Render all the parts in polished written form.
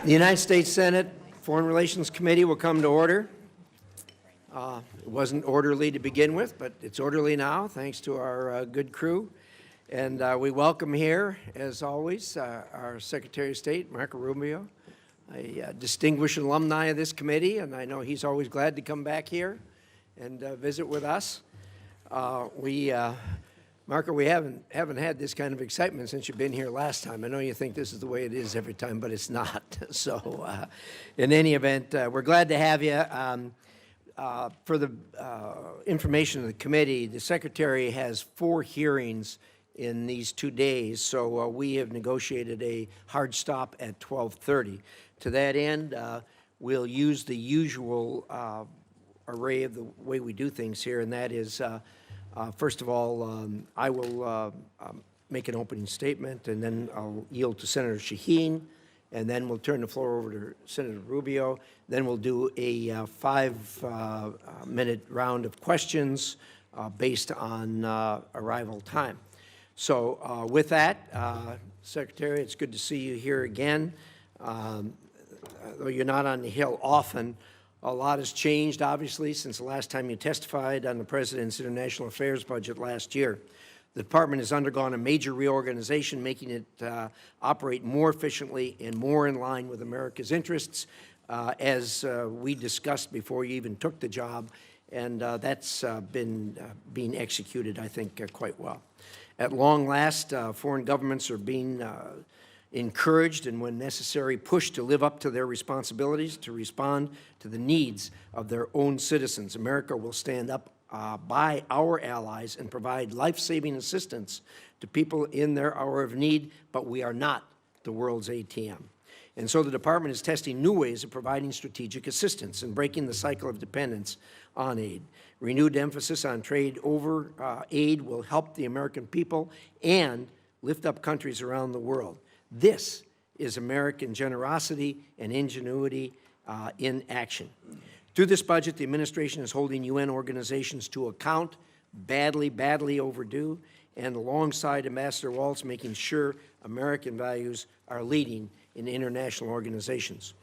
The United States Senate Foreign Relations Committee will come to order. It wasn't orderly to begin with, but it's orderly now, thanks to our good crew. And we welcome here, as always, our Secretary of State, Marco Rubio, a distinguished alumni of this committee, and I know he's always glad to come back here and visit with us. Marco, we haven't had this kind of excitement since you've been here last time. I know you think this is the way it is every time, but it's not. So in any event, we're glad to have you. For the information of the committee, the Secretary has 4 hearings in these 2 days, so we have negotiated a hard stop at 12:30. To that end, we'll use the usual array of the way we do things here, and that is first of all, I will make an opening statement, and then I'll yield to Senator Shaheen, and then we'll turn the floor over to Senator Rubio. Then we'll do a 5-minute round of questions based on arrival time. So with that, Secretary, it's good to see you here again. Though you're not on the Hill often, a lot has changed, obviously, since the last time you testified on the President's International Affairs budget last year. The Department has undergone a major reorganization, making it operate more efficiently and more in line with America's interests, as we discussed before you even took the job, and that's been being executed, I think, quite well. At long last, foreign governments are being encouraged and, when necessary, pushed to live up to their responsibilities to respond to the needs of their own citizens. America will stand up by our allies and provide life-saving assistance to people in their hour of need, but we are not the world's ATM. And so the Department is testing new ways of providing strategic assistance and breaking the cycle of dependence on aid. Renewed emphasis on trade over aid will help the American people and lift up countries around the world. This is American generosity and ingenuity in action. Through this budget, the administration is holding UN organizations to account, badly overdue, and alongside Ambassador Waltz, making sure American values are leading in international organizations.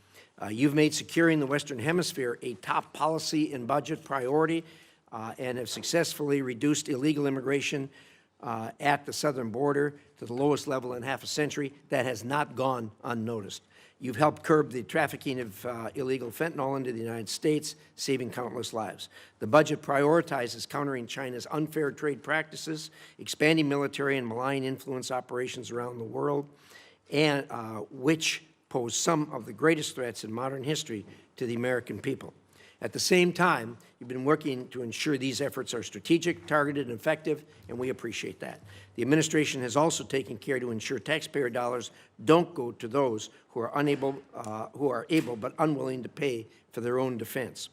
You've made securing the Western Hemisphere a top policy and budget priority and have successfully reduced illegal immigration at the southern border to the lowest level in half a century. That has not gone unnoticed. You've helped curb the trafficking of illegal fentanyl into the United States, saving countless lives. The budget prioritizes countering China's unfair trade practices, expanding military and malign influence operations around the world, and which pose some of the greatest threats in modern history to the American people. At the same time, you've been working to ensure these efforts are strategic, targeted, and effective, and we appreciate that. The administration has also taken care to ensure taxpayer dollars don't go to those who are able but unwilling to pay for their own defense.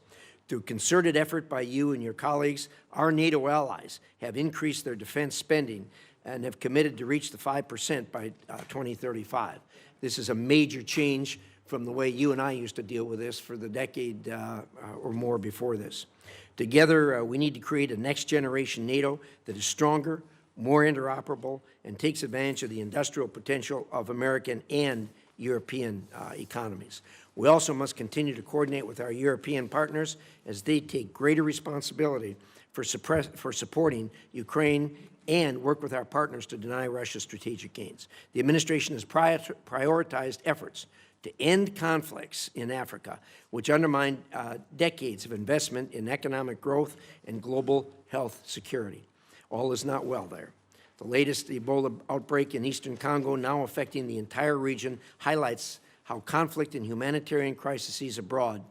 Through concerted effort by you and your colleagues, our NATO allies have increased their defense spending and have committed to reach the 5% by 2035. This is a major change from the way you and I used to deal with this for the decade or more before this. Together, we need to create a next-generation NATO that is stronger, more interoperable, and takes advantage of the industrial potential of American and European economies. We also must continue to coordinate with our European partners as they take greater responsibility for supporting Ukraine and work with our partners to deny Russia strategic gains. The administration has prioritized efforts to end conflicts in Africa, which undermine decades of investment in economic growth and global health security. All is not well there. The latest Ebola outbreak in eastern Congo, now affecting the entire region, highlights how conflict and humanitarian crises abroad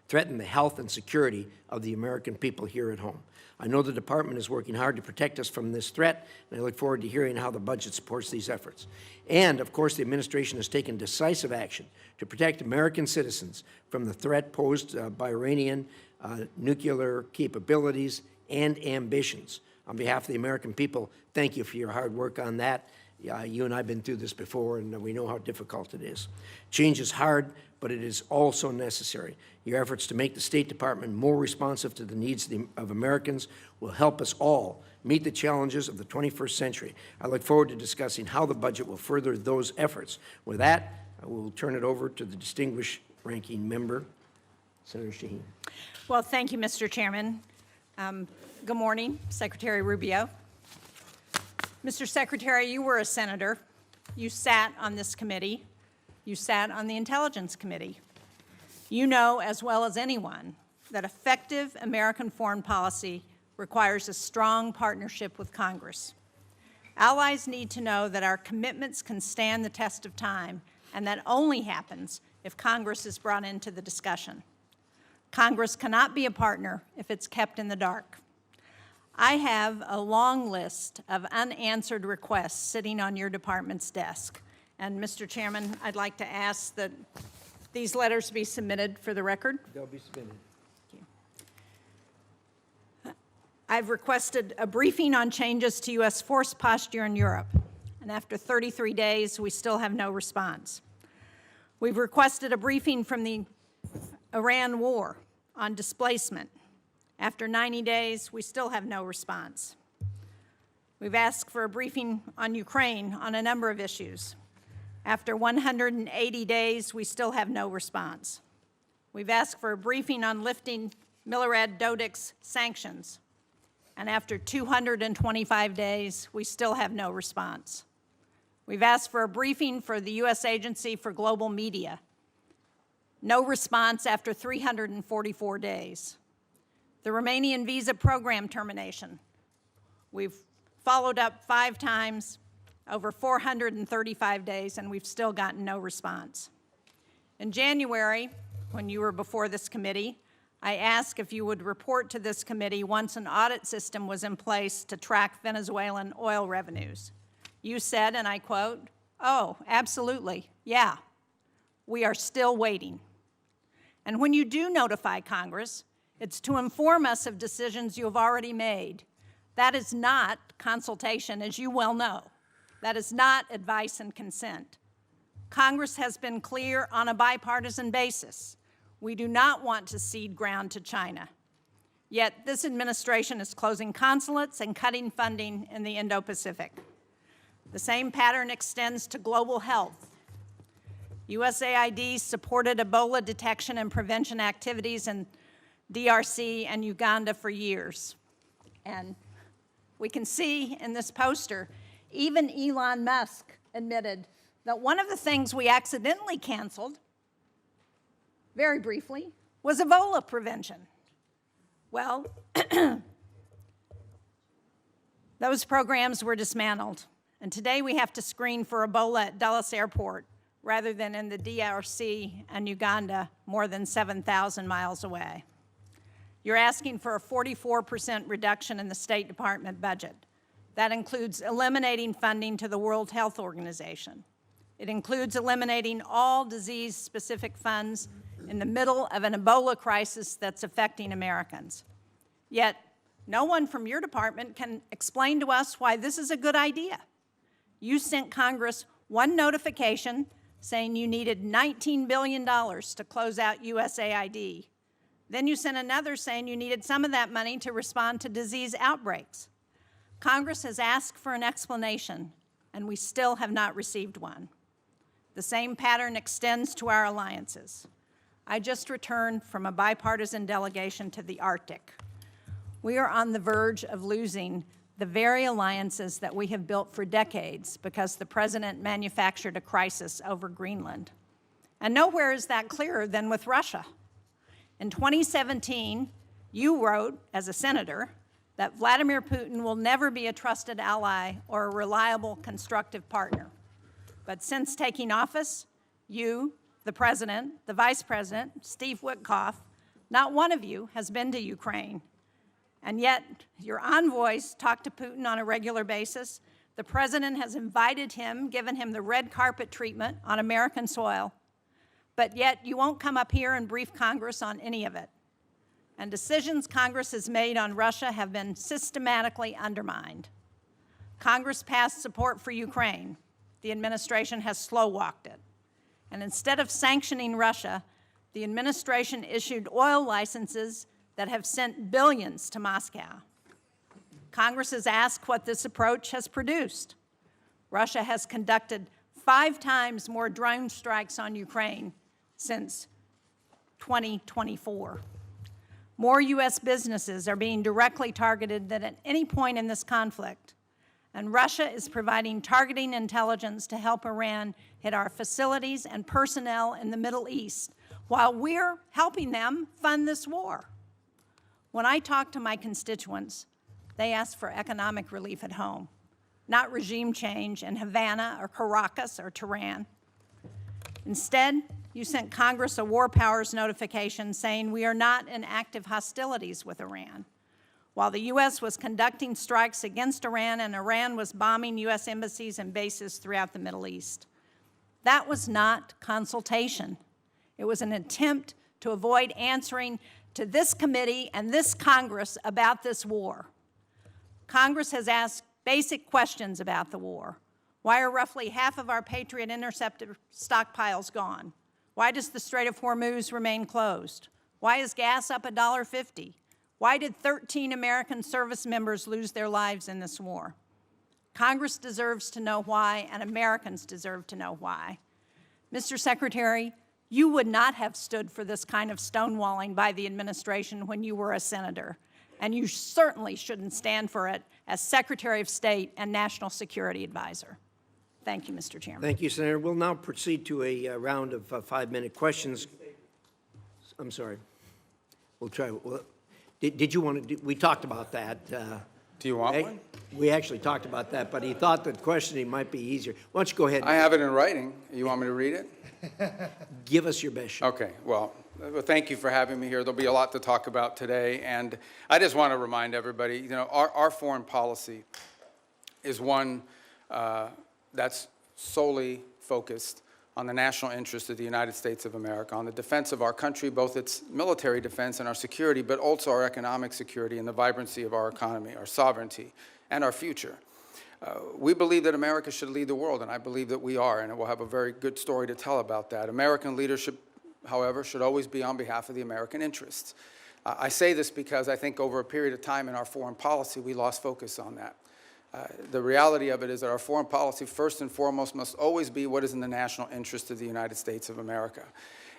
threaten the health and security of the American people here at home. I know the Department is working hard to protect us from this threat, and I look forward to hearing how the budget supports these efforts. And, of course, the administration has taken decisive action to protect American citizens from the threat posed by Iranian nuclear capabilities and ambitions. On behalf of the American people, thank you for your hard work on that. You and I have been through this before, and we know how difficult it is. Change is hard, but it is also necessary. Your efforts to make the State Department more responsive to the needs of Americans will help us all meet the challenges of the 21st century. I look forward to discussing how the budget will further those efforts. With that, I will turn it over to the distinguished ranking member, Senator Shaheen. Well, thank you, Mr. Chairman. Good morning, Secretary Rubio. Mr. Secretary, you were a senator. You sat on this committee. You sat on the Intelligence Committee. You know as well as anyone that effective American foreign policy requires a strong partnership with Congress. Allies need to know that our commitments can stand the test of time, and that only happens if Congress is brought into the discussion. Congress cannot be a partner if it's kept in the dark. I have a long list of unanswered requests sitting on your department's desk. And Mr. Chairman, I'd like to ask that these letters be submitted for the record. They'll be submitted. Thank you. I've requested a briefing on changes to U.S. force posture in Europe. And after 33 days, we still have no response. We've requested a briefing from the Iran war on displacement. After 90 days, we still have no response. We've asked for a briefing on Ukraine on a number of issues. After 180 days, we still have no response. We've asked for a briefing on lifting Milorad Dodik's sanctions. And after 225 days, we still have no response. We've asked for a briefing for the U.S. Agency for Global Media. No response after 344 days. The Romanian visa program termination. We've followed up 5 times over 435 days, and we've still gotten no response. In January, when you were before this committee, I asked if you would report to this committee once an audit system was in place to track Venezuelan oil revenues. You said, and I quote, "Oh, absolutely, yeah, we are still waiting." And when you do notify Congress, it's to inform us of decisions you have already made. That is not consultation, as you well know. That is not advice and consent. Congress has been clear on a bipartisan basis. We do not want to cede ground to China. Yet this administration is closing consulates and cutting funding in the Indo-Pacific. The same pattern extends to global health. USAID supported Ebola detection and prevention activities in DRC and Uganda for years. And we can see in this poster, even Elon Musk admitted that one of the things we accidentally canceled, very briefly, was Ebola prevention. Well, those programs were dismantled. And today we have to screen for Ebola at Dulles Airport rather than in the DRC and Uganda more than 7,000 miles away. You're asking for a 44% reduction in the State Department budget. That includes eliminating funding to the World Health Organization. It includes eliminating all disease-specific funds in the middle of an Ebola crisis that's affecting Americans. Yet, no one from your department can explain to us why this is a good idea. You sent Congress one notification saying you needed $19 billion to close out USAID. Then you sent another saying you needed some of that money to respond to disease outbreaks. Congress has asked for an explanation, and we still have not received one. The same pattern extends to our alliances. I just returned from a bipartisan delegation to the Arctic. We are on the verge of losing the very alliances that we have built for decades because the president manufactured a crisis over Greenland. And nowhere is that clearer than with Russia. In 2017, you wrote, as a senator, that Vladimir Putin will never be a trusted ally or a reliable, constructive partner. But since taking office, you, the president, the vice president, Steve Witkoff, not one of you has been to Ukraine. And yet, your envoys talk to Putin on a regular basis. The president has invited him, given him the red carpet treatment on American soil. But yet, you won't come up here and brief Congress on any of it. And decisions Congress has made on Russia have been systematically undermined. Congress passed support for Ukraine. The administration has slow-walked it. And instead of sanctioning Russia, the administration issued oil licenses that have sent billions to Moscow. Congress has asked what this approach has produced. Russia has conducted 5 times more drone strikes on Ukraine since 2024. More U.S. businesses are being directly targeted than at any point in this conflict. And Russia is providing targeting intelligence to help Iran hit our facilities and personnel in the Middle East, while we're helping them fund this war. When I talk to my constituents, they ask for economic relief at home, not regime change in Havana or Caracas or Tehran. Instead, you sent Congress a war powers notification saying we are not in active hostilities with Iran, while the U.S. was conducting strikes against Iran and Iran was bombing U.S. embassies and bases throughout the Middle East. That was not consultation. It was an attempt to avoid answering to this committee and this Congress about this war. Congress has asked basic questions about the war. Why are roughly half of our Patriot interceptor stockpiles gone? Why does the Strait of Hormuz remain closed? Why is gas up $1.50? Why did 13 American service members lose their lives in this war? Congress deserves to know why, and Americans deserve to know why. Mr. Secretary, you would not have stood for this kind of stonewalling by the administration when you were a senator, and you certainly shouldn't stand for it as Secretary of State and National Security Advisor. Thank you, Mr. Chairman. Thank you, Senator. We'll now proceed to a round of 5-minute questions. I'm sorry. We'll try. Did you want to do, we talked about that. Do you want one? We actually talked about that, but he thought that questioning might be easier. Why don't you go ahead? I have it in writing. You want me to read it? Give us your best shot. Okay, well, thank you for having me here. There'll be a lot to talk about today, and I just want to remind everybody, you know, our foreign policy is one that's solely focused on the national interest of the United States of America, on the defense of our country, both its military defense and our security, but also our economic security and the vibrancy of our economy, our sovereignty, and our future. We believe that America should lead the world, and I believe that we are, and we'll have a very good story to tell about that. American leadership, however, should always be on behalf of the American interests. I say this because I think over a period of time in our foreign policy, we lost focus on that. The reality of it is that our foreign policy, first and foremost, must always be what is in the national interest of the United States of America.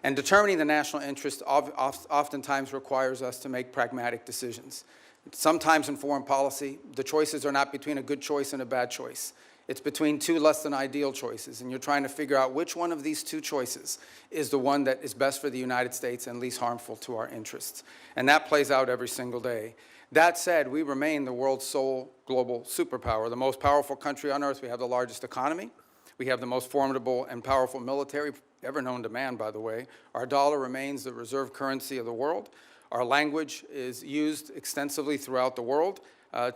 And determining the national interest oftentimes requires us to make pragmatic decisions. Sometimes in foreign policy, the choices are not between a good choice and a bad choice. It's between two less than ideal choices, and you're trying to figure out which one of these two choices is the one that is best for the United States and least harmful to our interests. And that plays out every single day. That said, we remain the world's sole global superpower, the most powerful country on earth. We have the largest economy. We have the most formidable and powerful military ever known to man, by the way. Our dollar remains the reserve currency of the world. Our language is used extensively throughout the world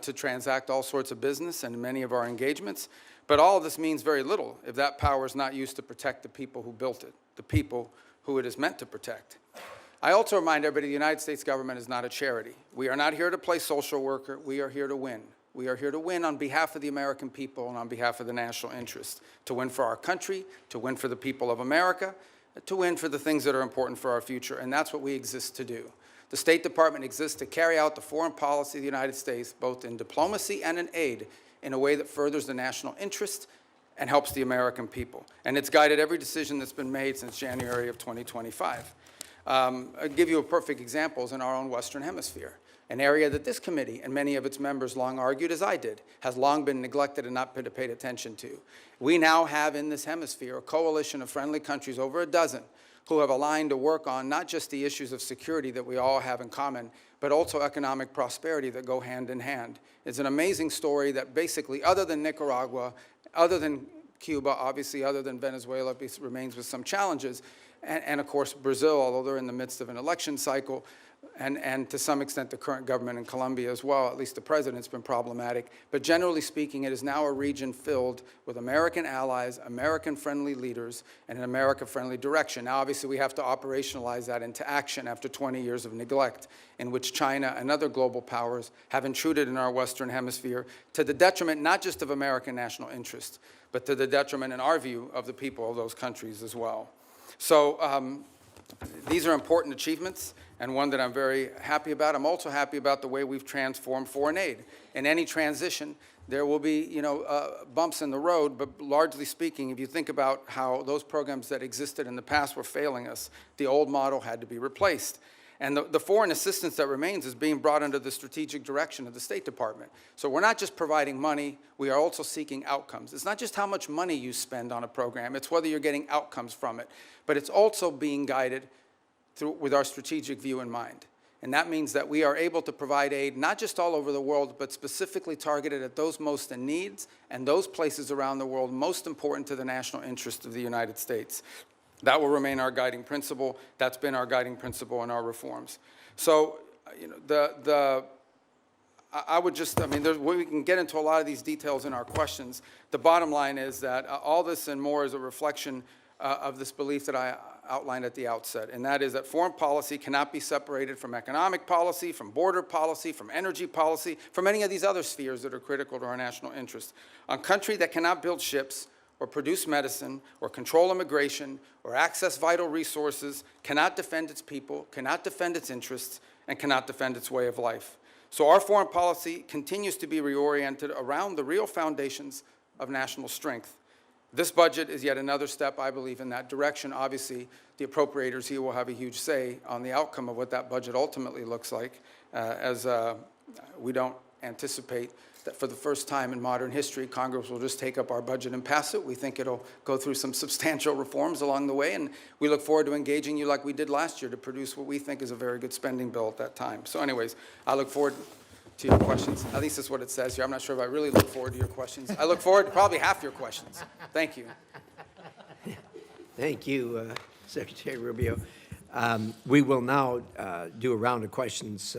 to transact all sorts of business and many of our engagements. But all of this means very little if that power is not used to protect the people who built it, the people who it is meant to protect. I also remind everybody the United States government is not a charity. We are not here to play social worker. We are here to win. We are here to win on behalf of the American people and on behalf of the national interest, to win for our country, to win for the people of America, to win for the things that are important for our future, and that's what we exist to do. The State Department exists to carry out the foreign policy of the United States, both in diplomacy and in aid, in a way that furthers the national interest and helps the American people. And it's guided every decision that's been made since January of 2025. I'll give you a perfect example in our own Western Hemisphere, an area that this committee and many of its members long argued, as I did, has long been neglected and not been paid attention to. We now have in this hemisphere a coalition of friendly countries, over a dozen, who have aligned to work on not just the issues of security that we all have in common, but also economic prosperity that go hand in hand. It's an amazing story that basically, other than Nicaragua, other than Cuba, obviously other than Venezuela, remains with some challenges, and of course Brazil, although they're in the midst of an election cycle, and to some extent the current government in Colombia as well, at least the president's been problematic. But generally speaking, it is now a region filled with American allies, American-friendly leaders, and an America-friendly direction. Now, obviously, we have to operationalize that into action after 20 years of neglect, in which China and other global powers have intruded in our Western Hemisphere to the detriment not just of American national interest, but to the detriment, in our view, of the people of those countries as well. So these are important achievements, and one that I'm very happy about. I'm also happy about the way we've transformed foreign aid. In any transition, There will be, bumps in the road, but largely speaking, if you think about how those programs that existed in the past were failing us, the old model had to be replaced. And the foreign assistance that remains is being brought under the strategic direction of the State Department. So we're not just providing money, we are also seeking outcomes. It's not just how much money you spend on a program, it's whether you're getting outcomes from it. But it's also being guided with our strategic view in mind. And that means that we are able to provide aid not just all over the world, but specifically targeted at those most in need and those places around the world most important to the national interest of the United States. That will remain our guiding principle. That's been our guiding principle in our reforms. So, we can get into a lot of these details in our questions. The bottom line is that all this and more is a reflection of this belief that I outlined at the outset, and that is that foreign policy cannot be separated from economic policy, from border policy, from energy policy, from any of these other spheres that are critical to our national interest. A country that cannot build ships or produce medicine or control immigration or access vital resources cannot defend its people, cannot defend its interests, and cannot defend its way of life. So our foreign policy continues to be reoriented around the real foundations of national strength. This budget is yet another step, I believe, in that direction. Obviously, the appropriators here will have a huge say on the outcome of what that budget ultimately looks like, as we don't anticipate that for the first time in modern history, Congress will just take up our budget and pass it. We think it'll go through some substantial reforms along the way, and we look forward to engaging you like we did last year to produce what we think is a very good spending bill at that time. So anyways, I look forward to your questions. At least that's what it says here. I'm not sure if I really look forward to your questions. I look forward to probably half your questions. Thank you. Thank you, Secretary Rubio. We will now do a round of questions,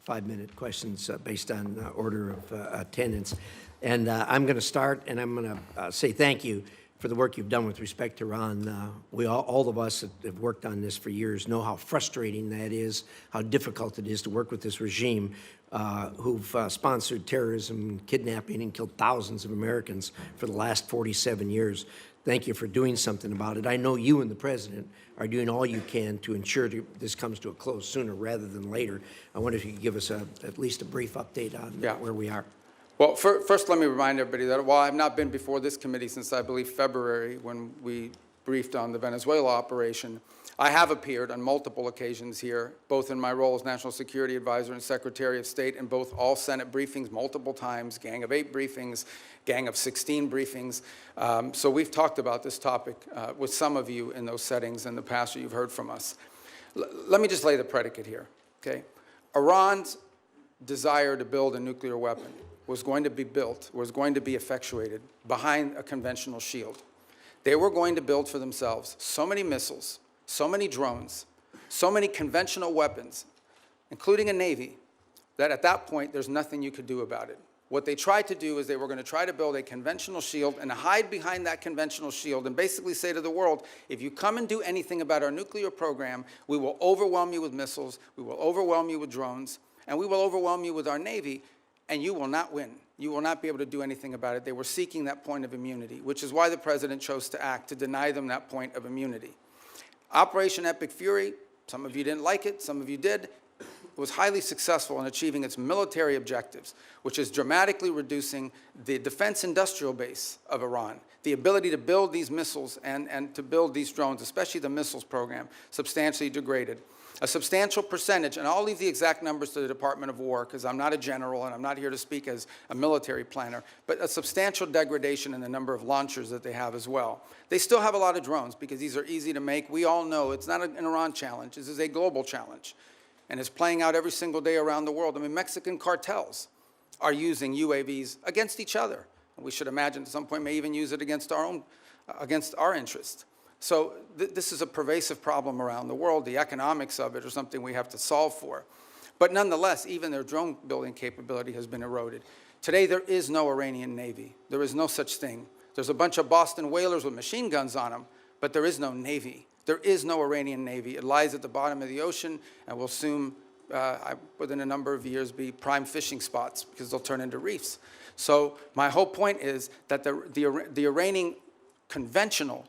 5-minute questions based on order of attendance. And I'm going to start, and I'm going to say thank you for the work you've done with respect to Iran. All of us that have worked on this for years know how frustrating that is, how difficult it is to work with this regime who've sponsored terrorism, kidnapping, and killed thousands of Americans for the last 47 years. Thank you for doing something about it. I know you and the President are doing all you can to ensure this comes to a close sooner rather than later. I wonder if you could give us at least a brief update on where we are. Well, first let me remind everybody that while I've not been before this committee since, I believe, February, when we briefed on the Venezuela operation, I have appeared on multiple occasions here, both in my role as National Security Advisor and Secretary of State, in both all Senate briefings multiple times, Gang of 8 briefings, Gang of 16 briefings. So we've talked about this topic with some of you in those settings in the past, or you've heard from us. Let me just lay the predicate here, okay? Iran's desire to build a nuclear weapon was going to be effectuated behind a conventional shield. They were going to build for themselves so many missiles, so many drones, so many conventional weapons, including a Navy, that at that point, there's nothing you could do about it. What they tried to do is they were going to try to build a conventional shield and hide behind that conventional shield and basically say to the world, if you come and do anything about our nuclear program, we will overwhelm you with missiles, we will overwhelm you with drones, and we will overwhelm you with our Navy, and you will not win. You will not be able to do anything about it. They were seeking that point of immunity, which is why the President chose to act, to deny them that point of immunity. Operation Epic Fury, some of you didn't like it, some of you did, was highly successful in achieving its military objectives, which is dramatically reducing the defense industrial base of Iran, the ability to build these missiles and to build these drones, especially the missiles program, substantially degraded. A substantial percentage, and I'll leave the exact numbers to the Department of War because I'm not a general and I'm not here to speak as a military planner, but a substantial degradation in the number of launchers that they have as well. They still have a lot of drones because these are easy to make. We all know it's not an Iran challenge. This is a global challenge, and it's playing out every single day around the world. I mean, Mexican cartels are using UAVs against each other. And we should imagine at some point may even use it against our interests. So this is a pervasive problem around the world. The economics of it are something we have to solve for. But nonetheless, even their drone building capability has been eroded. Today, there is no Iranian Navy. There is no such thing. There's a bunch of Boston whalers with machine guns on them, but there is no Navy. There is no Iranian Navy. It lies at the bottom of the ocean and will soon, within a number of years, be prime fishing spots because they'll turn into reefs. So my whole point is that the Iranian conventional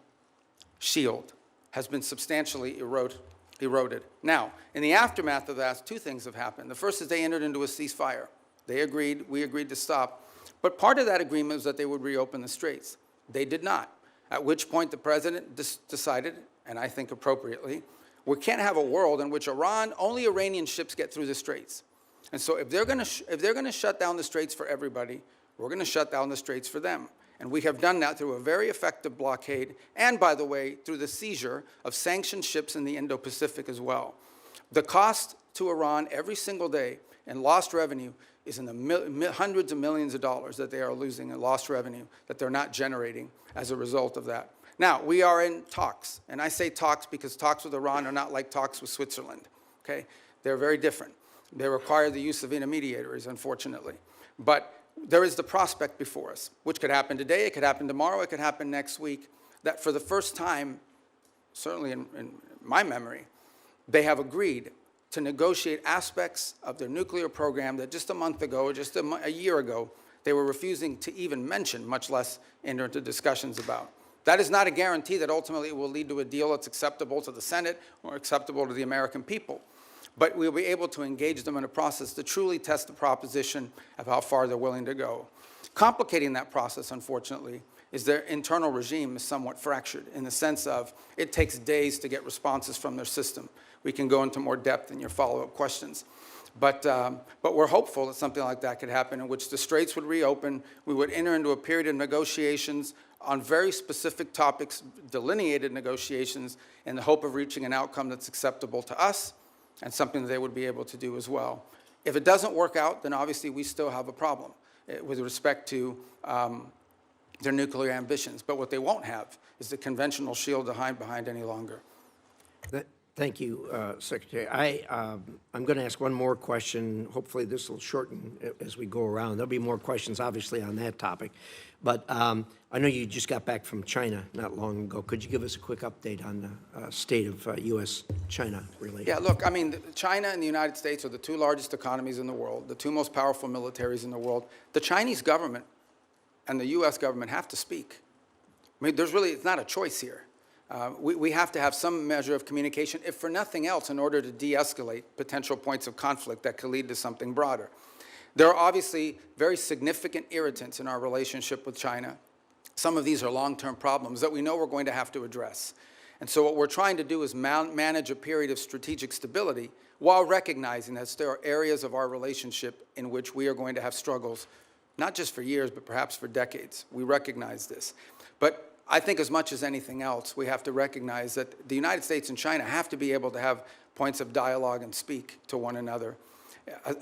shield has been substantially eroded. Now, in the aftermath of that, two things have happened. The first is they entered into a ceasefire. We agreed to stop. But part of that agreement was that they would reopen the straits. They did not, at which point the president decided, and I think appropriately, we can't have a world in which only Iranian ships get through the straits. And so if they're going to shut down the straits for everybody, we're going to shut down the straits for them. And we have done that through a very effective blockade, and by the way, through the seizure of sanctioned ships in the Indo-Pacific as well. The cost to Iran every single day in lost revenue is in the hundreds of millions of dollars that they are losing in lost revenue that they're not generating as a result of that. Now, we are in talks, and I say talks because talks with Iran are not like talks with Switzerland, okay? They're very different. They require the use of intermediaries, unfortunately. But there is the prospect before us, which could happen today, it could happen tomorrow, it could happen next week, that for the first time, certainly in my memory, they have agreed to negotiate aspects of their nuclear program that just a month ago, just a year ago, they were refusing to even mention, much less enter into discussions about. That is not a guarantee that ultimately it will lead to a deal that's acceptable to the Senate or acceptable to the American people. But we'll be able to engage them in a process to truly test the proposition of how far they're willing to go. Complicating that process, unfortunately, is their internal regime is somewhat fractured in the sense of it takes days to get responses from their system. We can go into more depth in your follow-up questions. But we're hopeful that something like that could happen in which the straits would reopen, we would enter into a period of negotiations on very specific topics, delineated negotiations, in the hope of reaching an outcome that's acceptable to us and something that they would be able to do as well. If it doesn't work out, then obviously we still have a problem with respect to their nuclear ambitions. But what they won't have is the conventional shield to hide behind any longer. Thank you, Secretary. I'm going to ask one more question. Hopefully this will shorten as we go around. There'll be more questions, obviously, on that topic. But I know you just got back from China not long ago. Could you give us a quick update on the state of U.S.-China relations? Yeah, look, I mean, China and the United States are the two largest economies in the world, the two most powerful militaries in the world. The Chinese government and the U.S. government have to speak. I mean, it's not a choice here. We have to have some measure of communication, if for nothing else, in order to de-escalate potential points of conflict that could lead to something broader. There are obviously very significant irritants in our relationship with China. Some of these are long-term problems that we know we're going to have to address. And so what we're trying to do is manage a period of strategic stability while recognizing that there are areas of our relationship in which we are going to have struggles, not just for years, but perhaps for decades. We recognize this. But I think as much as anything else, we have to recognize that the United States and China have to be able to have points of dialogue and speak to one another.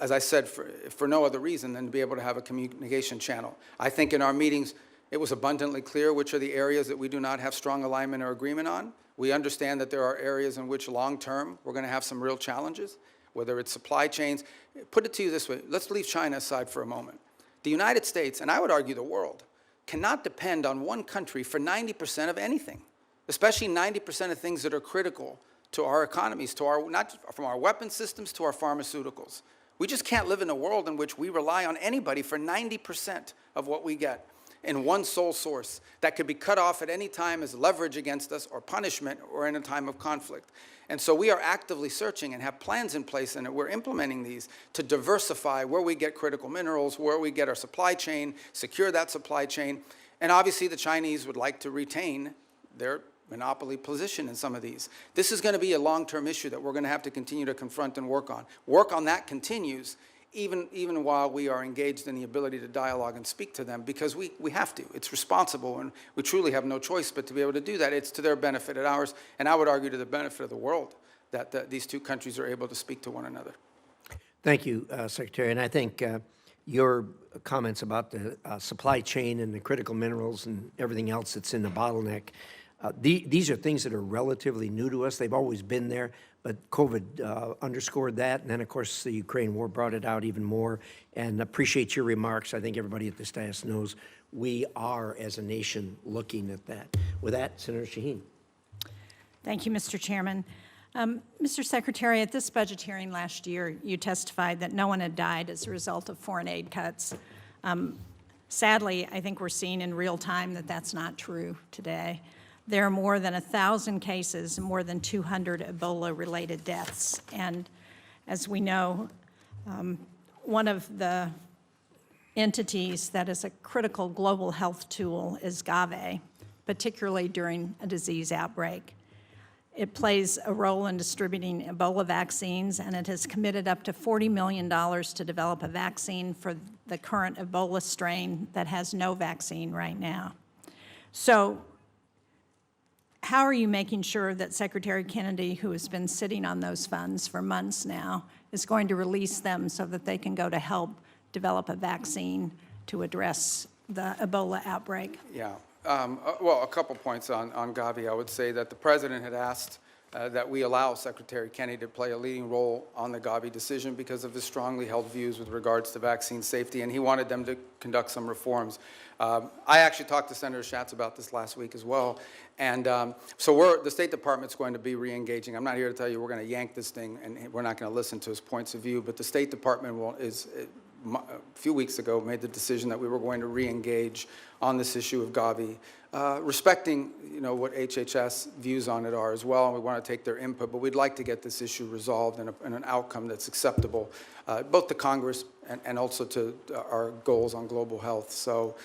As I said, for no other reason than to be able to have a communication channel. I think in our meetings, it was abundantly clear which are the areas that we do not have strong alignment or agreement on. We understand that there are areas in which long-term we're going to have some real challenges, whether it's supply chains. Put it to you this way. Let's leave China aside for a moment. The United States, and I would argue the world, cannot depend on one country for 90% of anything, especially 90% of things that are critical to our economies, not from our weapon systems to our pharmaceuticals. We just can't live in a world in which we rely on anybody for 90% of what we get in one sole source that could be cut off at any time as leverage against us or punishment or in a time of conflict. And so we are actively searching and have plans in place, and we're implementing these to diversify where we get critical minerals, where we get our supply chain, secure that supply chain. And obviously the Chinese would like to retain their monopoly position in some of these. This is going to be a long-term issue that we're going to have to continue to confront and work on. Work on that continues even while we are engaged in the ability to dialogue and speak to them, because we have to. It's responsible, and we truly have no choice but to be able to do that. It's to their benefit and ours, and I would argue to the benefit of the world that these two countries are able to speak to one another. Thank you, Secretary. And I think your comments about the supply chain and the critical minerals and everything else that's in the bottleneck, these are things that are relatively new to us. They've always been there, but COVID underscored that. And then, of course, the Ukraine war brought it out even more. And appreciate your remarks. I think everybody at this dais knows we are, as a nation, looking at that. With that, Senator Shaheen. Thank you, Mr. Chairman. Mr. Secretary, at this budget hearing last year, you testified that no one had died as a result of foreign aid cuts. Sadly, I think we're seeing in real time that that's not true today. There are more than 1,000 cases, more than 200 Ebola-related deaths. And as we know, one of the entities that is a critical global health tool is GAVI, particularly during a disease outbreak. It plays a role in distributing Ebola vaccines, and it has committed up to $40 million to develop a vaccine for the current Ebola strain that has no vaccine right now. So how are you making sure that Secretary Kennedy, who has been sitting on those funds for months now, is going to release them so that they can go to help develop a vaccine to address the Ebola outbreak? Yeah. Well, a couple points on Gavi. I would say that the president had asked that we allow Secretary Kennedy to play a leading role on the Gavi decision because of his strongly held views with regards to vaccine safety, and he wanted them to conduct some reforms. I actually talked to Senator Schatz about this last week as well, and so the State Department's going to be re-engaging. I'm not here to tell you we're going to yank this thing and we're not going to listen to his points of view, but the State Department a few weeks ago made the decision that we were going to re-engage on this issue of Gavi, respecting what HHS views on it are as well, and we want to take their input, but we'd like to get this issue resolved in an outcome that's acceptable, both to Congress and also to our goals on global health. So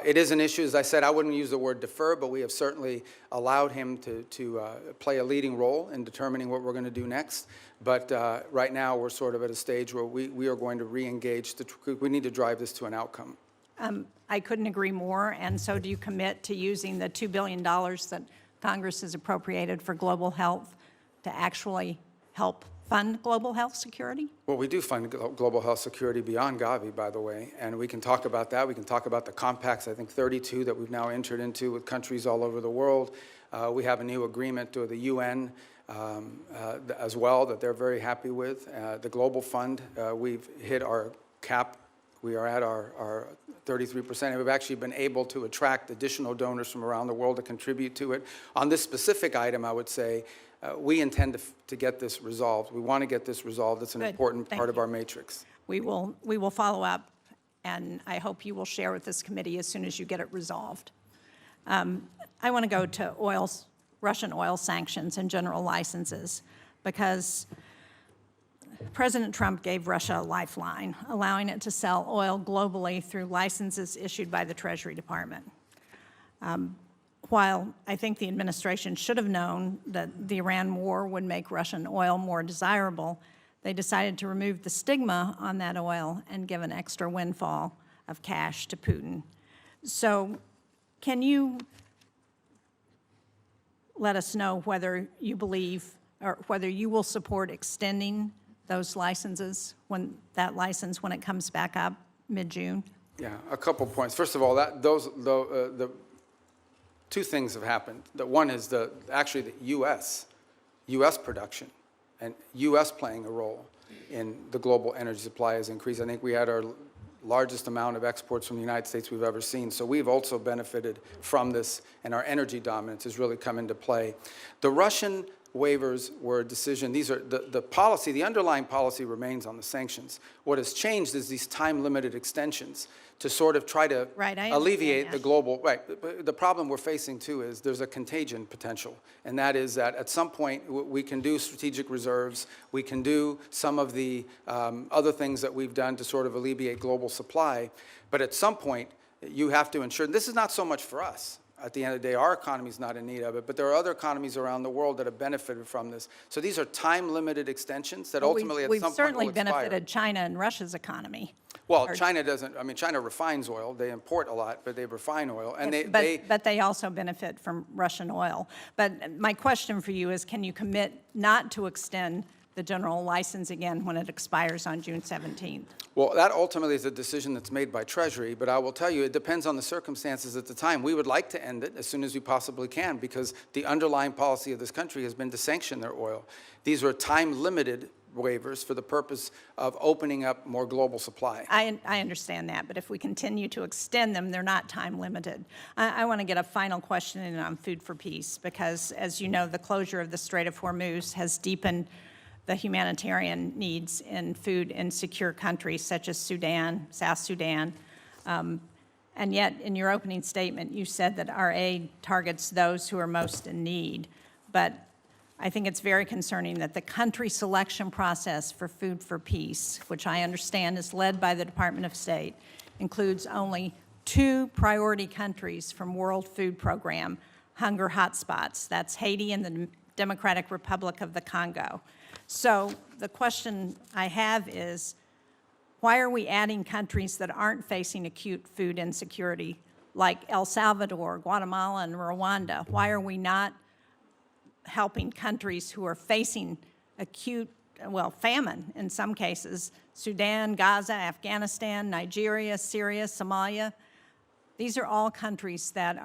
it is an issue. As I said, I wouldn't use the word defer, but we have certainly allowed him to play a leading role in determining what we're going to do next. But right now, we're sort of at a stage where we are going to re-engage. We need to drive this to an outcome. I couldn't agree more, and so do you commit to using the $2 billion that Congress has appropriated for global health to actually help fund global health security? Well, we do fund global health security beyond Gavi, by the way, and we can talk about that. We can talk about the compacts, I think 32 that we've now entered into with countries all over the world. We have a new agreement with the UN as well that they're very happy with. The Global Fund, we've hit our cap. We are at our 33%, and we've actually been able to attract additional donors from around the world to contribute to it. On this specific item, I would say, we intend to get this resolved. We want to get this resolved. It's an important part of our matrix. We will follow up, and I hope you will share with this committee as soon as you get it resolved. I want to go to Russian oil sanctions and general licenses, because President Trump gave Russia a lifeline, allowing it to sell oil globally through licenses issued by the Treasury Department. While I think the administration should have known that the Iran war would make Russian oil more desirable, they decided to remove the stigma on that oil and give an extra windfall of cash to Putin. So can you let us know whether you believe or whether you will support extending those licenses, when it comes back up mid-June? Yeah, a couple points. First of all, the two things have happened. One is actually the U.S. production and U.S. playing a role in the global energy supply has increased. I think we had our largest amount of exports from the United States we've ever seen. So we've also benefited from this, and our energy dominance has really come into play. The Russian waivers were a decision. These are the policy, the underlying policy remains on the sanctions. What has changed is these time-limited extensions to sort of try to alleviate the global, the problem we're facing too is there's a contagion potential, and that is that at some point we can do strategic reserves, we can do some of the other things that we've done to sort of alleviate global supply, but at some point you have to ensure, and this is not so much for us. At the end of the day, our economy is not in need of it, but there are other economies around the world that have benefited from this. So these are time-limited extensions that ultimately at some point will expire. We've certainly benefited China and Russia's economy. Well, China doesn't, China refines oil. They import a lot, but they refine oil. And but they also benefit from Russian oil. But my question for you is, can you commit not to extend the general license again when it expires on June 17th? Well, that ultimately is a decision that's made by Treasury, but I will tell you it depends on the circumstances at the time. We would like to end it as soon as we possibly can because the underlying policy of this country has been to sanction their oil. These are time-limited waivers for the purpose of opening up more global supply. I understand that, but if we continue to extend them, they're not time-limited. I want to get a final question in on food for peace because, as you know, the closure of the Strait of Hormuz has deepened the humanitarian needs in food in secure countries such as Sudan, South Sudan. And yet, in your opening statement, you said that our aid targets those who are most in need. But I think it's very concerning that the country selection process for Food for Peace, which I understand is led by the Department of State, includes only 2 priority countries from World Food Program hunger hotspots. That's Haiti and the Democratic Republic of the Congo. So the question I have is, why are we adding countries that aren't facing acute food insecurity, like El Salvador, Guatemala, and Rwanda? Why are we not helping countries who are facing acute, well, famine in some cases? Sudan, Gaza, Afghanistan, Nigeria, Syria, Somalia. These are all countries that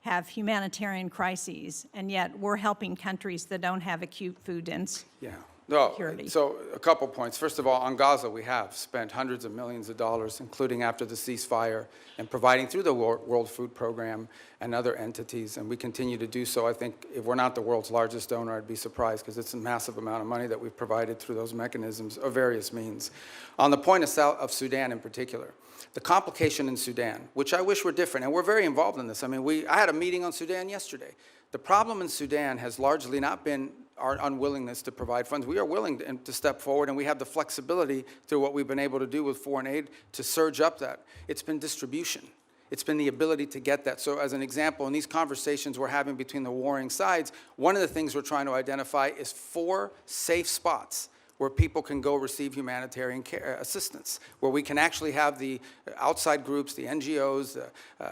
have humanitarian crises, and yet we're helping countries that don't have acute food insecurity. So a couple points. First of all, on Gaza, we have spent hundreds of millions of dollars, including after the ceasefire, and providing through the World Food Program and other entities, and we continue to do so. I think if we're not the world's largest donor, I'd be surprised, because it's a massive amount of money that we've provided through those mechanisms of various means. On the point of Sudan in particular, the complication in Sudan, which I wish were different, and we're very involved in this. I mean, I had a meeting on Sudan yesterday. The problem in Sudan has largely not been our unwillingness to provide funds. We are willing to step forward, and we have the flexibility through what we've been able to do with foreign aid to surge up that. It's been distribution. It's been the ability to get that. So as an example, in these conversations we're having between the warring sides, one of the things we're trying to identify is 4 safe spots where people can go receive humanitarian care, assistance, where we can actually have the outside groups, the NGOs,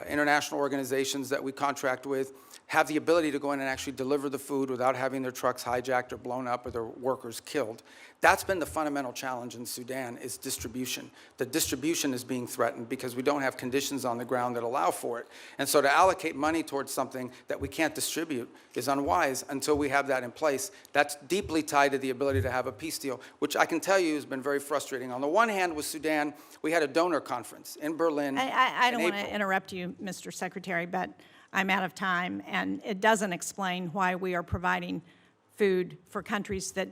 international organizations that we contract with, have the ability to go in and actually deliver the food without having their trucks hijacked or blown up or their workers killed. That's been the fundamental challenge in Sudan, is distribution. The distribution is being threatened because we don't have conditions on the ground that allow for it. And so to allocate money towards something that we can't distribute is unwise until we have that in place. That's deeply tied to the ability to have a peace deal, which I can tell you has been very frustrating. On the one hand, with Sudan, we had a donor conference in Berlin. I don't want to interrupt you, Mr. Secretary, but I'm out of time, and it doesn't explain why we are providing food for countries that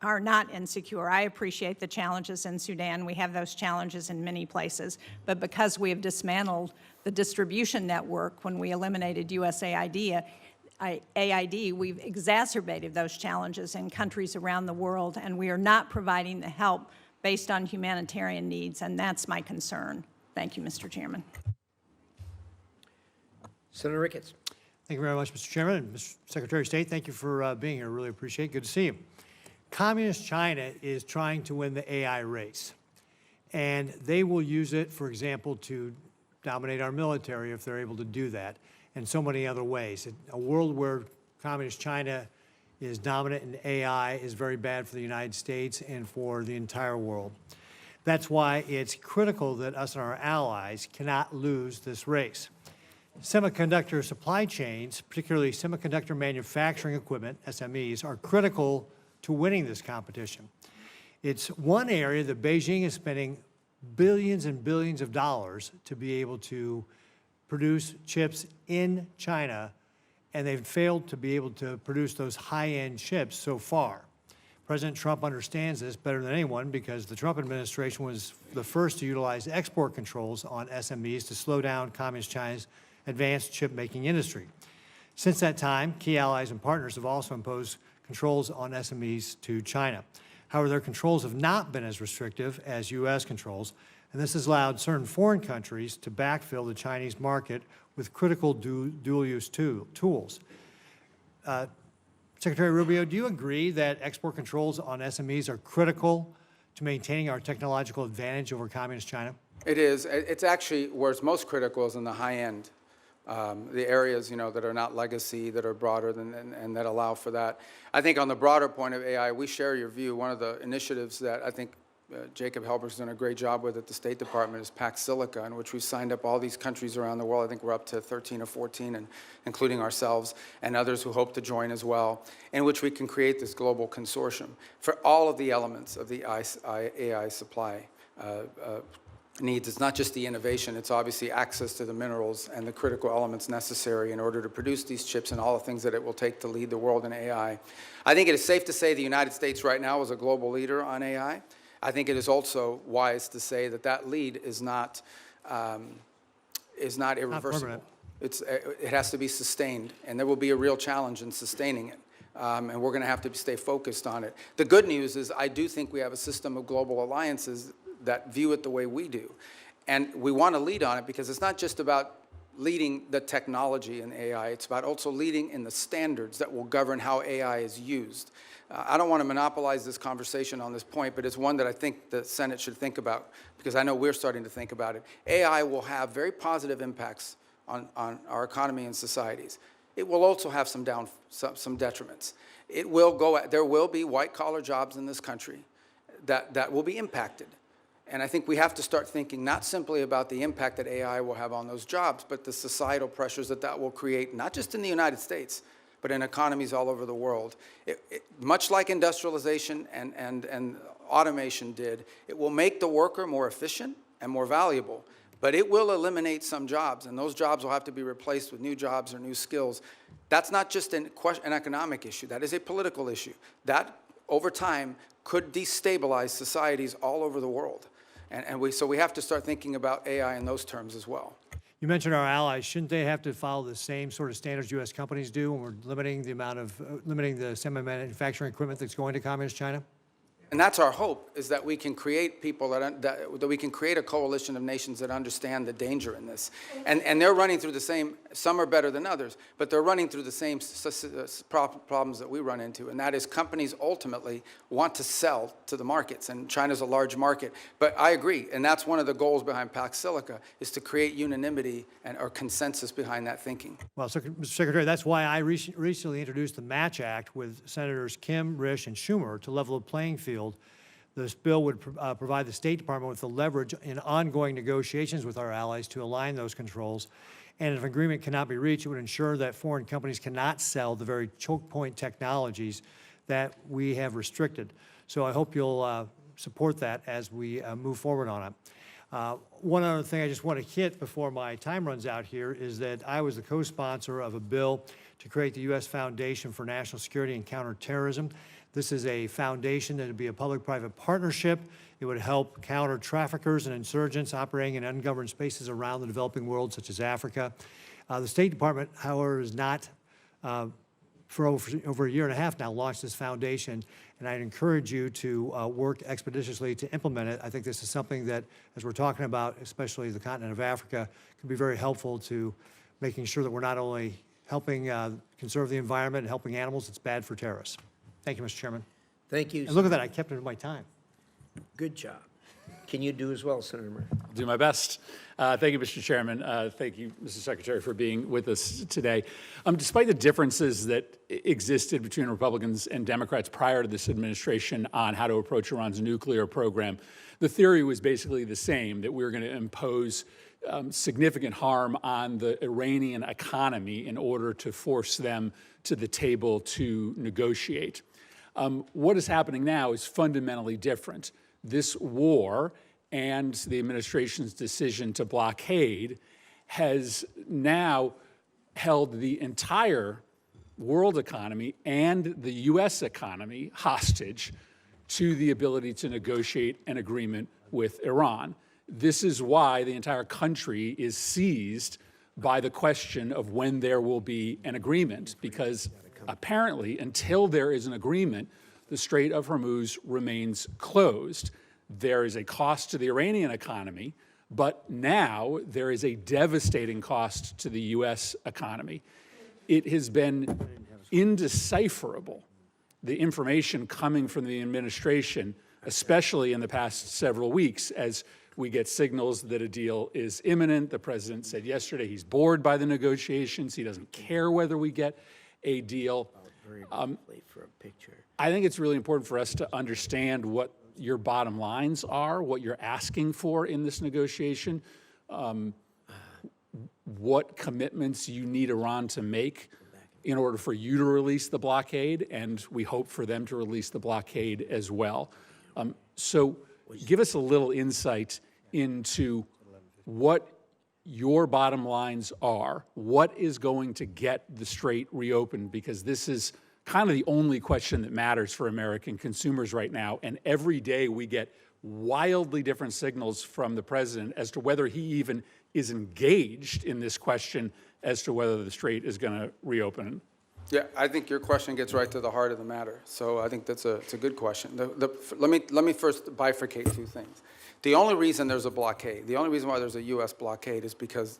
are not insecure. I appreciate the challenges in Sudan. We have those challenges in many places, but because we have dismantled the distribution network when we eliminated USAID, we've exacerbated those challenges in countries around the world, and we are not providing the help based on humanitarian needs, and that's my concern. Thank you, Mr. Chairman. Senator Ricketts. Thank you very much, Mr. Chairman. And Mr. Secretary of State, thank you for being here. Really appreciate it. Good to see you. Communist China is trying to win the AI race, and they will use it, for example, to dominate our military if they're able to do that, and so many other ways. A world where Communist China is dominant in AI is very bad for the United States and for the entire world. That's why it's critical that us and our allies cannot lose this race. Semiconductor supply chains, particularly semiconductor manufacturing equipment, SMEs, are critical to winning this competition. It's one area that Beijing is spending billions and billions of dollars to be able to produce chips in China, and they've failed to be able to produce those high-end chips so far. President Trump understands this better than anyone because the Trump administration was the first to utilize export controls on SMEs to slow down Communist China's advanced chip-making industry. Since that time, key allies and partners have also imposed controls on SMEs to China. However, their controls have not been as restrictive as U.S. controls, and this has allowed certain foreign countries to backfill the Chinese market with critical dual-use tools. Secretary Rubio, do you agree that export controls on SMEs are critical to maintaining our technological advantage over Communist China? It is. It's actually where it's most critical is in the high end. The areas, that are not legacy, that are broader and that allow for that. I think on the broader point of AI, we share your view. One of the initiatives that I think Jacob Helberg's done a great job with at the State Department is Pax Silica, in which we signed up all these countries around the world. I think we're up to 13 or 14, and including ourselves and others who hope to join as well, in which we can create this global consortium for all of the elements of the AI supply needs. It's not just the innovation, it's obviously access to the minerals and the critical elements necessary in order to produce these chips and all the things that it will take to lead the world in AI. I think it is safe to say the United States right now is a global leader on AI. I think it is also wise to say that that lead is not irreversible. It has to be sustained, and there will be a real challenge in sustaining it. And we're going to have to stay focused on it. The good news is I do think we have a system of global alliances that view it the way we do. And we want to lead on it because it's not just about leading the technology in AI. It's about also leading in the standards that will govern how AI is used. I don't want to monopolize this conversation on this point, but it's one that I think the Senate should think about, because I know we're starting to think about it. AI will have very positive impacts on our economy and societies. It will also have some detriments. There will be white-collar jobs in this country that will be impacted. And I think we have to start thinking not simply about the impact that AI will have on those jobs, but the societal pressures that will create, not just in the United States, but in economies all over the world. Much like industrialization and automation did, it will make the worker more efficient and more valuable, but it will eliminate some jobs, and those jobs will have to be replaced with new jobs or new skills. That's not just an economic issue. That is a political issue. That, over time, could destabilize societies all over the world. So we have to start thinking about AI in those terms as well. You mentioned our allies. Shouldn't they have to follow the same sort of standards U.S. companies do when we're limiting the semi-manufacturing equipment that's going to Communist China? And that's our hope, is that we can create people that we can create a coalition of nations that understand the danger in this. And they're running through the same, some are better than others, but they're running through the same problems that we run into. And that is, companies ultimately want to sell to the markets, and China's a large market. But I agree, and that's one of the goals behind Pax Silica, is to create unanimity or consensus behind that thinking. Well, Mr. Secretary, that's why I recently introduced the Match Act with Senators Kim, Risch, and Schumer to level the playing field. This bill would provide the State Department with the leverage in ongoing negotiations with our allies to align those controls. And if agreement cannot be reached, it would ensure that foreign companies cannot sell the very choke point technologies that we have restricted. So I hope you'll support that as we move forward on it. One other thing I just want to hit before my time runs out here is that I was the co-sponsor of a bill to create the U.S. Foundation for National Security and Counterterrorism. This is a foundation that would be a public-private partnership. It would help counter traffickers and insurgents operating in ungoverned spaces around the developing world, such as Africa. The State Department, however, has not, for over a year and a half now, launched this foundation, and I'd encourage you to work expeditiously to implement it. I think this is something that, as we're talking about, especially the continent of Africa, can be very helpful to making sure that we're not only helping conserve the environment and helping animals, it's bad for terrorists. Thank you, Mr. Chairman. Thank you. And look at that, I kept it in my time. Good job. Can you do as well, Senator Murphy? I'll do my best. Thank you, Mr. Chairman. Thank you, Mr. Secretary, for being with us today. Despite the differences that existed between Republicans and Democrats prior to this administration on how to approach Iran's nuclear program, the theory was basically the same, that we were going to impose significant harm on the Iranian economy in order to force them to the table to negotiate. What is happening now is fundamentally different. This war and the administration's decision to blockade has now held the entire world economy and the U.S. economy hostage to the ability to negotiate an agreement with Iran. This is why the entire country is seized by the question of when there will be an agreement, because apparently, until there is an agreement, the Strait of Hormuz remains closed. There is a cost to the Iranian economy, but now there is a devastating cost to the U.S. economy. It has been indecipherable, the information coming from the administration, especially in the past several weeks, as we get signals that a deal is imminent. The president said yesterday he's bored by the negotiations. He doesn't care whether we get a deal. I think it's really important for us to understand what your bottom lines are, what you're asking for in this negotiation, what commitments you need Iran to make in order for you to release the blockade, and we hope for them to release the blockade as well. So give us a little insight into what your bottom lines are, what is going to get the strait reopened, because this is kind of the only question that matters for American consumers right now. And every day we get wildly different signals from the president as to whether he even is engaged in this question as to whether the strait is going to reopen. Yeah, I think your question gets right to the heart of the matter. So I think it's a good question. Let me first bifurcate two things. The only reason there's a blockade, the only reason why there's a U.S. blockade is because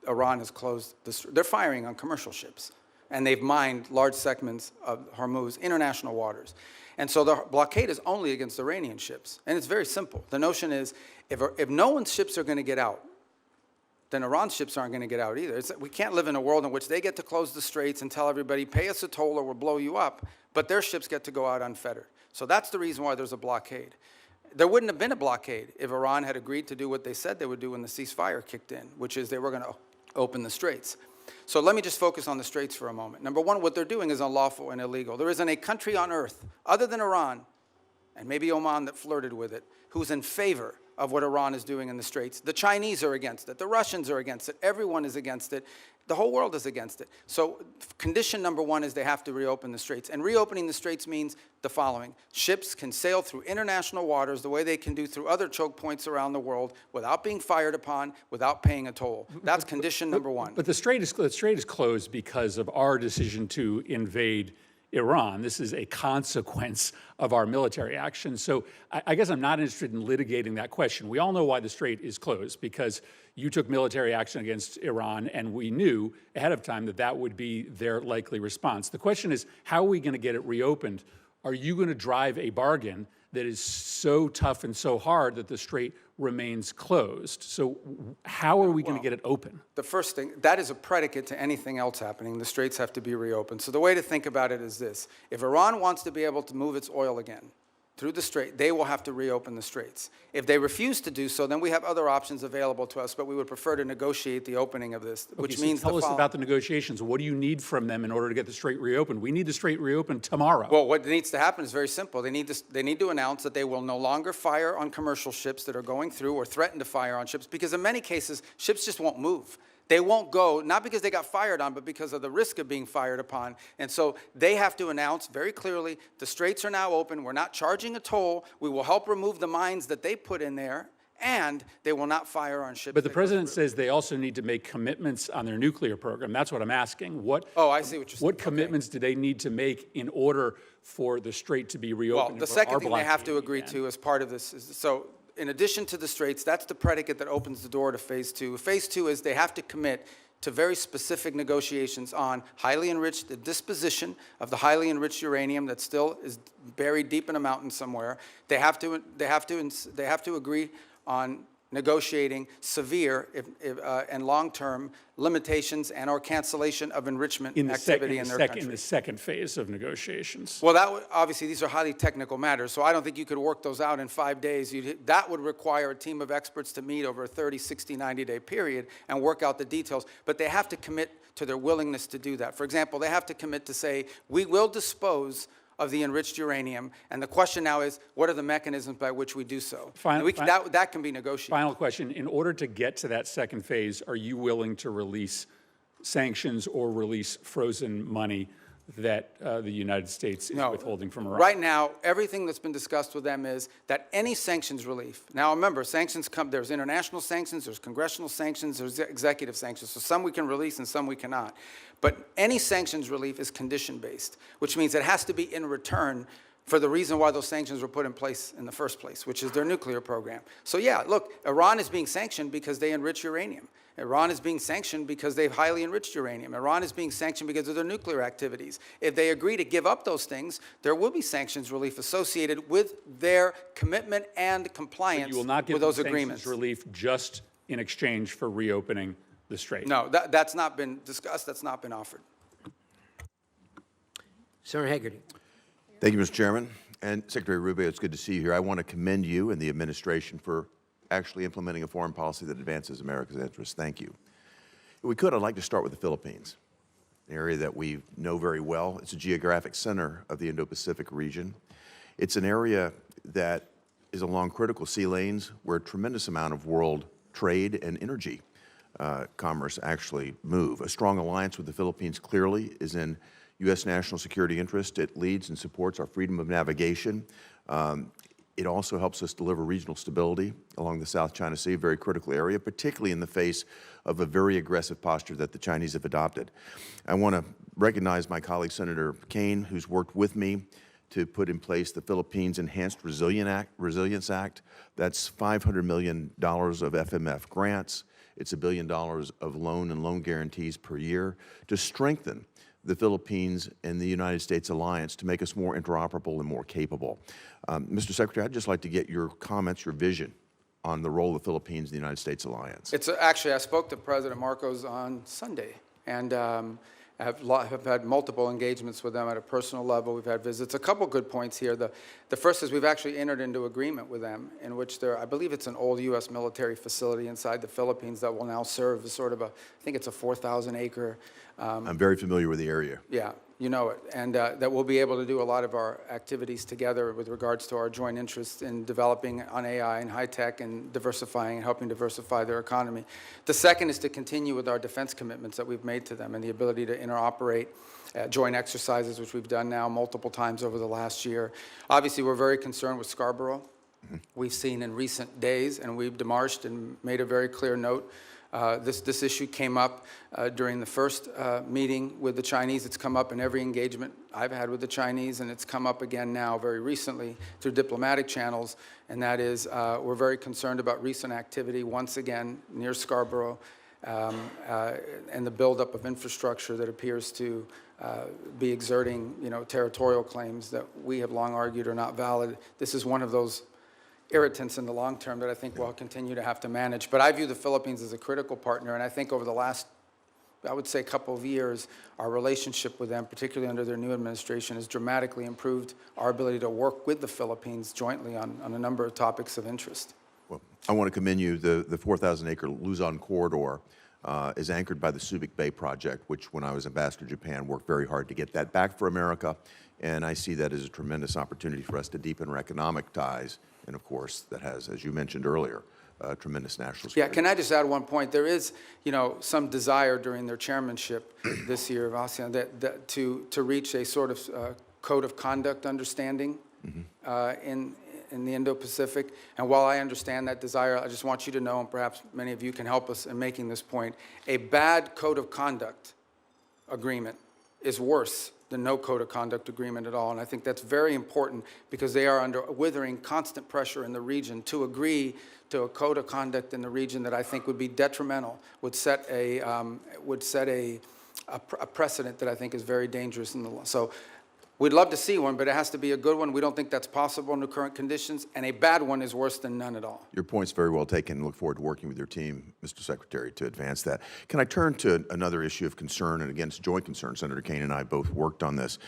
Iran has closed, they're firing on commercial ships, and they've mined large segments of Hormuz, international waters. And so the blockade is only against Iranian ships. And it's very simple. The notion is, if no one's ships are going to get out, then Iran's ships aren't going to get out either. We can't live in a world in which they get to close the straits and tell everybody, pay us a toll or we'll blow you up, but their ships get to go out unfettered. So that's the reason why there's a blockade. There wouldn't have been a blockade if Iran had agreed to do what they said they would do when the ceasefire kicked in, which is they were going to open the straits. So let me just focus on the straits for a moment. Number one, what they're doing is unlawful and illegal. There isn't a country on earth, other than Iran, and maybe Oman that flirted with it, who's in favor of what Iran is doing in the straits. The Chinese are against it. The Russians are against it. Everyone is against it. The whole world is against it. So condition number one is they have to reopen the straits. And reopening the straits means the following. Ships can sail through international waters the way they can do through other choke points around the world without being fired upon, without paying a toll. That's condition number one. But the strait is closed because of our decision to invade Iran. This is a consequence of our military action. So I guess I'm not interested in litigating that question. We all know why the strait is closed, because you took military action against Iran, and we knew ahead of time that that would be their likely response. The question is, how are we going to get it reopened? Are you going to drive a bargain that is so tough and so hard that the strait remains closed? So how are we going to get it open? The first thing, that is a predicate to anything else happening. The straits have to be reopened. So the way to think about it is this. If Iran wants to be able to move its oil again through the strait, they will have to reopen the straits. If they refuse to do so, then we have other options available to us, but we would prefer to negotiate the opening of this, which Okay, means so tell us about the negotiations. What do you need from them in order to get the strait reopened? We need the strait reopened tomorrow. Well, what needs to happen is very simple. They need to announce that they will no longer fire on commercial ships that are going through or threaten to fire on ships, because in many cases, ships just won't move. They won't go, not because they got fired on, but because of the risk of being fired upon. And so they have to announce very clearly, the straits are now open, we're not charging a toll, we will help remove the mines that they put in there, and they will not fire on ships. But the president says they also need to make commitments on their nuclear program. That's what I'm asking. Oh, I see what you're saying. What commitments do they need to make in order for the strait to be reopened? Well, the second thing they have to agree to as part of this is, so in addition to the straits, that's the predicate that opens the door to phase two. Phase two is they have to commit to very specific negotiations on highly enriched, the disposition of the highly enriched uranium that still is buried deep in a mountain somewhere. They have to agree on negotiating severe and long-term limitations and or cancellation of enrichment activity in their country. In the second phase of negotiations. Well, obviously, these are highly technical matters, so I don't think you could work those out in 5 days. That would require a team of experts to meet over a 30, 60, 90-day period and work out the details. But they have to commit to their willingness to do that. For example, they have to commit to say, we will dispose of the enriched uranium, and the question now is, what are the mechanisms by which we do so? That can be negotiated. Final question. In order to get to that second phase, are you willing to release sanctions or release frozen money that the United States is withholding from Iran? Right now, everything that's been discussed with them is that any sanctions relief, now remember, sanctions come, there's international sanctions, there's congressional sanctions, there's executive sanctions, so some we can release and some we cannot. But any sanctions relief is condition-based, which means it has to be in return for the reason why those sanctions were put in place in the first place, which is their nuclear program. So yeah, look, Iran is being sanctioned because they enrich uranium. Iran is being sanctioned because they've highly enriched uranium. Iran is being sanctioned because of their nuclear activities. If they agree to give up those things, there will be sanctions relief associated with their commitment and compliance with those agreements. You will not give sanctions relief just in exchange for reopening the strait? No, that's not been discussed. That's not been offered. Senator Hagerty. Thank you, Mr. Chairman. And Secretary Rubio, it's good to see you here. I want to commend you and the administration for actually implementing a foreign policy that advances America's interests. Thank you. If we could, I'd like to start with the Philippines, an area that we know very well. It's a geographic center of the Indo-Pacific region. It's an area that is along critical sea lanes where a tremendous amount of world trade and energy commerce actually move. A strong alliance with the Philippines clearly is in U.S. national security interest. It leads and supports our freedom of navigation. It also helps us deliver regional stability along the South China Sea, a very critical area, particularly in the face of a very aggressive posture that the Chinese have adopted. I want to recognize my colleague, Senator Kaine, who's worked with me to put in place the Philippines Enhanced Resilience Act. That's $500 million of FMF grants. It's $1 billion of loan and loan guarantees per year to strengthen the Philippines and the United States alliance to make us more interoperable and more capable. Mr. Secretary, I'd just like to get your comments, your vision on the role of the Philippines in the United States alliance. It's actually, I spoke to President Marcos on Sunday, and have had multiple engagements with them at a personal level. We've had visits. A couple good points here. The first is we've actually entered into agreement with them in which I believe it's an old U.S. military facility inside the Philippines that will now serve as sort of I think it's a 4,000 acre. I'm very familiar with the area. Yeah, you know it. And that we'll be able to do a lot of our activities together with regards to our joint interests in developing on AI and high tech and diversifying and helping diversify their economy. The second is to continue with our defense commitments that we've made to them and the ability to interoperate joint exercises, which we've done now multiple times over the last year. Obviously, we're very concerned with Scarborough. We've seen in recent days, and we've demarched and made a very clear note. This issue came up during the first meeting with the Chinese. It's come up in every engagement I've had with the Chinese, and it's come up again now very recently through diplomatic channels, and that is we're very concerned about recent activity once again near Scarborough and the buildup of infrastructure that appears to be exerting, territorial claims that we have long argued are not valid. This is one of those irritants in the long term that I think we'll continue to have to manage. But I view the Philippines as a critical partner, and I think over the last, I would say, couple of years, our relationship with them, particularly under their new administration, has dramatically improved our ability to work with the Philippines jointly on a number of topics of interest. Well, I want to commend you. The 4,000-acre Luzon corridor is anchored by the Subic Bay project, which when I was ambassador to Japan, worked very hard to get that back for America. And I see that as a tremendous opportunity for us to deepen our economic ties. And of course, that has, as you mentioned earlier, tremendous national security. Yeah, can I just add one point? There is, some desire during their chairmanship this year of ASEAN that to reach a sort of code of conduct understanding in the Indo-Pacific. And while I understand that desire, I just want you to know, and perhaps many of you can help us in making this point, a bad code of conduct agreement is worse than no code of conduct agreement at all. And I think that's very important because they are under withering constant pressure in the region to agree to a code of conduct in the region that I think would be detrimental, would set a precedent that I think is very dangerous in the law. So we'd love to see one, but it has to be a good one. We don't think that's possible under current conditions, and a bad one is worse than none at all. Your point's very well taken. Look forward to working with your team, Mr. Secretary, to advance that. Can I turn to another issue of concern, and again, it's joint concern. Senator Kaine and I both worked on this,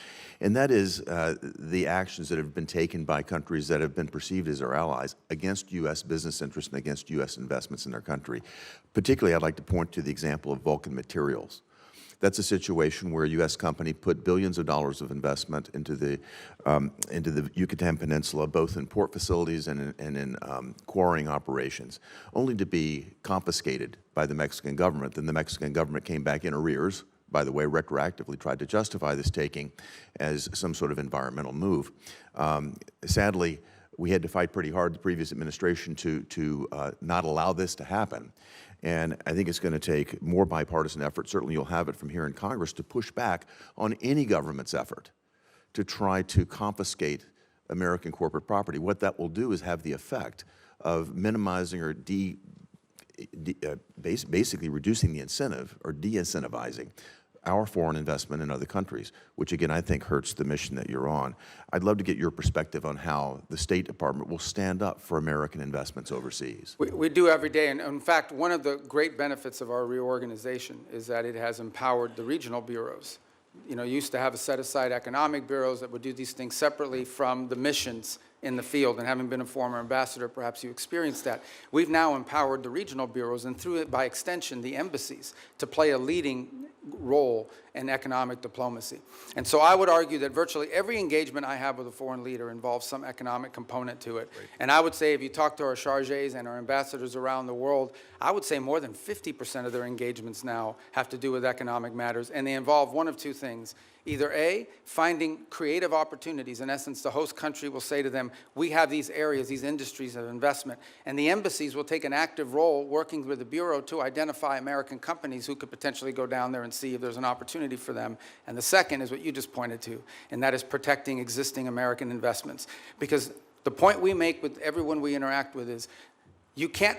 and that is the actions that have been taken by countries that have been perceived as our allies against U.S. business interests and against U.S. investments in their country. Particularly, I'd like to point to the example of Vulcan Materials. That's a situation where a U.S. company put billions of dollars of investment into the Yucatan Peninsula, both in port facilities and in quarrying operations, only to be confiscated by the Mexican government. Then the Mexican government came back in arrears, by the way, retroactively tried to justify this taking as some sort of environmental move. Sadly, we had to fight pretty hard, the previous administration, to not allow this to happen. And I think it's going to take more bipartisan effort, certainly you'll have it from here in Congress, to push back on any government's effort to try to confiscate American corporate property. What that will do is have the effect of minimizing or basically reducing the incentive or de-incentivizing our foreign investment in other countries, which again I think hurts the mission that you're on. I'd love to get your perspective on how the State Department will stand up for American investments overseas. We do every day, and in fact, one of the great benefits of our reorganization is that it has empowered the regional bureaus. You used to have a set-aside economic bureaus that would do these things separately from the missions in the field, and having been a former ambassador, perhaps you experienced that. We've now empowered the regional bureaus, and through it, by extension, the embassies, to play a leading role in economic diplomacy. And so I would argue that virtually every engagement I have with a foreign leader involves some economic component to it. Right. And I would say if you talk to our chargés and our ambassadors around the world, I would say more than 50% of their engagements now have to do with economic matters, and they involve one of two things. Either A, finding creative opportunities. In essence, the host country will say to them, we have these areas, these industries of investment, and the embassies will take an active role working with the Bureau to identify American companies who could potentially go down there and see if there's an opportunity. opportunity for them. And the second is what you just pointed to, and that is protecting existing American investments. Because the point we make with everyone we interact with is you can't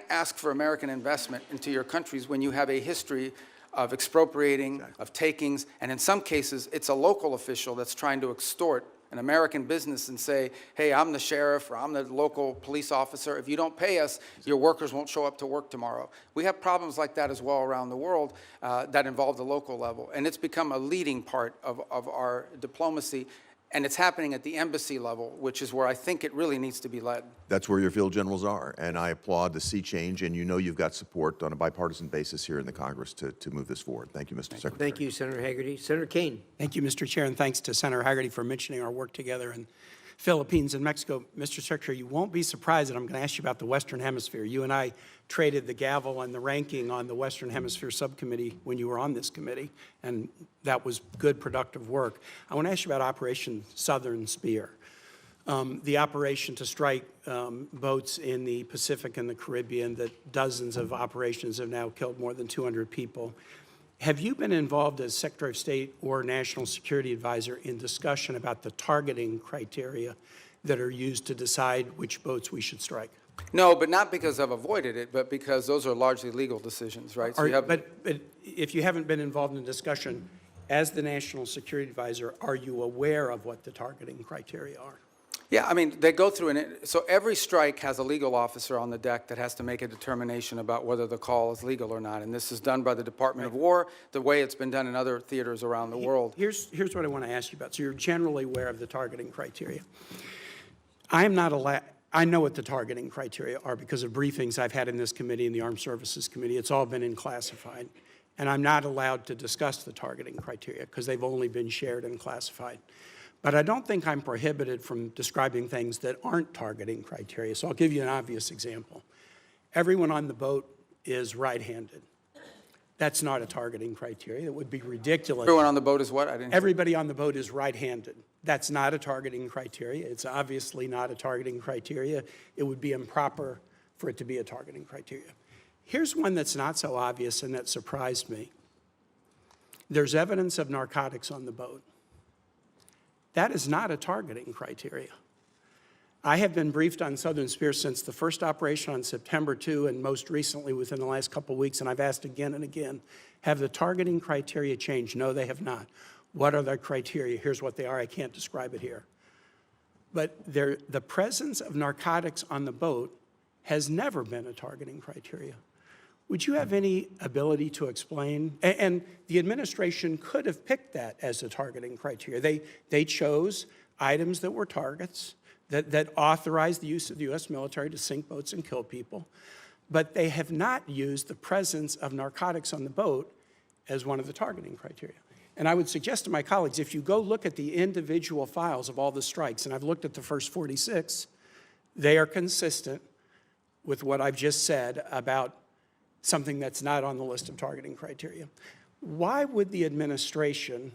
ask for American investment into your countries when you have a history of expropriating, of takings, and in some cases, it's a local official that's trying to extort an American business and say, hey, I'm the sheriff or I'm the local police officer. If you don't pay us, your workers won't show up to work tomorrow. We have problems like that as well around the world that involve the local level. And it's become a leading part of our diplomacy. And it's happening at the embassy level, which is where I think it really needs to be led. That's where your field generals are, and I applaud the sea change, and you know you've got support on a bipartisan basis here in the Congress to move this forward. Thank you, Mr. Secretary. Thank you, Senator Haggerty. Senator Kane. Thank you, Mr. Chair, and thanks to Senator Haggerty for mentioning our work together in Philippines and Mexico. Mr. Secretary, you won't be surprised that I'm going to ask you about the Western Hemisphere. You and I traded the gavel and the ranking on the Western Hemisphere Subcommittee when you were on this committee, and that was good, productive work. I want to ask you about Operation Southern Spear, the operation to strike boats in the Pacific and the Caribbean that dozens of operations have now killed more than 200 people. Have you been involved as Secretary of State or National Security Advisor in discussion about the targeting criteria that are used to decide which boats we should strike? No, but not because I've avoided it, but because those are largely legal decisions, right? So you have, But if you haven't been involved in discussion, as the National Security Advisor, are you aware of what the targeting criteria are? yeah, I mean, they go through, so every strike has a legal officer on the deck that has to make a determination about whether the call is legal or not. And this is done by the Department of War, the way it's been done in other theaters around the world. Here's what I want to ask you about. So you're generally aware of the targeting criteria. I am not allowed. I know what the targeting criteria are because of briefings I've had in this committee and the Armed Services Committee. It's all been in classified. And I'm not allowed to discuss the targeting criteria because they've only been shared and classified. But I don't think I'm prohibited from describing things that aren't targeting criteria. So I'll give you an obvious example. Everyone on the boat is right-handed. That's not a targeting criteria. That would be ridiculous. Everyone on the boat is what? I didn't. Everybody on the boat is right-handed. That's not a targeting criteria. It's obviously not a targeting criteria. It would be improper for it to be a targeting criteria. Here's one that's not so obvious and that surprised me. There's evidence of narcotics on the boat. That is not a targeting criteria. I have been briefed on Southern Spear since the first operation on September 2 and most recently within the last couple of weeks, and I've asked again and again, have the targeting criteria changed? No, they have not. What are the criteria? Here's what they are. I can't describe it here. But the presence of narcotics on the boat has never been a targeting criteria. Would you have any ability to explain? And the administration could have picked that as a targeting criteria. They chose items that were targets, that authorized the use of the U.S. military to sink boats and kill people, but they have not used the presence of narcotics on the boat as one of the targeting criteria. And I would suggest to my colleagues, if you go look at the individual files of all the strikes, and I've looked at the first 46, they are consistent with what I've just said about something that's not on the list of targeting criteria. Why would the administration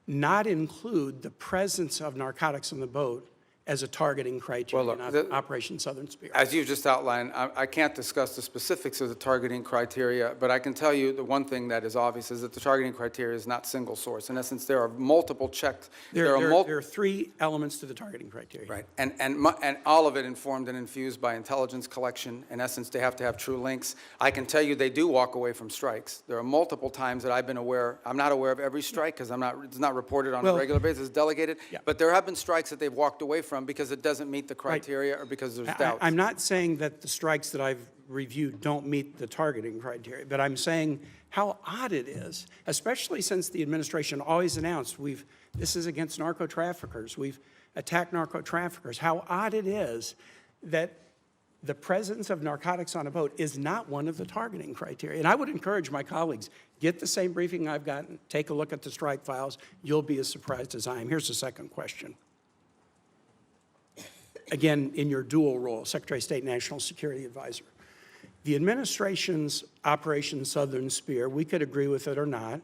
not include the presence of narcotics on the boat as a targeting criteria Well, look, in Operation Southern Spear? As you've just outlined, I can't discuss the specifics of the targeting criteria, but I can tell you the one thing that is obvious is that the targeting criteria is not single source. In essence, there are multiple checks. There are three elements to the targeting criteria. Right, and all of it informed and infused by intelligence collection. In essence, they have to have true links. I can tell you they do walk away from strikes. There are multiple times that I've been aware. I'm not aware of every strike because it's not reported on a regular basis. It's delegated. Yeah. But there have been strikes that they've walked away from because it doesn't meet the criteria or because there's doubts. I'm not saying that the strikes that I've reviewed don't meet the targeting criteria, but I'm saying how odd it is, especially since the administration always announced this is against narco-traffickers. We've attacked narco-traffickers. How odd it is that the presence of narcotics on a boat is not one of the targeting criteria. And I would encourage my colleagues, get the same briefing I've gotten, take a look at the strike files. You'll be as surprised as I am. Here's the second question. Again, in your dual role, Secretary of State, National Security Advisor. The administration's Operation Southern Spear, we could agree with it or not,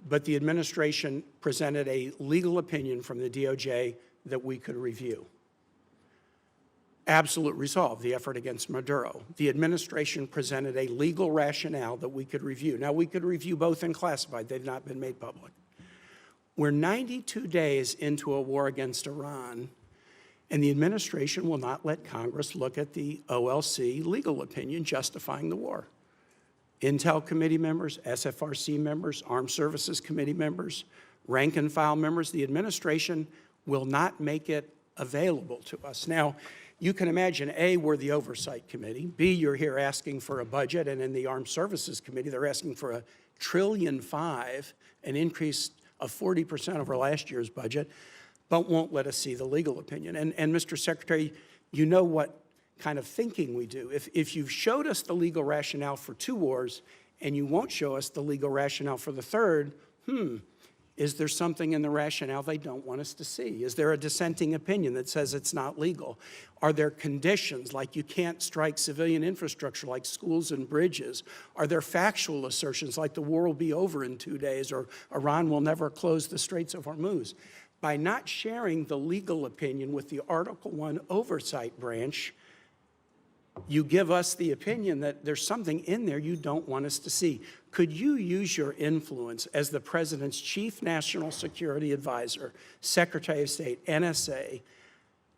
but the administration presented a legal opinion from the DOJ that we could review. absolute resolve, the effort against Maduro. The administration presented a legal rationale that we could review. Now, we could review both in classified. They've not been made public. We're 92 days into a war against Iran, and the administration will not let Congress look at the OLC legal opinion justifying the war. Intel committee members, SFRC members, Armed Services Committee members, rank and file members, the administration will not make it available to us. Now, you can imagine, A, we're the Oversight Committee. B, you're here asking for a budget, and in the Armed Services Committee, they're asking for $1.5 trillion, an increase of 40% over last year's budget, but won't let us see the legal opinion. And Mr. Secretary, you know what kind of thinking we do. If you've showed us the legal rationale for 2 wars, and you won't show us the legal rationale for the 3rd, is there something in the rationale they don't want us to see? Is there a dissenting opinion that says it's not legal? Are there conditions like you can't strike civilian infrastructure like schools and bridges? Are there factual assertions like the war will be over in 2 days or Iran will never close the Straits of Hormuz? By not sharing the legal opinion with the Article I Oversight Branch, you give us the opinion that there's something in there you don't want us to see. Could you use your influence as the President's Chief National Security Advisor, Secretary of State, NSA,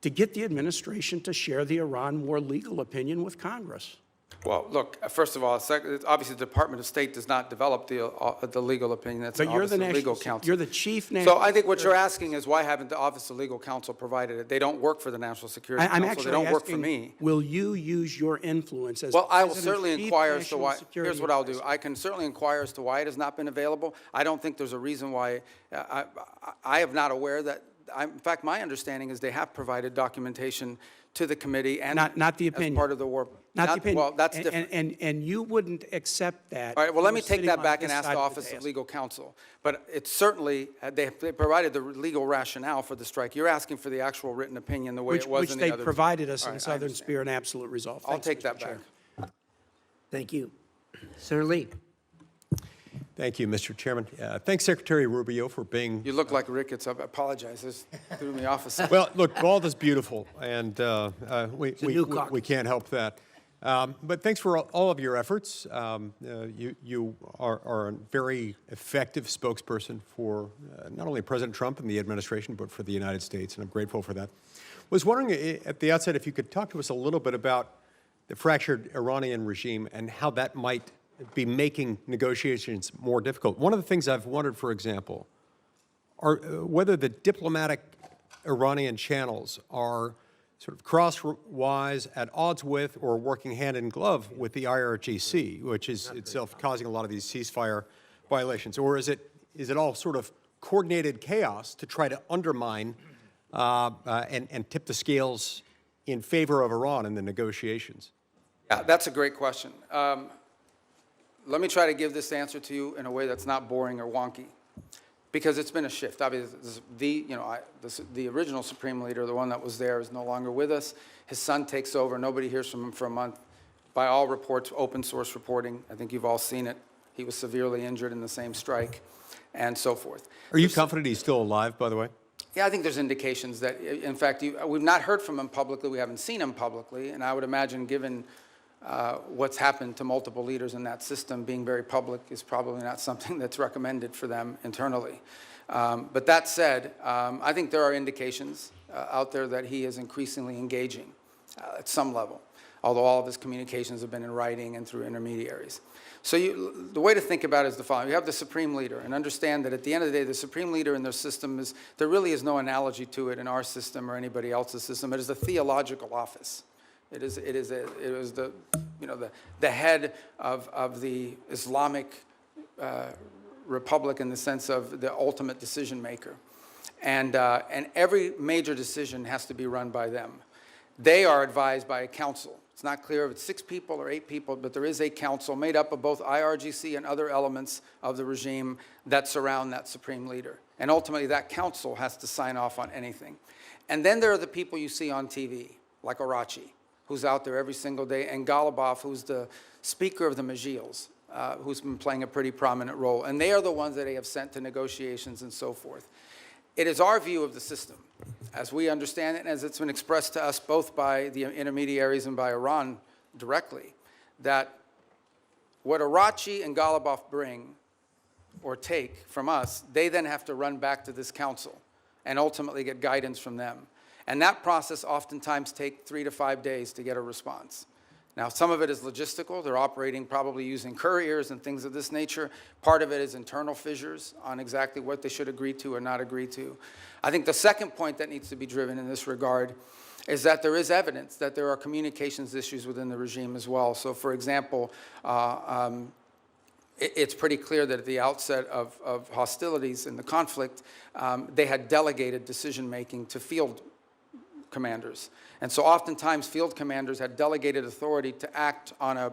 to get the administration to share the Iran war legal opinion with Congress? Well, look, first of all, obviously the Department of State does not develop the legal opinion. That's But the you're Office the of Legal Counsel. You're the Chief National So I think what you're asking is why haven't the Office of Legal Counsel provided it? They don't work for the National Security I'm Council. actually They don't work for asking, me. will you use your influence as Well, I will President's certainly Chief inquire as to National why. Security Here's what I'll do. Advisor? I can certainly inquire as to why it has not been available. I don't think there's a reason why. I am not aware that. In fact, my understanding is they have provided documentation to the committee and Not the opinion. as part of the war. Not the opinion. Well, that's And- different. And you wouldn't accept that. All right, well, let if me you were take sitting that on back this and ask side the of Office of dais. Legal Counsel. But it's certainly, they provided the legal rationale for the strike. You're asking for the actual written opinion the way it was Which in the they other. provided us All in right, I Southern understand. Spirit and Absolute Resolve. I'll Thanks, take Mr. that Chair. back. Thank you. Senator Lee. Thank you, Mr. Chairman. Thanks, Secretary Rubio, for being. You look like rickets. I apologize. This threw me off a second. Well, look, bald is beautiful, and we new caucus. can't help that. But thanks for all of your efforts. You are a very effective spokesperson for not only President Trump and the administration, but for the United States, and I'm grateful for that. Was wondering at the outset if you could talk to us a little bit about the fractured Iranian regime and how that might be making negotiations more difficult. One of the things I've wondered, for example, are whether the diplomatic Iranian channels are sort of crosswise, at odds with, or working hand in glove with the IRGC, which is itself causing a lot of these ceasefire violations, or is it all sort of coordinated chaos to try to undermine and tip the scales in favor of Iran in the negotiations? Yeah, that's a great question. Let me try to give this answer to you in a way that's not boring or wonky, because it's been a shift. Obviously, the original Supreme Leader, the one that was there, is no longer with us. His son takes over. Nobody hears from him for a month. By all reports, open source reporting, I think you've all seen it. He was severely injured in the same strike, and so forth. Are you confident he's still alive, by the way? Yeah, I think there's indications that, in fact, we've not heard from him publicly. We haven't seen him publicly, and I would imagine, given what's happened to multiple leaders in that system, being very public is probably not something that's recommended for them internally. But that said, I think there are indications out there that he is increasingly engaging at some level, although all of his communications have been in writing and through intermediaries. So the way to think about it is the following. You have the Supreme Leader, and understand that at the end of the day, the Supreme Leader in their system there really is no analogy to it in our system or anybody else's system. It is a theological office. It was the head of the Islamic republic in the sense of the ultimate decision maker, and every major decision has to be run by them. They are advised by a council. It's not clear if it's 6 people or 8 people, but there is a council made up of both IRGC and other elements of the regime that surround that Supreme Leader. And ultimately, that council has to sign off on anything. And then there are the people you see on TV, like Arachi, who's out there every single day, and Gallup, who's the Speaker of the Majils, who's been playing a pretty prominent role. And they are the ones that they have sent to negotiations and so forth. It is our view of the system, as we understand it, and as it's been expressed to us both by the intermediaries and by Iran directly, that what Arachi and Gallup bring or take from us, they then have to run back to this council and ultimately get guidance from them. And that process oftentimes takes 3 to 5 days to get a response. Now, some of it is logistical. They're operating probably using couriers and things of this nature. Part of it is internal fissures on exactly what they should agree to or not agree to. I think the second point that needs to be driven in this regard is that there is evidence that there are communications issues within the regime as well. So, for example, it's pretty clear that at the outset of hostilities and the conflict, they had delegated decision-making to field commanders. And so oftentimes field commanders had delegated authority to act on a,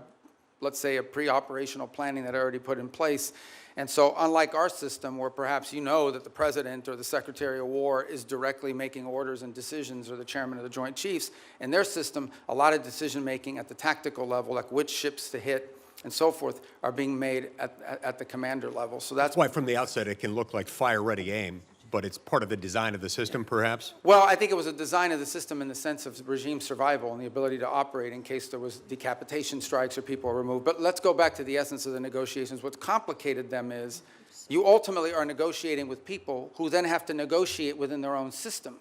let's say, a pre-operational planning that already put in place. And so unlike our system, where perhaps you know that the president or the secretary of war is directly making orders and decisions, or the chairman of the Joint Chiefs, in their system, a lot of decision-making at the tactical level, like which ships to hit and so forth, are being made at the commander level. So that's Why from the outset it can look like fire-ready aim, but it's part of the design of the system, perhaps? Well, I think it was a design of the system in the sense of regime survival and the ability to operate in case there was decapitation strikes or people are removed. But let's go back to the essence of the negotiations. What's complicated them is you ultimately are negotiating with people who then have to negotiate within their own system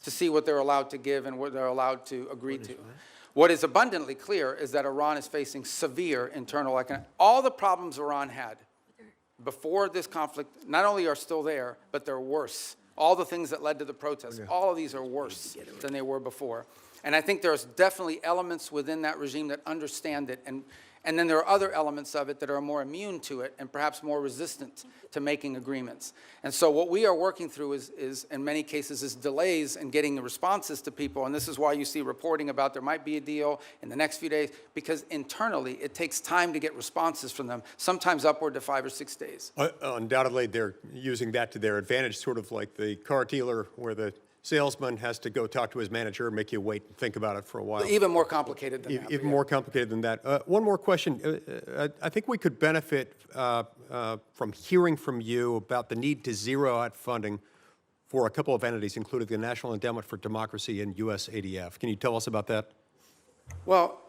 to see what they're allowed to give and what they're allowed to agree to. What is abundantly clear is that Iran is facing severe internal economic. All the problems Iran had before this conflict not only are still there, but they're worse. All the things that led to the protests, all of these are worse than they were before. And I think there's definitely elements within that regime that understand it. And then there are other elements of it that are more immune to it and perhaps more resistant to making agreements. And so what we are working through is in many cases, is delays in getting the responses to people. And this is why you see reporting about there might be a deal in the next few days, because internally it takes time to get responses from them, sometimes upward to 5 or 6 days. Undoubtedly, they're using that to their advantage, sort of like the car dealer where the salesman has to go talk to his manager and make you wait and think about it for a while. Even more complicated than that. Even more complicated than that. One more question. I think we could benefit from hearing from you about the need to zero out funding for a couple of entities, including the National Endowment for Democracy and USADF. Can you tell us about that? Well,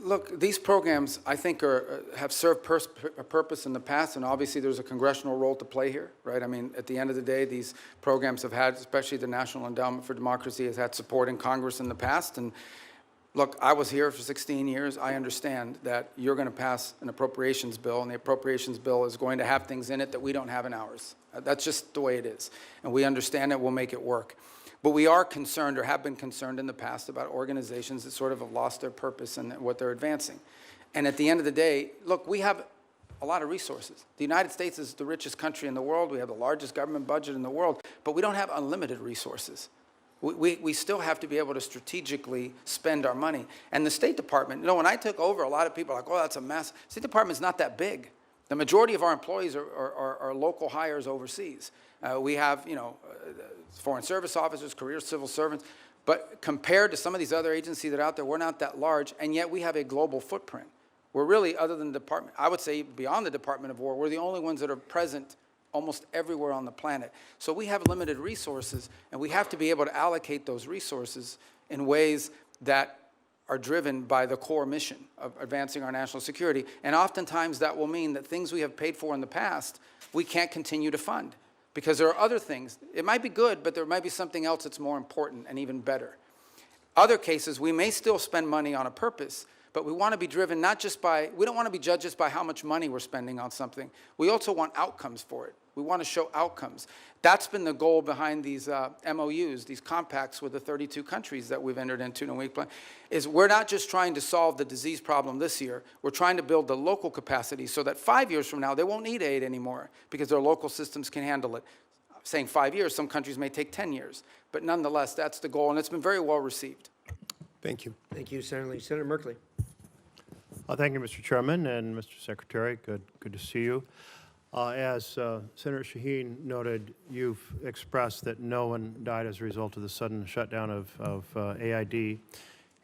look, these programs, I think, have served a purpose in the past, and obviously there's a congressional role to play here, right? I mean, at the end of the day, these programs have had, especially the National Endowment for Democracy, has had support in Congress in the past. And look, I was here for 16 years. I understand that you're going to pass an appropriations bill, and the appropriations bill is going to have things in it that we don't have in ours. That's just the way it is. And we understand it. We'll make it work. But we are concerned, or have been concerned in the past, about organizations that sort of have lost their purpose and what they're advancing. And at the end of the day, look, we have a lot of resources. The United States is the richest country in the world. We have the largest government budget in the world, but we don't have unlimited resources. We still have to be able to strategically spend our money. And the State Department, you know, when I took over, a lot of people are like, oh, that's a mess. State Department's not that big. The majority of our employees are local hires overseas. We have, you know, foreign service officers, career civil servants, but compared to some of these other agencies that are out there, we're not that large, and yet we have a global footprint. We're really, other than the department, I would say beyond the Department of War, we're the only ones that are present almost everywhere on the planet. So we have limited resources, and we have to be able to allocate those resources in ways that are driven by the core mission of advancing our national security. And oftentimes that will mean that things we have paid for in the past, we can't continue to fund. Because there are other things. It might be good, but there might be something else that's more important and even better. Other cases, we may still spend money on a purpose, but we want to be driven not just by, we don't want to be judged just by how much money we're spending on something. We also want outcomes for it. We want to show outcomes. That's been the goal behind these MOUs, these compacts with the 32 countries that we've entered into in a week plan, is we're not just trying to solve the disease problem this year. We're trying to build the local capacity so that 5 years from now, they won't need aid anymore because their local systems can handle it. Saying 5 years, some countries may take 10 years. But nonetheless, that's the goal, and it's been very well received. Thank you. Thank you, Senator Lee. Senator Merkley. Thank you, Mr. Chairman, and Mr. Secretary. Good to see you. As Senator Shaheen noted, you've expressed that no one died as a result of the sudden shutdown of AID.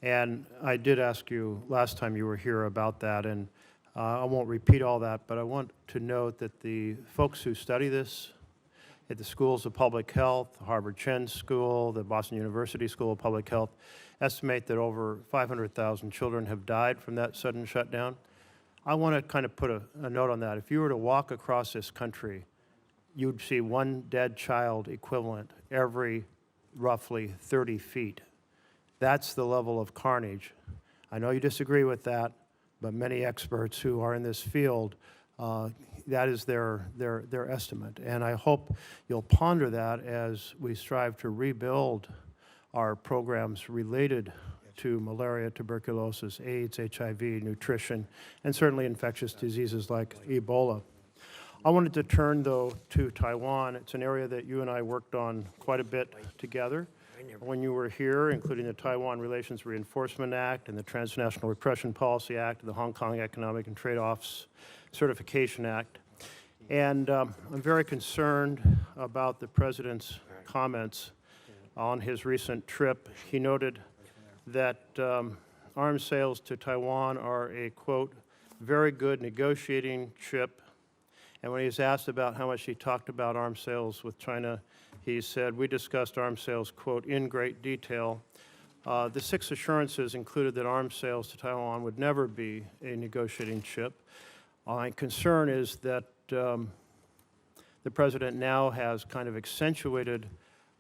And I did ask you last time you were here about that, and I won't repeat all that, but I want to note that the folks who study this at the schools of public health, Harvard Chen School, the Boston University School of Public Health, estimate that over 500,000 children have died from that sudden shutdown. I want to kind of put a note on that. If you were to walk across this country, you'd see one dead child equivalent every roughly 30 feet. That's the level of carnage. I know you disagree with that, but many experts who are in this field, that is their estimate. And I hope you'll ponder that as we strive to rebuild our programs related to malaria, tuberculosis, AIDS, HIV, nutrition, and certainly infectious diseases like Ebola. I wanted to turn, though, to Taiwan. It's an area that you and I worked on quite a bit together when you were here, including the Taiwan Relations Reinforcement Act and the Transnational Repression Policy Act, the Hong Kong Economic and Trade Offs Certification Act. And I'm very concerned about the President's comments on his recent trip. He noted that arms sales to Taiwan are a, quote, very good negotiating chip. And when he was asked about how much he talked about arms sales with China, he said, we discussed arms sales, quote, in great detail. The 6 assurances included that arms sales to Taiwan would never be a negotiating chip. My concern is that the President now has kind of accentuated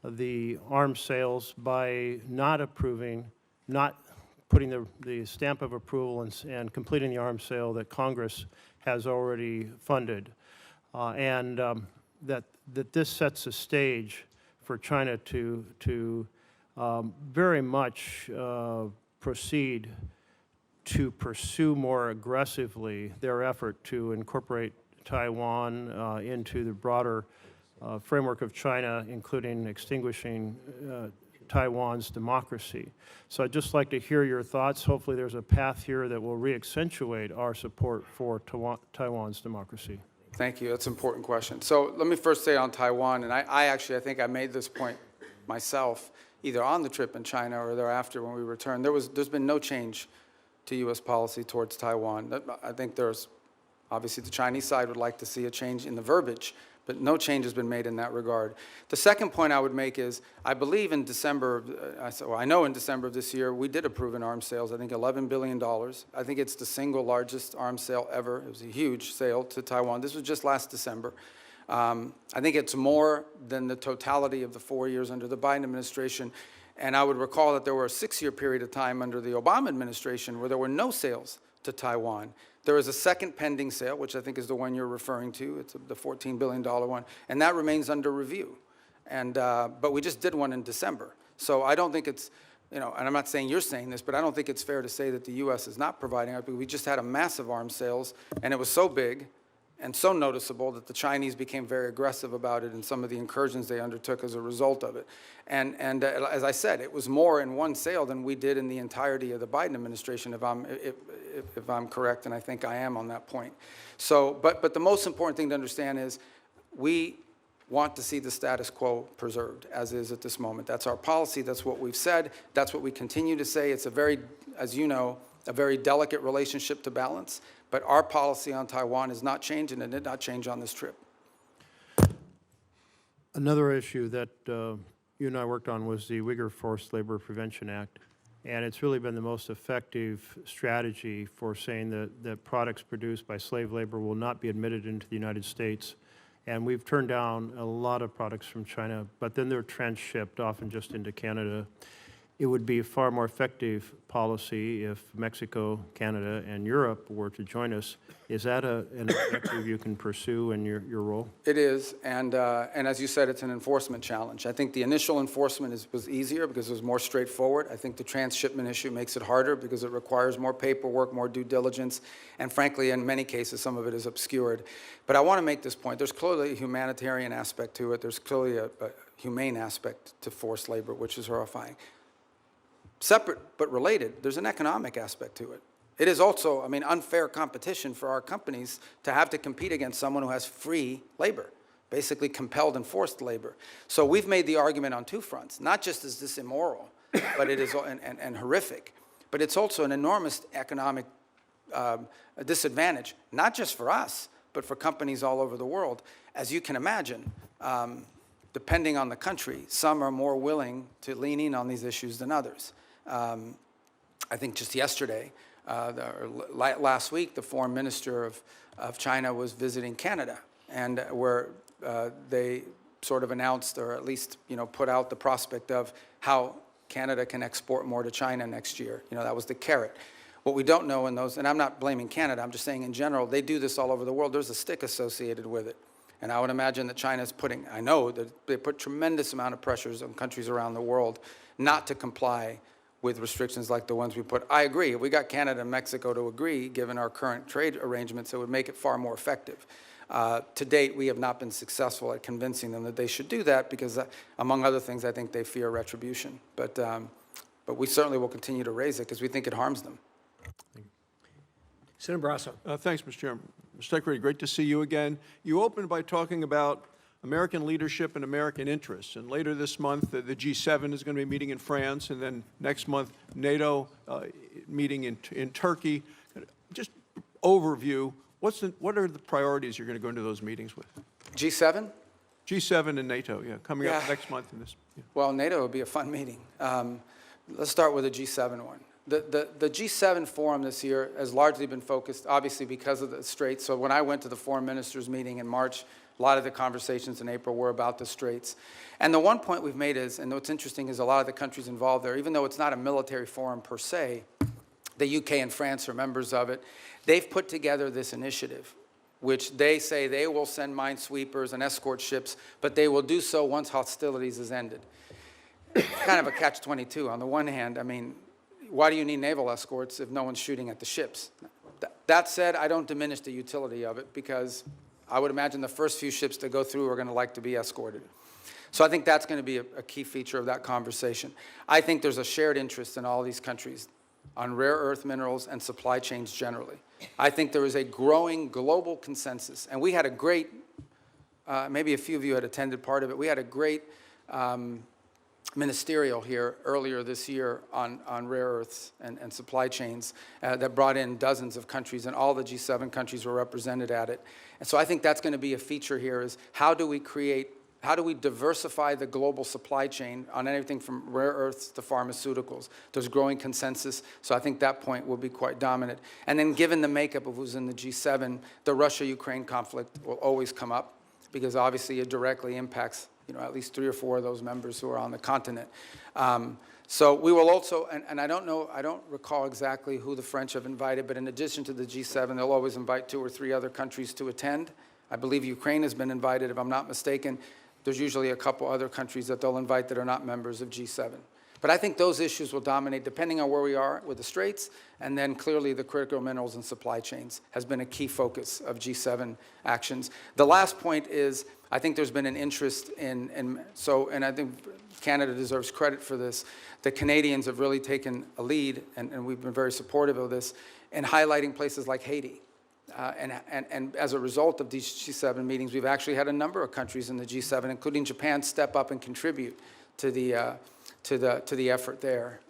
the arms sales by not approving, not putting the stamp of approval and completing the arms sale that Congress has already funded. That this sets a stage for China to very much proceed to pursue more aggressively their effort to incorporate Taiwan into the broader framework of China, including extinguishing Taiwan's democracy. So I'd just like to hear your thoughts. Hopefully there's a path here that will re-accentuate our support for Taiwan's democracy. Thank you. That's an important question. So let me first say on Taiwan, and I think I made this point myself, either on the trip in China or thereafter when we returned. There's been no change to U.S. policy towards Taiwan. I think there's, obviously the Chinese side would like to see a change in the verbiage, but no change has been made in that regard. The second point I would make is, I believe in December, I know in December of this year, we did approve an arms sales, I think $11 billion. I think it's the single largest arms sale ever. It was a huge sale to Taiwan. This was just last December. I think it's more than the totality of the 4 years under the Biden administration. And I would recall that there were a 6-year period of time under the Obama administration where there were no sales to Taiwan. There is a second pending sale, which I think is the one you're referring to. It's the $14 billion one, and that remains under review. But we just did one in December. So I don't think it's, and I'm not saying you're saying this, but I don't think it's fair to say that the U.S. is not providing it. We just had a massive arms sales, and it was so big and so noticeable that the Chinese became very aggressive about it in some of the incursions they undertook as a result of it. And as I said, it was more in one sale than we did in the entirety of the Biden administration, if I'm correct, and I think I am on that point. So, but the most important thing to understand is we want to see the status quo preserved, as is at this moment. That's our policy. That's what we've said. That's what we continue to say. It's a very, as you know, a very delicate relationship to balance. But our policy on Taiwan is not changing, and it did not change on this trip. Another issue that you and I worked on was the Uyghur Forced Labor Prevention Act. And it's really been the most effective strategy for saying that products produced by slave labor will not be admitted into the United States. And we've turned down a lot of products from China, but then they're transshipped, often just into Canada. It would be a far more effective policy if Mexico, Canada, and Europe were to join us. Is that an objective you can pursue in your role? It is, and as you said, it's an enforcement challenge. I think the initial enforcement was easier because it was more straightforward. I think the transshipment issue makes it harder because it requires more paperwork, more due diligence, and frankly, in many cases, some of it is obscured. But I want to make this point. There's clearly a humanitarian aspect to it. There's clearly a humane aspect to forced labor, which is horrifying. Separate but related, there's an economic aspect to it. It is also, unfair competition for our companies to have to compete against someone who has free labor, basically compelled and forced labor. So we've made the argument on two fronts. Not just is this immoral, but it is and horrific, but it's also an enormous economic disadvantage, not just for us, but for companies all over the world. As you can imagine, depending on the country, some are more willing to lean in on these issues than others. I think just yesterday, last week, the foreign minister of China was visiting Canada, and where they sort of announced, or at least put out the prospect of how Canada can export more to China next year. That was the carrot. What we don't know in those, and I'm not blaming Canada, I'm just saying in general, they do this all over the world. There's a stick associated with it. And I would imagine that China's putting, I know that they put tremendous amount of pressures on countries around the world not to comply with restrictions like the ones we put. I agree. If we got Canada and Mexico to agree, given our current trade arrangements, it would make it far more effective. To date, we have not been successful at convincing them that they should do that because, among other things, I think they fear retribution. But we certainly will continue to raise it because we think it harms them. Senator Barrasso. Thanks, Mr. Chairman. Mr. Secretary, great to see you again. You opened by talking about American leadership and American interests. And later this month, the G7 is going to be meeting in France, and then next month, NATO meeting in Turkey. Just overview, what are the priorities you're going to go into those meetings with? G7? G7 and NATO, coming up next month in this. Well, NATO would be a fun meeting. Let's start with the G7 one. The G7 forum this year has largely been focused, obviously, because of the Straits. So when I went to the foreign ministers meeting in March, a lot of the conversations in April were about the Straits. And the one point we've made is, and what's interesting is a lot of the countries involved there, even though it's not a military forum per se, the UK and France are members of it, they've put together this initiative, which they say they will send minesweepers and escort ships, but they will do so once hostilities is ended. It's kind of a catch-22. On the one hand, I mean, why do you need naval escorts if no one's shooting at the ships? That said, I don't diminish the utility of it because I would imagine the first few ships to go through are going to like to be escorted. So I think that's going to be a key feature of that conversation. I think there's a shared interest in all these countries on rare earth minerals and supply chains generally. I think there is a growing global consensus, and we had a great, maybe a few of you had attended part of it, we had a great ministerial here earlier this year on rare earths and supply chains that brought in dozens of countries, and all the G7 countries were represented at it. And so I think that's going to be a feature here is how do we diversify the global supply chain on anything from rare earths to pharmaceuticals? There's growing consensus, so I think that point will be quite dominant. And then given the makeup of who's in the G7, the Russia-Ukraine conflict will always come up because obviously it directly impacts at least 3 or 4 of those members who are on the continent. So we will also, and I don't recall exactly who the French have invited, but in addition to the G7, they'll always invite 2 or 3 other countries to attend. I believe Ukraine has been invited, if I'm not mistaken. There's usually a couple other countries that they'll invite that are not members of G7. But I think those issues will dominate depending on where we are with the Straits, and then clearly the critical minerals and supply chains has been a key focus of G7 actions. The last point is, I think there's been an interest and I think Canada deserves credit for this. The Canadians have really taken a lead, and we've been very supportive of this, in highlighting places like Haiti. And as a result of these G7 meetings, we've actually had a number of countries in the G7, including Japan, step up and contribute to the effort there.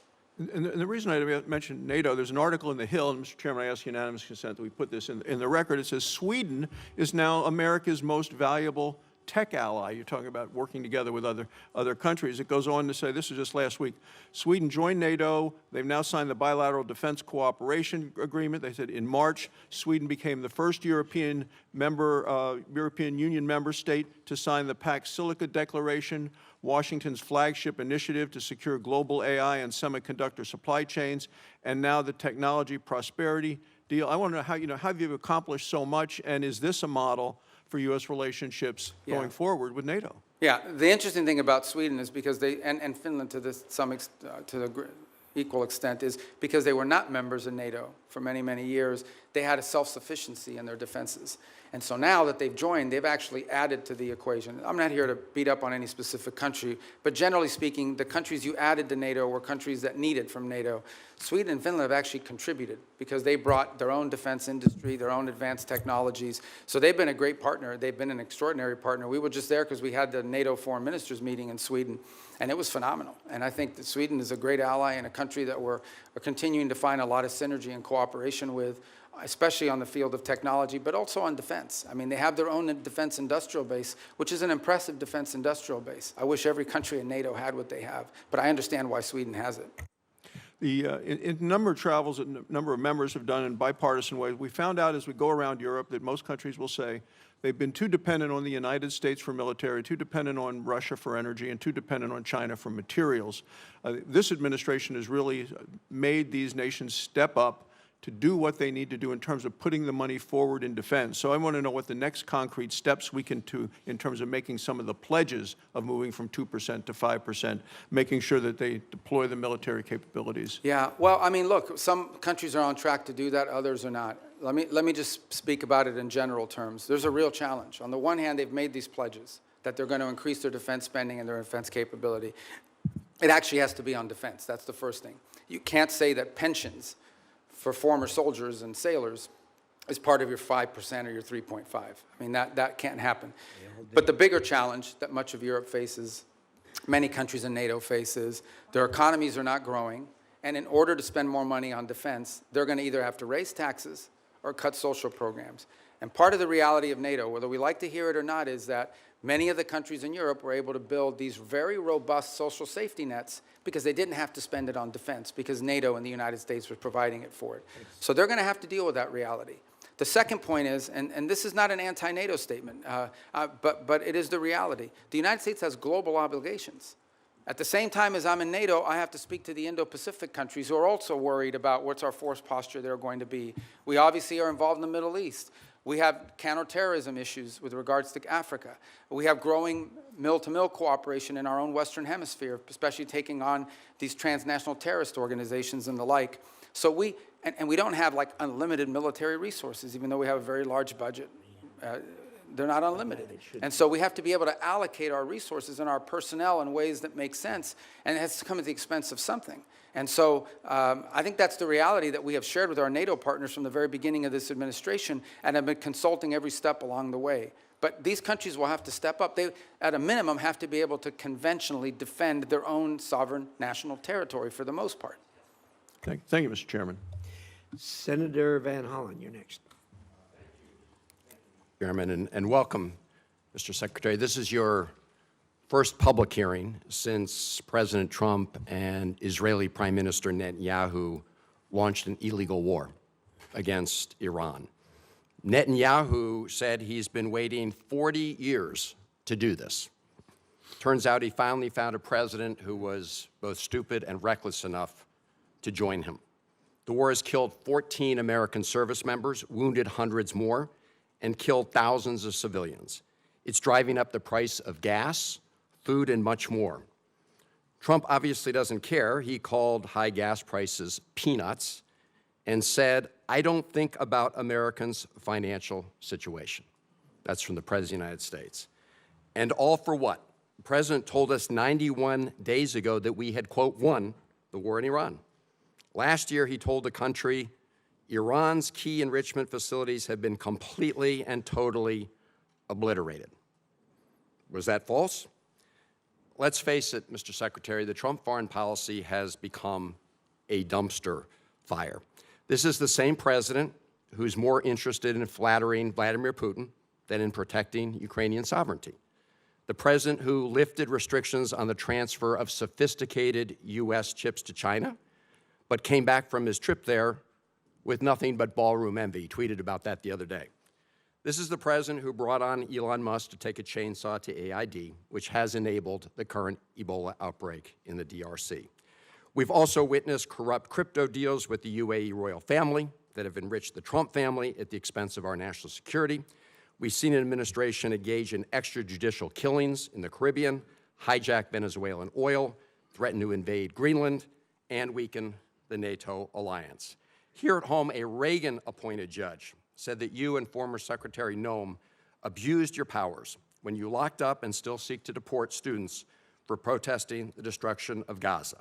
And the reason I mentioned NATO, there's an article in The Hill, and Mr. Chairman, I ask unanimous consent that we put this in the record. It says Sweden is now America's most valuable tech ally. You're talking about working together with other countries. It goes on to say, this was just last week, Sweden joined NATO. They've now signed the bilateral defense cooperation agreement. They said in March, Sweden became the first European Union member state to sign the Pax Silica Declaration, Washington's flagship initiative to secure global AI and semiconductor supply chains, and now the technology prosperity deal. I want to know how you've accomplished so much, and is this a model for U.S. relationships going forward with NATO? Yeah, the interesting thing about Sweden is because they, and Finland to the equal extent, is because they were not members of NATO for many, many years, they had a self-sufficiency in their defenses. And so now that they've joined, they've actually added to the equation. I'm not here to beat up on any specific country, but generally speaking, the countries you added to NATO were countries that needed from NATO. Sweden and Finland have actually contributed because they brought their own defense industry, their own advanced technologies. So they've been a great partner. They've been an extraordinary partner. We were just there because we had the NATO foreign ministers meeting in Sweden, and it was phenomenal. And I think that Sweden is a great ally and a country that we're continuing to find a lot of synergy and cooperation with especially on the field of technology, but also on defense. I mean, they have their own defense industrial base, which is an impressive defense industrial base. I wish every country in NATO had what they have, but I understand why Sweden has it. In a number of travels that a number of members have done in bipartisan ways, we found out as we go around Europe that most countries will say they've been too dependent on the United States for military, too dependent on Russia for energy, and too dependent on China for materials. This administration has really made these nations step up to do what they need to do in terms of putting the money forward in defense. So I want to know what the next concrete steps we can do in terms of making some of the pledges of moving from 2% to 5%, making sure that they deploy the military capabilities. Yeah, well, I mean, look, some countries are on track to do that, others are not. Let me just speak about it in general terms. There's a real challenge. On the one hand, they've made these pledges that they're going to increase their defense spending and their defense capability. It actually has to be on defense. That's the first thing. You can't say that pensions for former soldiers and sailors is part of your 5% or your 3.5. I mean, that can't happen. But the bigger challenge that much of Europe faces, many countries in NATO faces, their economies are not growing, and in order to spend more money on defense, they're going to either have to raise taxes or cut social programs. And part of the reality of NATO, whether we like to hear it or not, is that many of the countries in Europe were able to build these very robust social safety nets because they didn't have to spend it on defense, because NATO and the United States was providing it for it. So they're going to have to deal with that reality. The second point is, and this is not an anti-NATO statement, but it is the reality. The United States has global obligations. At the same time as I'm in NATO, I have to speak to the Indo-Pacific countries who are also worried about what's our force posture they're going to be. We obviously are involved in the Middle East. We have counterterrorism issues with regards to Africa. We have growing mill-to-mill cooperation in our own Western Hemisphere, especially taking on these transnational terrorist organizations and the like. So we don't have like unlimited military resources, even though we have a very large budget. They're not unlimited. And so we have to be able to allocate our resources and our personnel in ways that make sense, and it has to come at the expense of something. And so I think that's the reality that we have shared with our NATO partners from the very beginning of this administration and have been consulting every step along the way. But these countries will have to step up. They, at a minimum, have to be able to conventionally defend their own sovereign national territory for the most part. Thank you, Mr. Chairman. Senator Van Hollen, you're next. Chairman, and welcome, Mr. Secretary. This is your first public hearing since President Trump and Israeli Prime Minister Netanyahu launched an illegal war against Iran. Netanyahu said he's been waiting 40 years to do this. Turns out he finally found a president who was both stupid and reckless enough to join him. The war has killed 14 American service members, wounded hundreds more, and killed thousands of civilians. It's driving up the price of gas, food, and much more. Trump obviously doesn't care. He called high gas prices peanuts and said, "I don't think about Americans' financial situation." That's from the President of the United States. And all for what? The President told us 91 days ago that we had, quote, won the war in Iran. Last year, he told the country, Iran's key enrichment facilities have been completely and totally obliterated. Was that false? Let's face it, Mr. Secretary, the Trump foreign policy has become a dumpster fire. This is the same president who's more interested in flattering Vladimir Putin than in protecting Ukrainian sovereignty. The president who lifted restrictions on the transfer of sophisticated U.S. chips to China, but came back from his trip there with nothing but ballroom envy. He tweeted about that the other day. This is the president who brought on Elon Musk to take a chainsaw to AID, which has enabled the current Ebola outbreak in the DRC. We've also witnessed corrupt crypto deals with the UAE royal family that have enriched the Trump family at the expense of our national security. We've seen an administration engage in extrajudicial killings in the Caribbean, hijack Venezuelan oil, threaten to invade Greenland, and weaken the NATO alliance. Here at home, a Reagan-appointed judge said that you and former Secretary Noem abused your powers when you locked up and still seek to deport students for protesting the destruction of Gaza.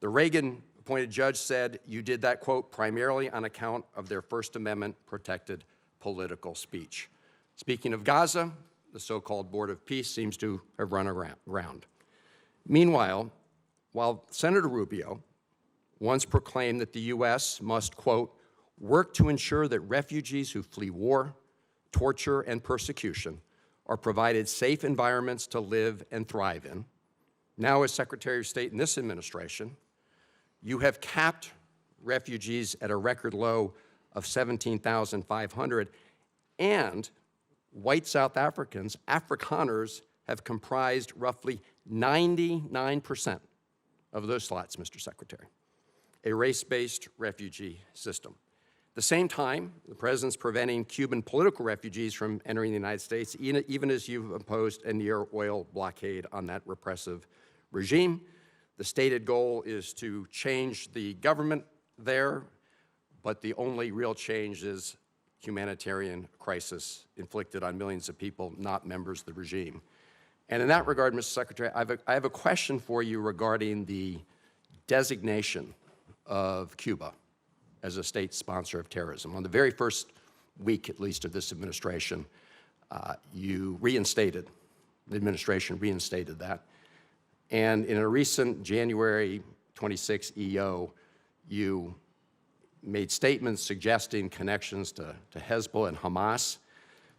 The Reagan-appointed judge said you did that, quote, primarily on account of their First Amendment-protected political speech. Speaking of Gaza, the so-called Board of Peace seems to have run aground. Meanwhile, while Senator Rubio once proclaimed that the U.S. must, quote, work to ensure that refugees who flee war, torture, and persecution are provided safe environments to live and thrive in. Now, as Secretary of State in this administration, you have capped refugees at a record low of 17,500, and white South Africans, Afrikaners, have comprised roughly 99% of those slots, Mr. Secretary, a race-based refugee system. At the same time, the President's preventing Cuban political refugees from entering the United States, even as you've imposed a near oil blockade on that repressive regime. The stated goal is to change the government there, but the only real change is humanitarian crisis inflicted on millions of people, not members of the regime. And in that regard, Mr. Secretary, I have a question for you regarding the designation of Cuba as a state sponsor of terrorism. On the very first week, at least, of this administration, the administration reinstated that. And in a recent January 26 EO, you made statements suggesting connections to Hezbollah and Hamas.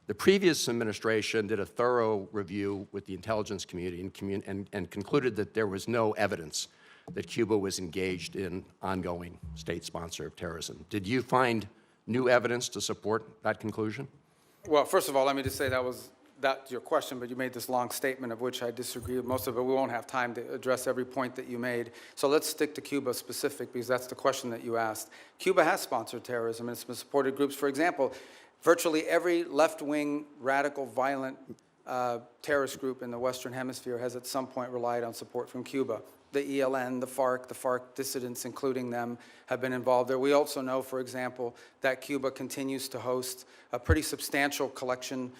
The previous administration did a thorough review with the intelligence community and concluded that there was no evidence that Cuba was engaged in ongoing state sponsor of terrorism. Did you find new evidence to support that conclusion? Well, first of all, let me just say that's your question, but you made this long statement of which I disagree with most of it. We won't have time to address every point that you made. So let's stick to Cuba specific, because that's the question that you asked. Cuba has sponsored terrorism, and it's been supported groups. For example, virtually every left-wing, radical, violent terrorist group in the Western Hemisphere has at some point relied on support from Cuba. The ELN, the FARC dissidents, including them, have been involved there. We also know, for example, that Cuba continues to host a pretty substantial collection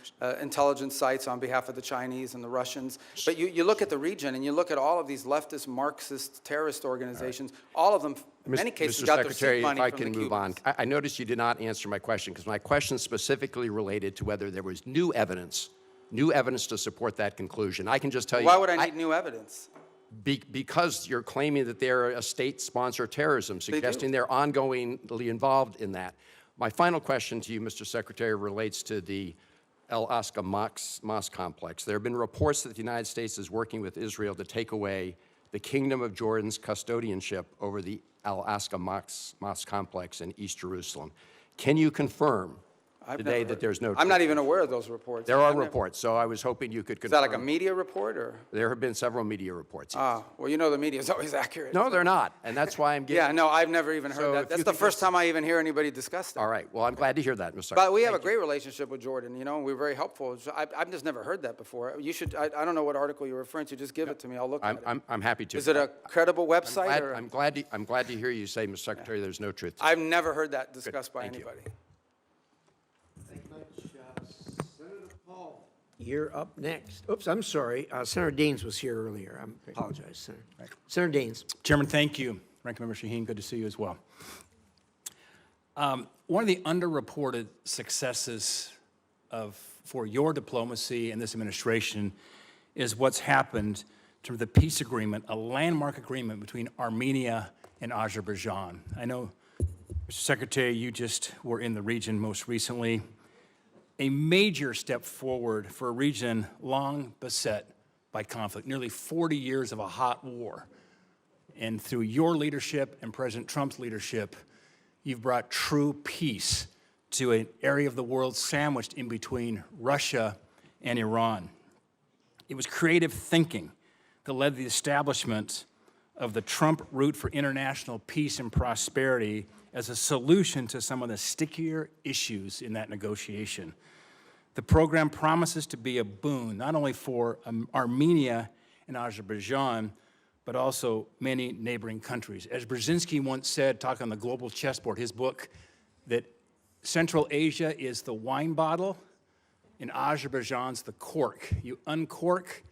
intelligence sites on behalf of the Chinese and the Russians. But you look at the region and you look at all of these leftist Marxist terrorist organizations, all of them, in many cases, Mr. got Secretary, their seed money if I from the can move on. Cubans. I noticed you did not answer my question, because my question specifically related to whether there was new evidence to support that conclusion. I can just tell you— Why would I need new evidence? Because you're claiming that they're a state sponsor of terrorism, suggesting they're ongoingly involved in that. My final question to you, Mr. Secretary, relates to the Al-Aqsa Mosque complex. There have been reports that the United States is working with Israel to take away the Kingdom of Jordan's custodianship over the Al-Aqsa Mosque complex in East Jerusalem. Can you confirm today that there's no truth? I'm not even aware of those reports. There are reports, so I was hoping you could confirm. Is that like a media report, or? There have been several media reports. Yes. Ah, well, you know the media is always accurate. No, they're not, and that's why I'm getting— Yeah, no, I've never even So heard if that. That's you the think first time I even hear anybody discuss that. All right, well, I'm glad to hear that, Mr. Secretary. But we have a great relationship with Jordan, you know, and we're very helpful. I've just never heard that before. You should, I don't know what article you're referring to, just give it to me, I'll look at it. I'm happy to. Is it a credible website, or? I'm glad to hear you say, Mr. Secretary, there's no truth to it. I've never heard that discussed by Thank you. anybody. You're up next. Oops, I'm sorry. Senator Daines was here earlier. I apologize, Senator. Senator Daines. Chairman, thank you. Ranking Member Shaheen, good to see you as well. One of the underreported successes for your diplomacy and this administration is what's happened to the peace agreement, a landmark agreement between Armenia and Azerbaijan. I know, Mr. Secretary, you just were in the region most recently. A major step forward for a region long beset by conflict, nearly 40 years of a hot war. And through your leadership and President Trump's leadership, you've brought true peace to an area of the world sandwiched in between Russia and Iran. It was creative thinking that led to the establishment of the Trump Route for International Peace and Prosperity as a solution to some of the stickier issues in that negotiation. The program promises to be a boon, not only for Armenia and Azerbaijan, but also many neighboring countries. As Brzezinski once said, talking on the global chessboard, his book, that Central Asia is the wine bottle and Azerbaijan's the cork. You uncork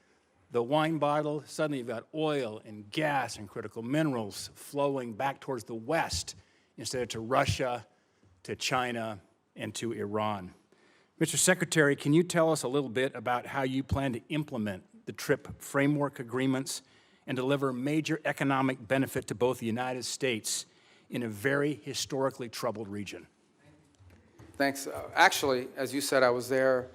the wine bottle, suddenly you've got oil and gas and critical minerals flowing back towards the West instead of to Russia, to China, and to Iran. Mr. Secretary, can you tell us a little bit about how you plan to implement the TRIP framework agreements and deliver major economic benefit to both the United States in a very historically troubled region? Thanks. Actually, as you said, I was there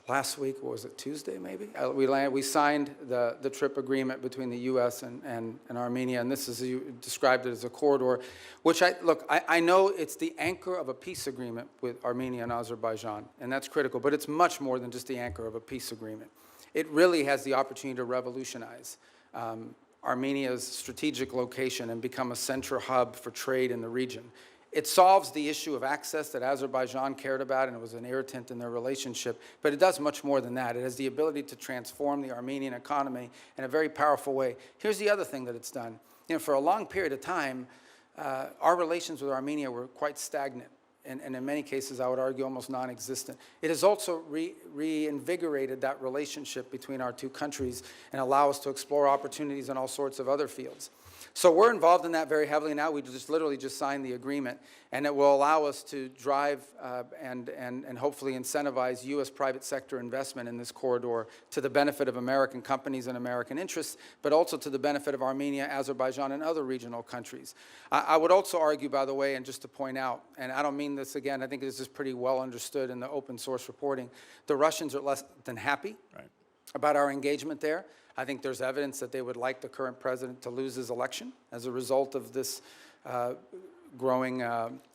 last week. What was it, Tuesday maybe? We signed the trip agreement between the U.S. and Armenia, and this is, you described it as a corridor, which I know it's the anchor of a peace agreement with Armenia and Azerbaijan, and that's critical, but it's much more than just the anchor of a peace agreement. It really has the opportunity to revolutionize Armenia's strategic location and become a central hub for trade in the region. It solves the issue of access that Azerbaijan cared about, and it was an irritant in their relationship, but it does much more than that. It has the ability to transform the Armenian economy in a very powerful way. Here's the other thing that it's done. For a long period of time, our relations with Armenia were quite stagnant, and in many cases, I would argue, almost non-existent. It has also reinvigorated that relationship between our two countries and allow us to explore opportunities in all sorts of other fields. So we're involved in that very heavily now. We literally just signed the agreement, and it will allow us to drive and hopefully incentivize U.S. private sector investment in this corridor to the benefit of American companies and American interests, but also to the benefit of Armenia, Azerbaijan, and other regional countries. I would also argue, by the way, and just to point out, and I don't mean this again, I think this is pretty well understood in the open source reporting, the Russians are less than happy about our engagement there. I think there's evidence that they would like the current president to lose his election as a result of this growing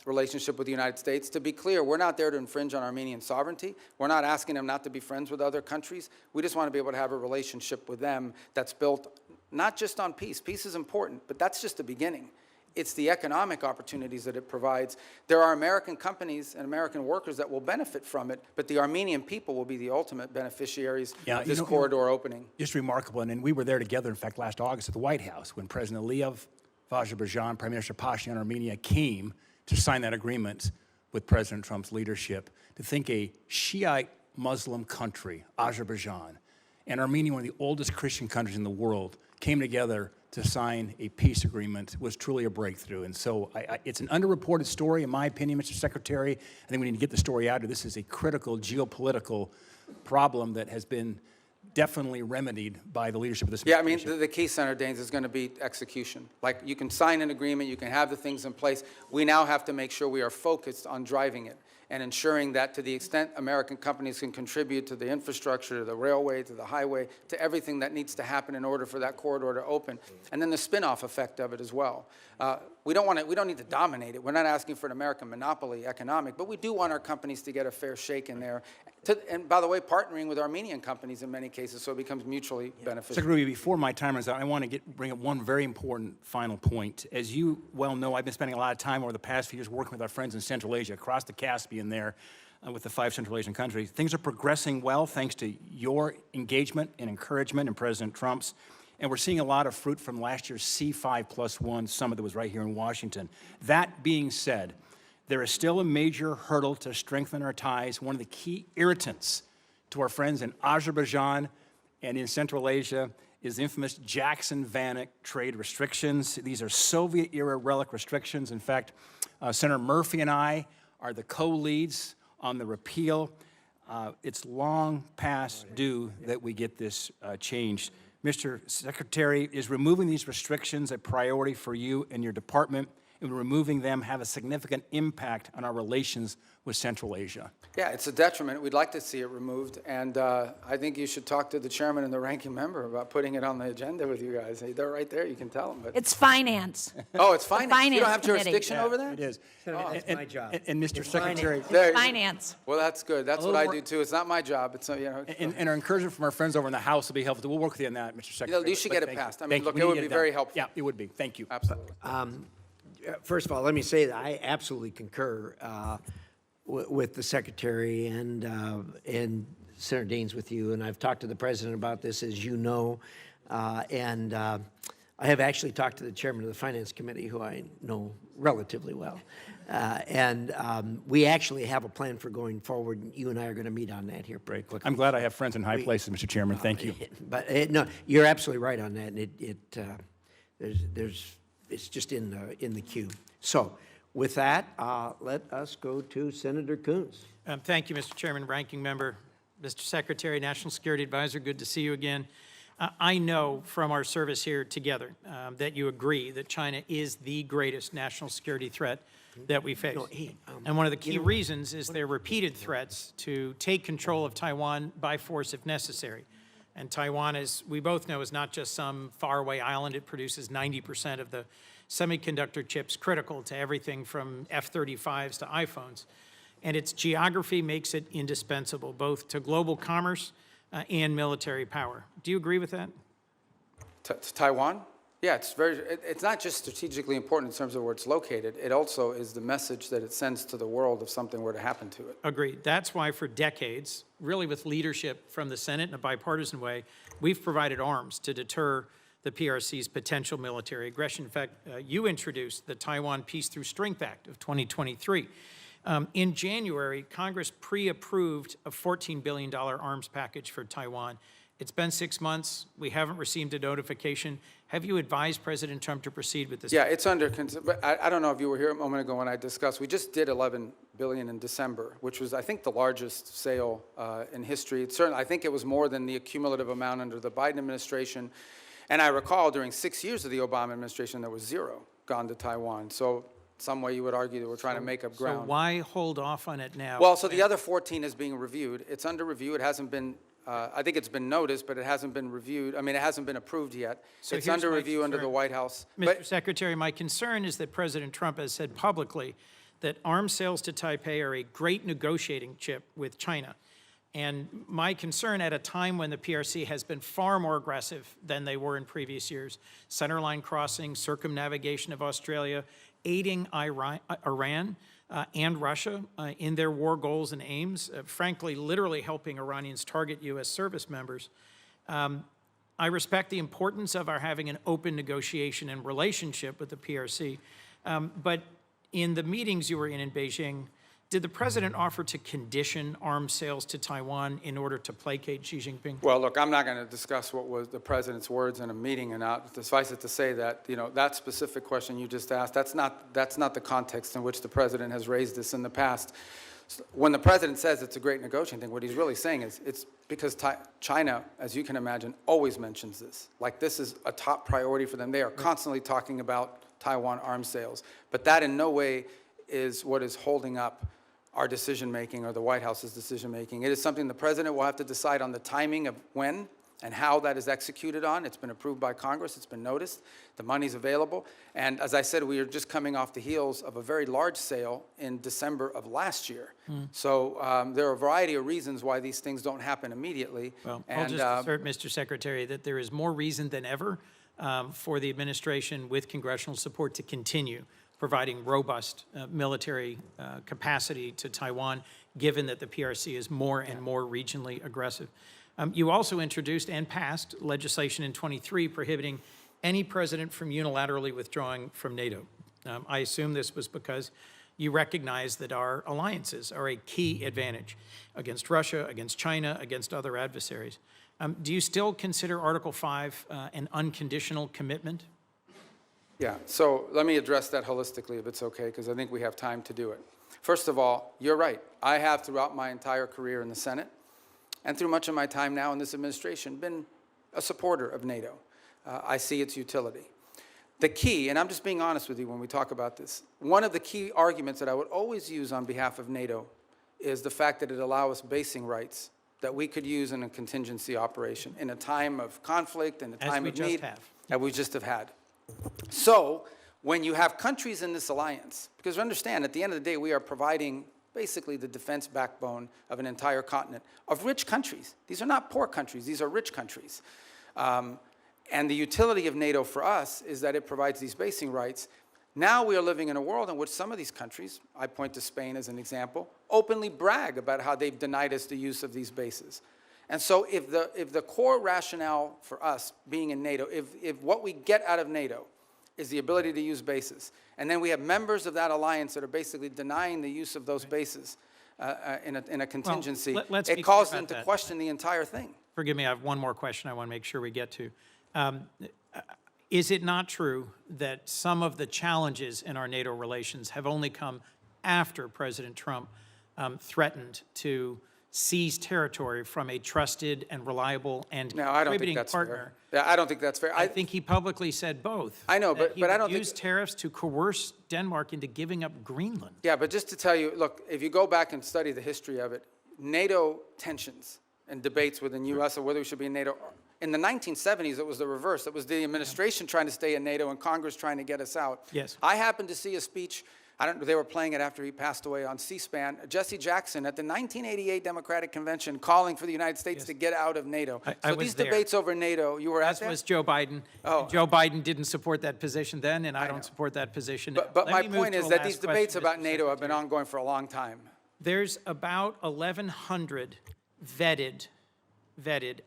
relationship with the United States. To be clear, we're not there to infringe on Armenian sovereignty. We're not asking them not to be friends with other countries. We just want to be able to have a relationship with them that's built not just on peace. Peace is important, but that's just the beginning. It's the economic opportunities that it provides. There are American companies and American workers that will benefit from it, but the Armenian people will be the ultimate beneficiaries of this corridor opening. Just remarkable, and we were there together, in fact, last August at the White House when President Aliyev of Azerbaijan, Prime Minister Pashinyan of Armenia came to sign that agreement with President Trump's leadership. To think a Shiite Muslim country, Azerbaijan, and Armenia, one of the oldest Christian countries in the world, came together to sign a peace agreement was truly a breakthrough. And so it's an underreported story, in my opinion, Mr. Secretary. I think we need to get the story out. This is a critical geopolitical problem that has been definitely remedied by the leadership of this administration. Yeah, I mean, the key, Senator Daines, is going to be execution. Like, you can sign an agreement, you can have the things in place. We now have to make sure we are focused on driving it and ensuring that to the extent American companies can contribute to the infrastructure, to the railway, to the highway, to everything that needs to happen in order for that corridor to open, and then the spin-off effect of it as well. We don't need to dominate it. We're not asking for an American monopoly economic, but we do want our companies to get a fair shake in there. And by the way, partnering with Armenian companies in many cases, so it becomes mutually beneficial. Secretary, before my time runs out, I want to bring up one very important final point. As you well know, I've been spending a lot of time over the past few years working with our friends in Central Asia, across the Caspian there, with the 5 Central Asian countries. Things are progressing well thanks to your engagement and encouragement and President Trump's. And we're seeing a lot of fruit from last year's C5+1 summit that was right here in Washington. That being said, there is still a major hurdle to strengthen our ties. One of the key irritants to our friends in Azerbaijan and in Central Asia is the infamous Jackson-Vanik trade restrictions. These are Soviet-era relic restrictions. In fact, Senator Murphy and I are the co-leads on the repeal. It's long past due that we get this changed. Mr. Secretary, is removing these restrictions a priority for you and your department? And removing them have a significant impact on our relations with Central Asia? Yeah, it's a detriment. We'd like to see it removed, and I think you should talk to the chairman and the ranking member about putting it on the agenda with you guys. They're right there. You can tell them. But It's finance. oh, it's finance. You don't have Finance jurisdiction over that? It is. That's my job. And Mr. Secretary, There- Finance. Well, that's good. That's what I do too. It's not my job. It's and our encouragement from our friends over in the House will be helpful. We'll work with you on that, Mr. Secretary. you should get it Thank you. passed. I mean, Thank you. look, We it need would to be get done. very helpful. Yeah, it would be. Thank you. Absolutely. First of all, let me say that I absolutely concur with the Secretary and Senator Daines with you, and I've talked to the President about this, as you know, and I have actually talked to the Chairman of the Finance Committee, who I know relatively well, and we actually have a plan for going forward. You and I are going to meet on that here pretty quickly. I'm glad I have friends in high places, Mr. Chairman. Thank you. But no, you're absolutely right on that, and it's just in the queue. So with that, let us go to Senator Coons. Thank you, Mr. Chairman, Ranking Member, Mr. Secretary, National Security Advisor, good to see you again. I know from our service here together that you agree that China is the greatest national security threat that we face. And one of the key reasons is their repeated threats to take control of Taiwan by force if necessary. And Taiwan, as we both know, is not just some faraway island. It produces 90% of the semiconductor chips critical to everything from F-35s to iPhones. And its geography makes it indispensable, both to global commerce and military power. Do you agree with that? To Taiwan? Yeah, it's not just strategically important in terms of where it's located. It also is the message that it sends to the world if something were to happen to it. Agreed. That's why for decades, really with leadership from the Senate in a bipartisan way, we've provided arms to deter the PRC's potential military aggression. In fact, you introduced the Taiwan Peace Through Strength Act of 2023. In January, Congress pre-approved a $14 billion arms package for Taiwan. It's been 6 months. We haven't received a notification. Have you advised President Trump to proceed with this? Yeah, it's under, but I don't know if you were here a moment ago when I discussed, we just did $11 billion in December, which was, I think, the largest sale in history. Certainly, I think it was more than the cumulative amount under the Biden administration. And I recall during 6 years of the Obama administration, there was zero gone to Taiwan. So some way you would argue that we're trying to make up ground. So why hold off on it now? Well, so the other 14 is being reviewed. It's under review. It hasn't been, I think it's been noticed, but it hasn't been reviewed. I mean, it hasn't been approved yet. So it's here's under my review under the concern. White House. Mr. Secretary, my concern is that President Trump has said publicly that arms sales to Taipei are a great negotiating chip with China. And my concern at a time when the PRC has been far more aggressive than they were in previous years, centerline crossing, circumnavigation of Australia, aiding Iran and Russia in their war goals and aims, frankly, literally helping Iranians target U.S. service members. I respect the importance of our having an open negotiation and relationship with the PRC, but in the meetings you were in Beijing, did the president offer to condition arms sales to Taiwan in order to placate Xi Jinping? Well, look, I'm not going to discuss what was the president's words in a meeting and not. Suffice it to say that, you know, that specific question you just asked, that's not the context in which the president has raised this in the past. When the president says it's a great negotiating thing, what he's really saying is it's because China, as you can imagine, always mentions this. Like, this is a top priority for them. They are constantly talking about Taiwan arms sales. But that in no way is what is holding up our decision-making or the White House's decision-making. It is something the president will have to decide on the timing of when and how that is executed on. It's been approved by Congress. It's been noticed. The money's available. And as I said, we are just coming off the heels of a very large sale in December of last year. So there are a variety of reasons why these things don't happen immediately. Well, I'll just assert, Mr. Secretary, that there is more reason than ever for the administration with congressional support to continue providing robust military capacity to Taiwan, given that the PRC is more and more regionally aggressive. You also introduced and passed legislation in 23 prohibiting any president from unilaterally withdrawing from NATO. I assume this was because you recognize that our alliances are a key advantage against Russia, against China, against other adversaries. Do you still consider Article 5 an unconditional commitment? Yeah, so let me address that holistically, if it's okay, because I think we have time to do it. First of all, you're right. I have, throughout my entire career in the Senate, and through much of my time now in this administration, been a supporter of NATO. I see its utility. The key, and I'm just being honest with you when we talk about this, one of the key arguments that I would always use on behalf of NATO is the fact that it allows us basing rights that we could use in a contingency operation in a time of conflict, in a time of need, that we just have had. So when you have countries in this alliance, because understand, at the end of the day, we are providing basically the defense backbone of an entire continent of rich countries. These are not poor countries. These are rich countries. And the utility of NATO for us is that it provides these basing rights. Now we are living in a world in which some of these countries, I point to Spain as an example, openly brag about how they've denied us the use of these bases. And so if the core rationale for us being in NATO, if what we get out of NATO is the ability to use bases, and then we have members of that alliance that are basically denying the use of those bases in a contingency, it calls them to question the entire thing. Forgive me, I have one more question I want to make sure we get to. Is it not true that some of the challenges in our NATO relations have only come after President Trump threatened to seize territory from a trusted and reliable and No, I don't think contributing that's partner. fair. Yeah, I don't think that's fair. I think he publicly said both. I know, that but I don't he would think- use tariffs to coerce Denmark into giving up Greenland. Yeah, but just to tell you, look, if you go back and study the history of it, NATO tensions and debates within U.S. or whether we should be in NATO, in the 1970s, it was the reverse. It was the administration trying to stay in NATO and Congress trying to get us out. Yes. I happened to see a speech, they were playing it after he passed away on C-SPAN, Jesse Jackson at the 1988 Democratic Convention calling for the United States to get out of NATO. I So was these there. debates over NATO, you were at As that? was Joe Biden. Oh. Joe Biden didn't support that position then, and I know. don't support that position now. But Let my me move point to is a that these last debates question, about Mr. NATO have been Secretary. ongoing for a long time. There's about 1,100 vetted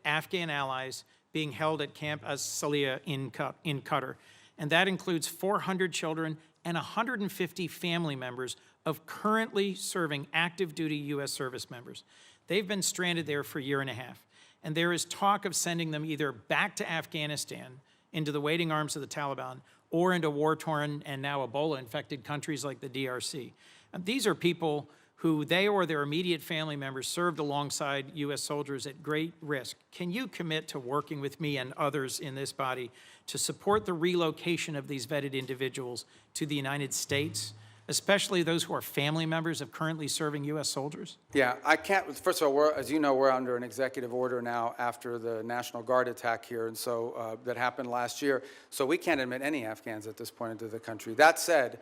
Afghan allies being held at Camp As-Salih in Qatar. And that includes 400 children and 150 family members of currently serving active duty U.S. service members. They've been stranded there for a year and a half. And there is talk of sending them either back to Afghanistan into the waiting arms of the Taliban or into war-torn and now Ebola-infected countries like the DRC. And these are people who they or their immediate family members served alongside U.S. soldiers at great risk. Can you commit to working with me and others in this body to support the relocation of these vetted individuals to the United States, especially those who are family members of currently serving U.S. soldiers? Yeah, I can't, first of all, as you know, we're under an executive order now after the National Guard attack here, and so that happened last year. So we can't admit any Afghans at this point into the country. That said,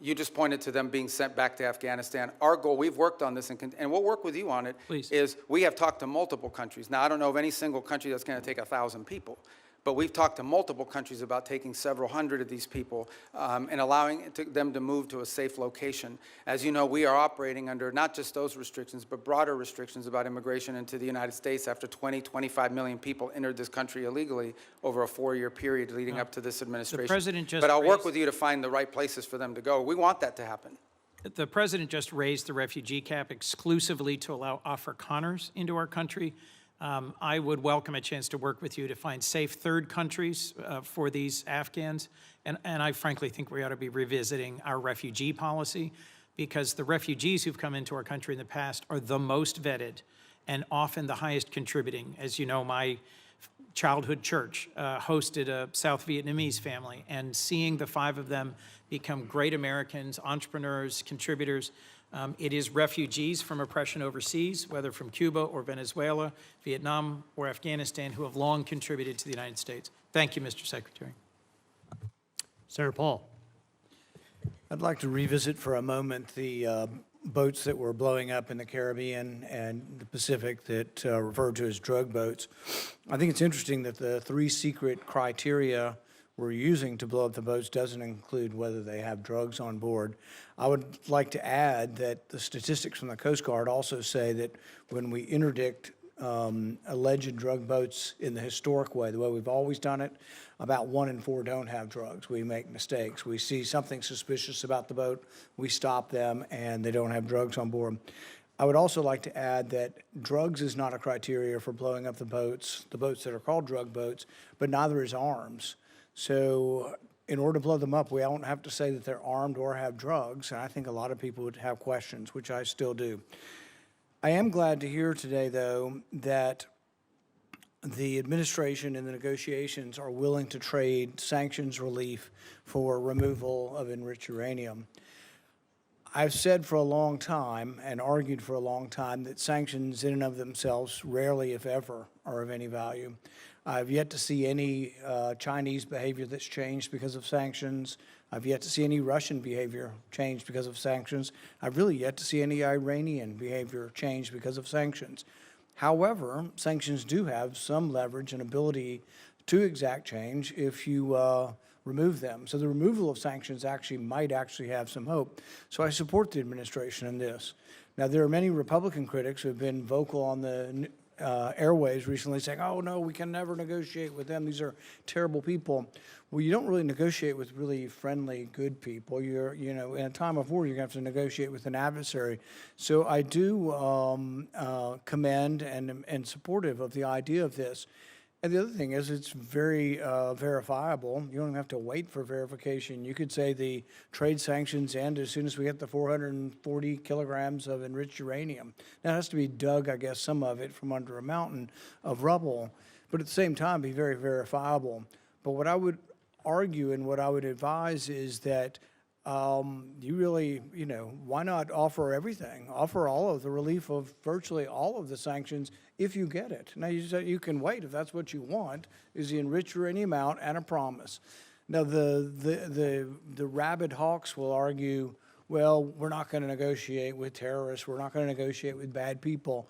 you just pointed to them being sent back to Afghanistan. Our goal, we've worked on this, and we'll work with you on it, Please. is we have talked to multiple countries. Now, I don't know of any single country that's going to take 1,000 people, but we've talked to multiple countries about taking several hundred of these people and allowing them to move to a safe location. As you know, we are operating under not just those restrictions, but broader restrictions about immigration into the United States after 25 million people entered this country illegally over a 4-year period leading up to this administration. president just But I'll work raised- with you to find the right places for them to go. We want that to happen. The president just raised the refugee cap exclusively to allow Afrikaners into our country. I would welcome a chance to work with you to find safe third countries for these Afghans. And I frankly think we ought to be revisiting our refugee policy, because the refugees who've come into our country in the past are the most vetted and often the highest contributing. As you know, my childhood church hosted a South Vietnamese family, and seeing the 5 of them become great Americans, entrepreneurs, contributors. It is refugees from oppression overseas, whether from Cuba or Venezuela, Vietnam or Afghanistan, who have long contributed to the United States. Thank you, Mr. Secretary. Senator Paul. I'd like to revisit for a moment the boats that were blowing up in the Caribbean and the Pacific that referred to as drug boats. I think it's interesting that the 3 secret criteria we're using to blow up the boats doesn't include whether they have drugs on board. I would like to add that the statistics from the Coast Guard also say that when we interdict alleged drug boats in the historic way, the way we've always done it, about 1 in 4 don't have drugs. We make mistakes. We see something suspicious about the boat, we stop them, and they don't have drugs on board. I would also like to add that drugs is not a criteria for blowing up the boats that are called drug boats, but neither is arms. So in order to blow them up, we don't have to say that they're armed or have drugs, and I think a lot of people would have questions, which I still do. I am glad to hear today, though, that the administration and the negotiations are willing to trade sanctions relief for removal of enriched uranium. I've said for a long time and argued for a long time that sanctions in and of themselves rarely, if ever, are of any value. I've yet to see any Chinese behavior that's changed because of sanctions. I've yet to see any Russian behavior change because of sanctions. I've really yet to see any Iranian behavior change because of sanctions. However, sanctions do have some leverage and ability to exact change if you remove them. So the removal of sanctions might actually have some hope. So I support the administration in this. Now, there are many Republican critics who have been vocal on the airwaves recently saying, oh, no, we can never negotiate with them. These are terrible people. Well, you don't really negotiate with really friendly, good people. In a time of war, you're going to have to negotiate with an adversary. So I do commend and supportive of the idea of this. And the other thing is, it's very verifiable. You don't even have to wait for verification. You could say the trade sanctions end as soon as we get the 440 kilograms of enriched uranium. Now, it has to be dug, I guess, some of it from under a mountain of rubble, but at the same time, be very verifiable. But what I would argue and what I would advise is that you really, why not offer everything? Offer all of the relief of virtually all of the sanctions if you get it. Now, you can wait if that's what you want, is the enriched uranium out and a promise. Now, the rabid hawks will argue, well, we're not going to negotiate with terrorists. We're not going to negotiate with bad people.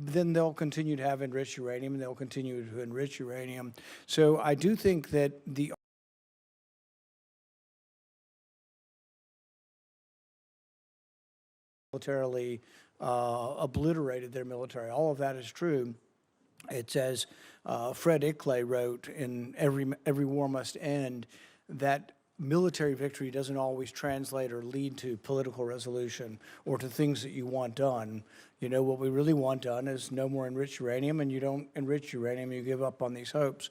Then they'll continue to have enriched uranium, and they'll continue to enrich uranium. So I do think that the militarily obliterated their military. All of that is true. It's as Fred Ickley wrote in Every War Must End, that military victory doesn't always translate or lead to political resolution or to things that you want done. What we really want done is no more enriched uranium, and you don't enrich uranium, you give up on these hopes.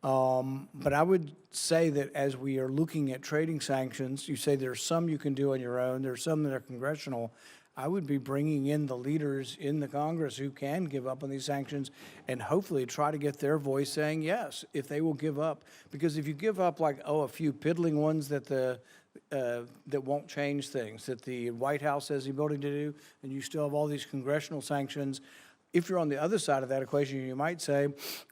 But I would say that as we are looking at trading sanctions, you say there's some you can do on your own, there's some that are congressional. I would be bringing in the leaders in the Congress who can give up on these sanctions and hopefully try to get their voice saying yes, if they will give up. Because if you give up a few piddling ones that that won't change things, that the White House has the ability to do, and you still have all these congressional sanctions, if you're on the other side of that equation, you might say,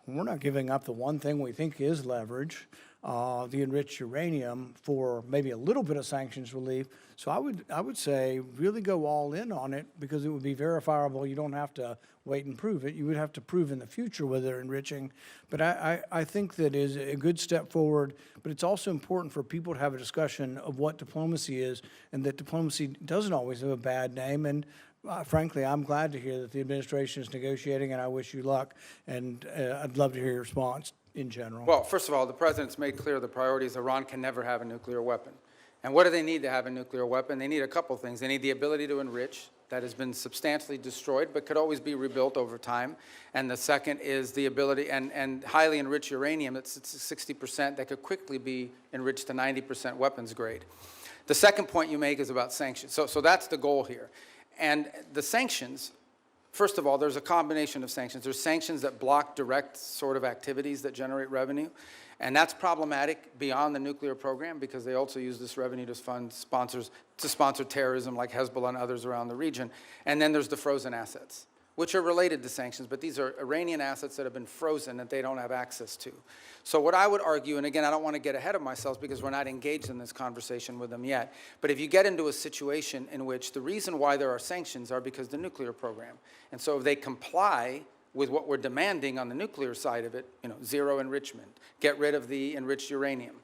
we're not giving up the one thing we think is leverage, the enriched uranium, for maybe a little bit of sanctions relief. So I would say really go all in on it, because it would be verifiable. You don't have to wait and prove it. You would have to prove in the future whether they're enriching. But I think that is a good step forward, but it's also important for people to have a discussion of what diplomacy is, and that diplomacy doesn't always have a bad name. And frankly, I'm glad to hear that the administration is negotiating, and I wish you luck. And I'd love to hear your response in general. Well, first of all, the president's made clear the priority is Iran can never have a nuclear weapon. And what do they need to have a nuclear weapon? They need a couple things. They need the ability to enrich. That has been substantially destroyed, but could always be rebuilt over time. And the second is the ability, and highly enriched uranium, it's 60%, that could quickly be enriched to 90% weapons grade. The second point you make is about sanctions. So that's the goal here. And the sanctions, first of all, there's a combination of sanctions. There's sanctions that block direct sort of activities that generate revenue. And that's problematic beyond the nuclear program, because they also use this revenue to fund sponsor terrorism like Hezbollah and others around the region. And then there's the frozen assets, which are related to sanctions, but these are Iranian assets that have been frozen that they don't have access to. So what I would argue, and again, I don't want to get ahead of myself because we're not engaged in this conversation with them yet, but if you get into a situation in which the reason why there are sanctions are because of the nuclear program, and so if they comply with what we're demanding on the nuclear side of it, zero enrichment, get rid of the enriched uranium,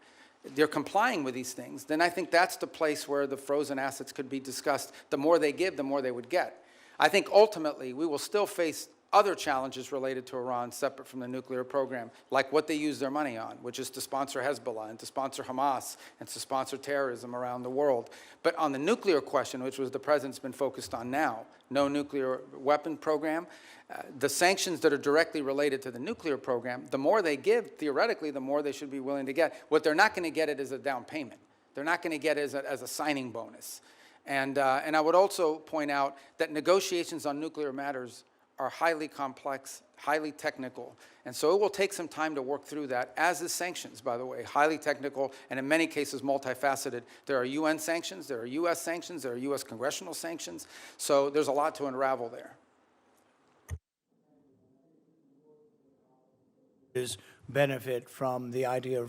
they're complying with these things, then I think that's the place where the frozen assets could be discussed. The more they give, the more they would get. I think ultimately we will still face other challenges related to Iran separate from the nuclear program, like what they use their money on, which is to sponsor Hezbollah and to sponsor Hamas and to sponsor terrorism around the world. But on the nuclear question, which was the president's been focused on now, no nuclear weapon program, the sanctions that are directly related to the nuclear program, the more they give, theoretically, the more they should be willing to get. What they're not going to get it as a down payment. They're not going to get it as a signing bonus. And I would also point out that negotiations on nuclear matters are highly complex, highly technical. And so it will take some time to work through that, as is sanctions, by the way, highly technical, and in many cases multifaceted. There are UN sanctions, there are US sanctions, there are US congressional sanctions. So there's a lot to unravel there. Is benefit from the idea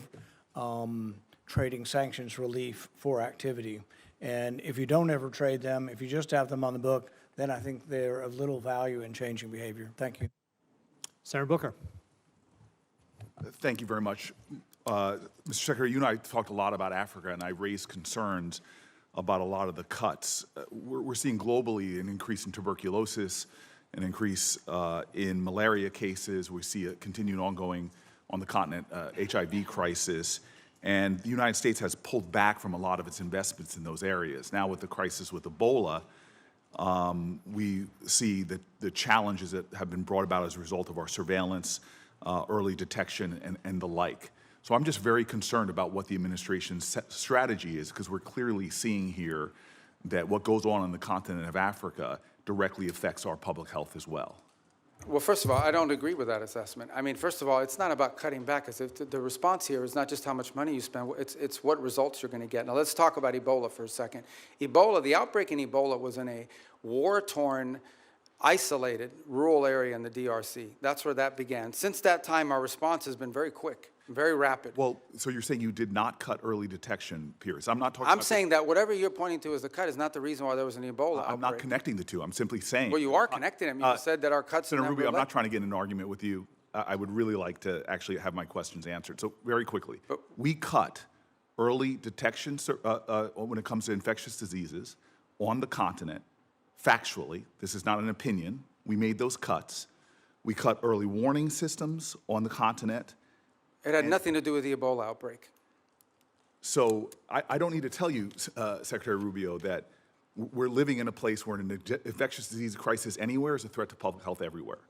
of trading sanctions relief for activity. And if you don't ever trade them, if you just have them on the book, then I think they're of little value in changing behavior. Thank you. Senator Booker. Thank you very much. Mr. Secretary, you and I talked a lot about Africa, and I raised concerns about a lot of the cuts. We're seeing globally an increase in tuberculosis, an increase in malaria cases. We see a continued ongoing on the continent HIV crisis. And the United States has pulled back from a lot of its investments in those areas. Now with the crisis with Ebola, we see the challenges that have been brought about as a result of our surveillance early detection, and the like. So I'm just very concerned about what the administration's strategy is, because we're clearly seeing here that what goes on the continent of Africa directly affects our public health as well. Well, first of all, I don't agree with that assessment. I mean, first of all, it's not about cutting back. The response here is not just how much money you spend, it's what results you're going to get. Now, let's talk about Ebola for a second. Ebola, the outbreak in Ebola was in a war-torn, isolated rural area in the DRC. That's where that began. Since that time, our response has been very quick, very rapid. Well, so you're saying you did not cut early detection, Pierce. I'm not talking I'm about saying that whatever you're pointing to as a cut is not the reason why there was an Ebola outbreak. I'm not connecting the two. I'm simply saying. Well, you are connecting them. You said that our cuts Senator in Rubio, I'm not trying to get in an argument with you. I would really like to actually have my questions answered. So very quickly, we cut early detection when it comes to infectious diseases on the continent. Factually, this is not an opinion. We made those cuts. We cut early warning systems on the continent. It had nothing to do with the Ebola outbreak. So I don't need to tell you, Secretary Rubio, that we're living in a place where an infectious disease crisis anywhere is a threat to public health everywhere.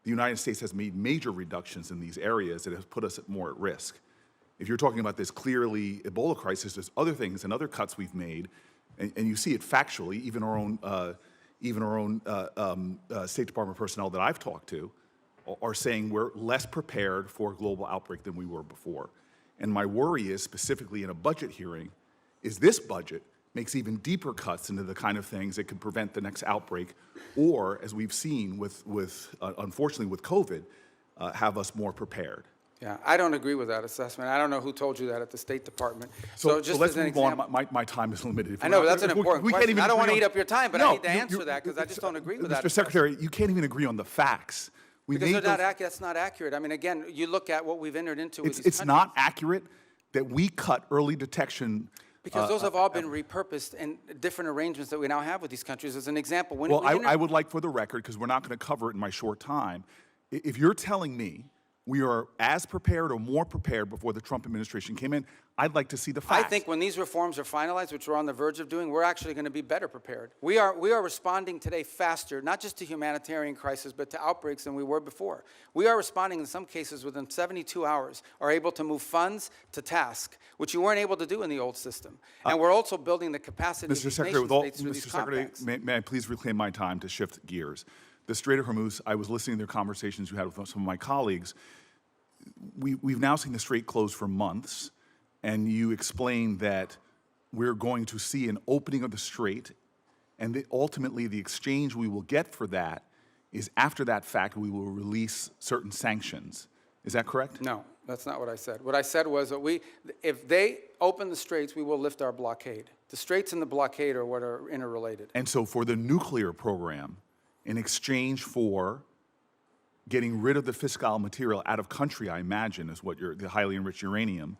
The United States has made major reductions in these areas that have put us more at risk. If you're talking about this clearly Ebola crisis, there's other things and other cuts we've made, and you see it factually. Even our own State Department personnel that I've talked to are saying we're less prepared for a global outbreak than we were before. And my worry is, specifically in a budget hearing, is this budget makes even deeper cuts into the kind of things that could prevent the next outbreak, or, as we've seen unfortunately with COVID, have us more prepared. Yeah, I don't agree with that assessment. I don't know who told you that at the State Department. So just let's as an move on. example, My time is limited. I know, but that's an important we can't question. even I don't want to agree eat on- up your time, but I No, need to answer that because I just don't agree with that. Mr. Secretary, you can't even agree on the facts. Because that's not accurate. I mean, again, you look at what we've entered into with these It's countries. not accurate that we cut early detection. Because those have all been repurposed in different arrangements that we now have with these countries. As an example, when Well, we I would like, for the record, because we're not going to cover it in my short time, if you're telling me we are as prepared or more prepared before the Trump administration came in, I'd like to see the facts. I think when these reforms are finalized, which we're on the verge of doing, we're actually going to be better prepared. We are responding today faster, not just to humanitarian crisis, but to outbreaks than we were before. We are responding in some cases within 72 hours, are able to move funds to task, which you weren't able to do in the old system. And we're also building the capacity of Mr. these Secretary, nation states through these Mr. Secretary, compacts. may I please reclaim my time to shift gears? The Strait of Hormuz, I was listening to their conversations you had with some of my colleagues. We've now seen the Strait closed for months, and you explained that we're going to see an opening of the Strait, and ultimately the exchange we will get for that is, after that fact, we will release certain sanctions. Is that correct? No, that's not what I said. What I said was that if they open the straits, we will lift our blockade. The straits and the blockade are what are interrelated. And so for the nuclear program, in exchange for getting rid of the fiscal material out of country, I imagine, is what the highly enriched uranium,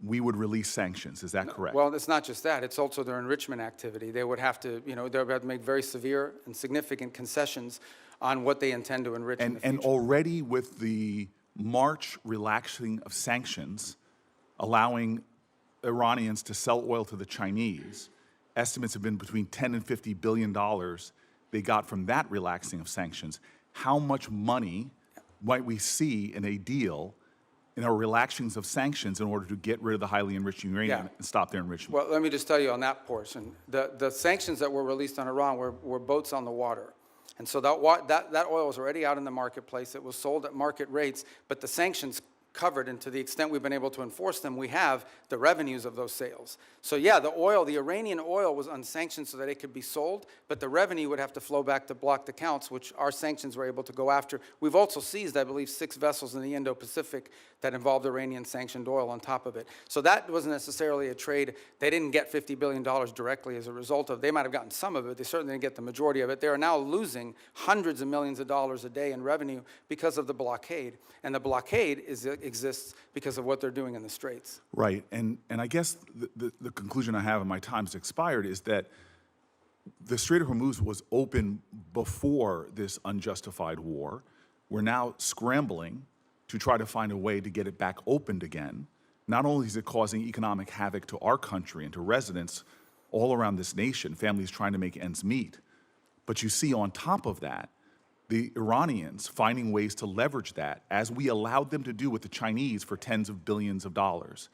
we would release sanctions. Is that correct? Well, it's not just that. It's also their enrichment activity. They would have to, they would have to make very severe and significant concessions on what they intend to enrich in the future. And already with the March relaxing of sanctions, allowing Iranians to sell oil to the Chinese, estimates have been between $10 and $50 billion they got from that relaxing of sanctions. How much money might we see in a deal in our relaxings of sanctions in order to get rid of the highly enriched uranium and stop their enrichment? Well, let me just tell you on that portion. The sanctions that were released on Iran were boats on the water. And so that oil was already out in the marketplace. It was sold at market rates, but the sanctions covered, and to the extent we've been able to enforce them, we have the revenues of those sales. So yeah, the Iranian oil was unsanctioned so that it could be sold, but the revenue would have to flow back to blocked accounts, which our sanctions were able to go after. We've also seized, I believe, 6 vessels in the Indo-Pacific that involved Iranian sanctioned oil on top of it. So that wasn't necessarily a trade. They didn't get $50 billion directly as a result of. They might have gotten some of it. They certainly didn't get the majority of it. They are now losing hundreds of millions of dollars a day in revenue because of the blockade. And the blockade exists because of what they're doing in the Straits. Right, and I guess the conclusion I have, and my time's expired, is that the Strait of Hormuz was open before this unjustified war. We're now scrambling to try to find a way to get it back opened again. Not only is it causing economic havoc to our country and to residents all around this nation, families trying to make ends meet, but you see on top of that, the Iranians finding ways to leverage that, as we allowed them to do with the Chinese for tens of billions of dollars.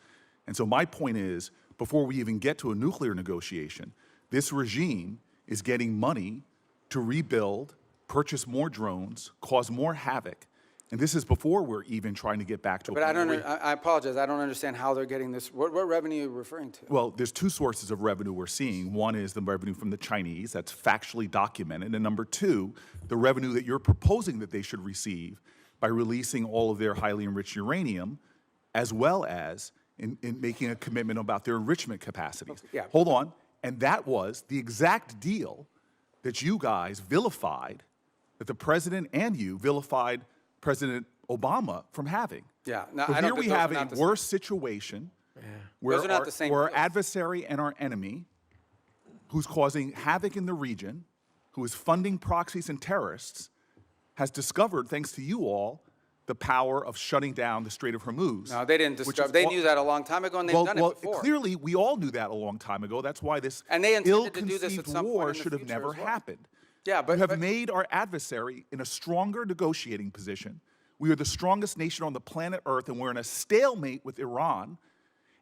And so my point is, before we even get to a nuclear negotiation, this regime is getting money to rebuild, purchase more drones, cause more havoc. And this is before we're even trying to get back to a But I point don't, where I apologize, I don't understand how they're getting this. What revenue are you referring to? well, there's two sources of revenue we're seeing. One is the revenue from the Chinese, that's factually documented. And number two, the revenue that you're proposing that they should receive by releasing all of their highly enriched uranium, as well as in making a commitment about their enrichment capacities. Yeah. Hold on. And that was the exact deal that you guys vilified, that the president and you vilified President Obama from having. Yeah, no, So I don't here think we those are have a not the same. worse situation where Those are not the same where our deals. adversary and our enemy, who's causing havoc in the region, who is funding proxies and terrorists, has discovered, thanks to you all, the power of shutting down the Strait of Hormuz. No, they didn't which discover, is they all- knew that a long time ago, and they've done well, it before. clearly, we all knew that a long time ago. That's why this And they intended to do this at ill-conceived some point war in the should have future never as well. happened. Yeah, but- you have but- made our adversary in a stronger negotiating position. We are the strongest nation on the planet Earth, and we're in a stalemate with Iran.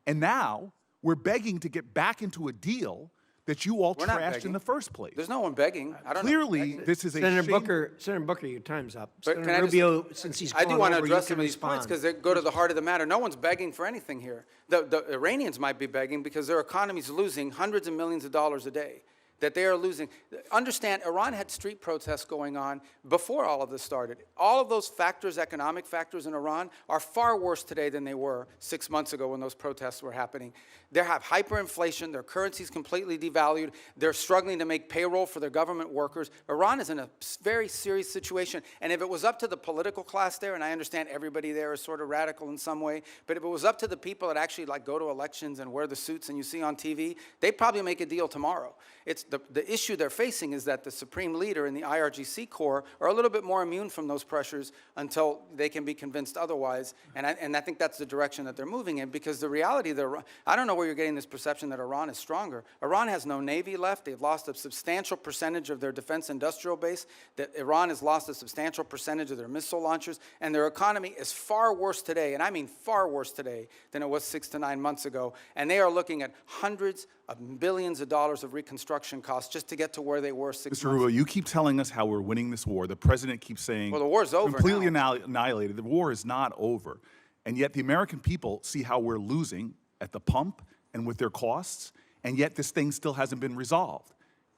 And now we're begging to get back into a deal that you all We're not trashed in begging. the first place. There's no one begging. I don't know. Clearly, this is a Senator shame. Senator Booker, your time's up. But can Senator I just- Rubio, since he's I do gone want to over, you address can some of these points respond. because they go to the heart of the matter. No one's begging for anything here. The Iranians might be begging because their economy's losing hundreds of millions of dollars a day, that they are losing. Understand, Iran had street protests going on before all of this started. All of those factors, economic factors in Iran, are far worse today than they were 6 months ago when those protests were happening. They have hyperinflation, their currency's completely devalued, they're struggling to make payroll for their government workers. Iran is in a very serious situation, and if it was up to the political class there, and I understand everybody there is sort of radical in some way, but if it was up to the people that actually like go to elections and wear the suits and you see on TV, they'd probably make a deal tomorrow. It's the issue they're facing is that the supreme leader and the IRGC Corps are a little bit more immune from those pressures until they can be convinced otherwise. And I think that's the direction that they're moving in, because the reality, I don't know where you're getting this perception that Iran is stronger. Iran has no navy left. They've lost a substantial percentage of their defense industrial base. That Iran has lost a substantial percentage of their missile launchers. And their economy is far worse today, and I mean far worse today, than it was 6 to 9 months ago. And they are looking at hundreds of billions of dollars of reconstruction costs just to get to where they were 6 months Mr. Rubio, you keep telling us how we're winning this war. The president keeps saying, Well, the war's over completely now. annihilated. The war is not over. And yet the American people see how we're losing at the pump and with their costs, and yet this thing still hasn't been resolved.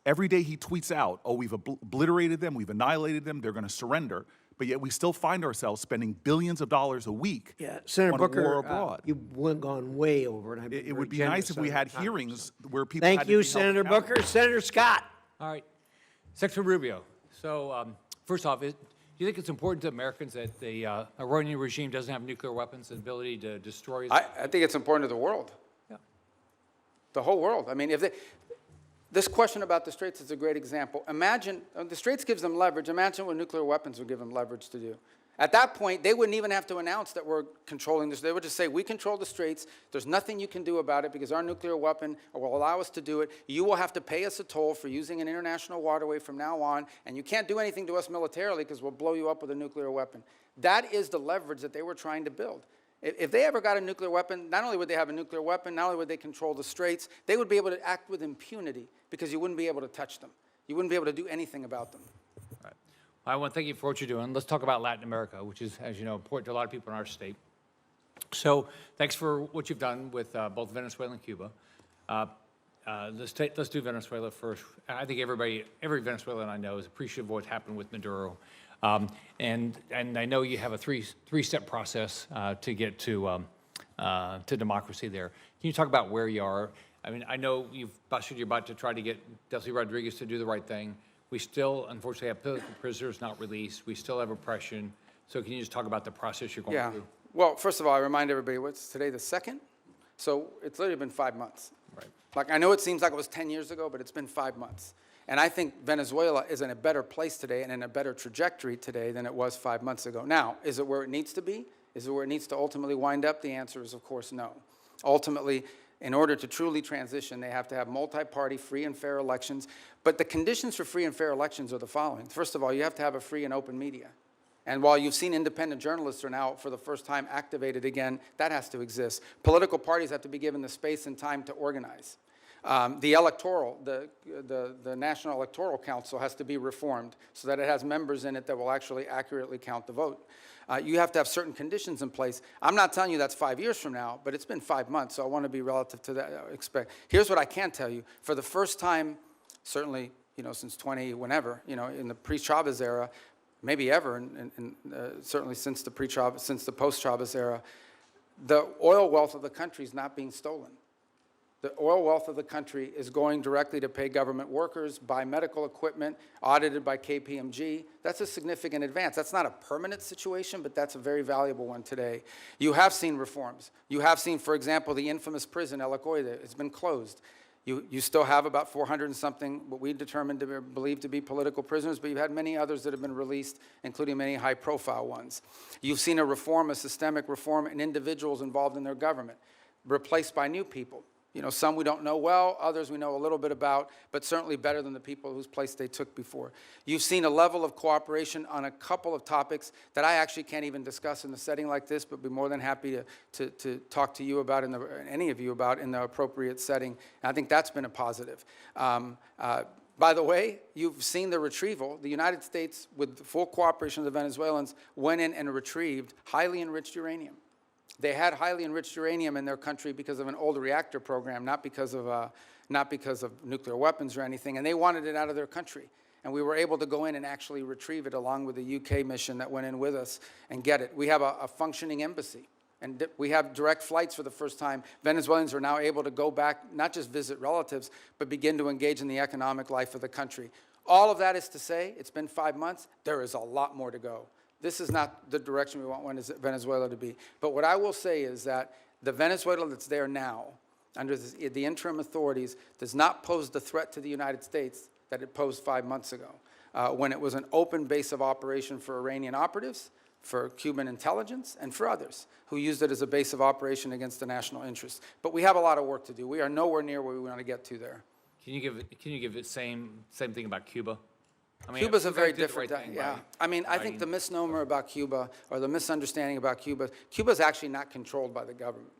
Every day he tweets out, oh, we've obliterated them, we've annihilated them, they're going to surrender. But yet we still find ourselves spending billions of dollars a week Yeah, Senator on a war Booker, abroad. you've gone way over, and I've been It would very be nice generous if we on had the time. hearings where people Thank had to you, be held Senator accountable. Booker. Senator Scott. All right. Secretary Rubio, so first off, do you think it's important to Americans that the Iranian regime doesn't have nuclear weapons and ability to destroy? I think it's important to the world. Yeah. The whole world. I mean, this question about the Straits is a great example. Imagine, the Straits gives them leverage. Imagine what nuclear weapons would give them leverage to do. At that point, they wouldn't even have to announce that we're controlling this. They would just say, we control the Straits. There's nothing you can do about it because our nuclear weapon will allow us to do it. You will have to pay us a toll for using an international waterway from now on, and you can't do anything to us militarily because we'll blow you up with a nuclear weapon. That is the leverage that they were trying to build. If they ever got a nuclear weapon, not only would they have a nuclear weapon, not only would they control the Straits, they would be able to act with impunity because you wouldn't be able to touch them. You wouldn't be able to do anything about them. I want to thank you for what you're doing. Let's talk about Latin America, which is, as you know, important to a lot of people in our state. So thanks for what you've done with both Venezuela and Cuba. Let's do Venezuela first. I think every Venezuelan I know is appreciative of what happened with Maduro. And I know you have a three-step process to get to democracy there. Can you talk about where you are? I mean, I know you've busted your butt to try to get Delcy Rodriguez to do the right thing. We still, unfortunately, have political prisoners not released. We still have oppression. So can you just talk about the process you're going through? Well, first of all, I remind everybody, what's today, the 2nd? So it's literally been 5 months. Right. Like, I know it seems like it was 10 years ago, but it's been 5 months. And I think Venezuela is in a better place today and in a better trajectory today than it was 5 months ago. Now, is it where it needs to be? Is it where it needs to ultimately wind up? The answer is, of course, no. Ultimately, In order to truly transition, they have to have multi-party, free and fair elections. But the conditions for free and fair elections are the following. First of all, you have to have a free and open media. And while you've seen independent journalists are now, for the first time, activated again, that has to exist. Political parties have to be given the space and time to organize. The National Electoral Council has to be reformed so that it has members in it that will actually accurately count the vote. You have to have certain conditions in place. I'm not telling you that's 5 years from now, but it's been 5 months, so I want to be relative to that. Here's what I can tell you. For the first time, certainly, since 20, whenever, in the pre-Chavez era, maybe ever, and certainly since the post-Chavez era, the oil wealth of the country is not being stolen. The oil wealth of the country is going directly to pay government workers, buy medical equipment, audited by KPMG. That's a significant advance. That's not a permanent situation, but that's a very valuable one today. You have seen reforms. You have seen, for example, the infamous prison, El Acoide, has been closed. You still have about 400 and something, what we determined to believe to be political prisoners, but you've had many others that have been released, including many high-profile ones. You've seen a systemic reform in individuals involved in their government, replaced by new people. Some we don't know well, others we know a little bit about, but certainly better than the people whose place they took before. You've seen a level of cooperation on a couple of topics that I actually can't even discuss in a setting like this, but be more than happy to talk to you about, any of you about, in the appropriate setting. And I think that's been a positive. By the way, you've seen the retrieval. The United States, with the full cooperation of the Venezuelans, went in and retrieved highly enriched uranium. They had highly enriched uranium in their country because of an old reactor program, not because of nuclear weapons or anything, and they wanted it out of their country. And we were able to go in and actually retrieve it along with the UK mission that went in with us and get it. We have a functioning embassy, and we have direct flights for the first time. Venezuelans are now able to go back, not just visit relatives, but begin to engage in the economic life of the country. All of that is to say, it's been 5 months, there is a lot more to go. This is not the direction we want Venezuela to be. But what I will say is that the Venezuela that's there now, under the interim authorities, does not pose the threat to the United States that it posed 5 months ago, when it was an open base of operation for Iranian operatives, for Cuban intelligence, and for others who used it as a base of operation against the national interest. But we have a lot of work to do. We are nowhere near where we want to get to there. Can you give the same thing about Cuba? I mean, Cuba's a very different, thing, yeah. right? I mean, I think the misnomer about Cuba, or the misunderstanding about Cuba, Cuba's actually not controlled by the government.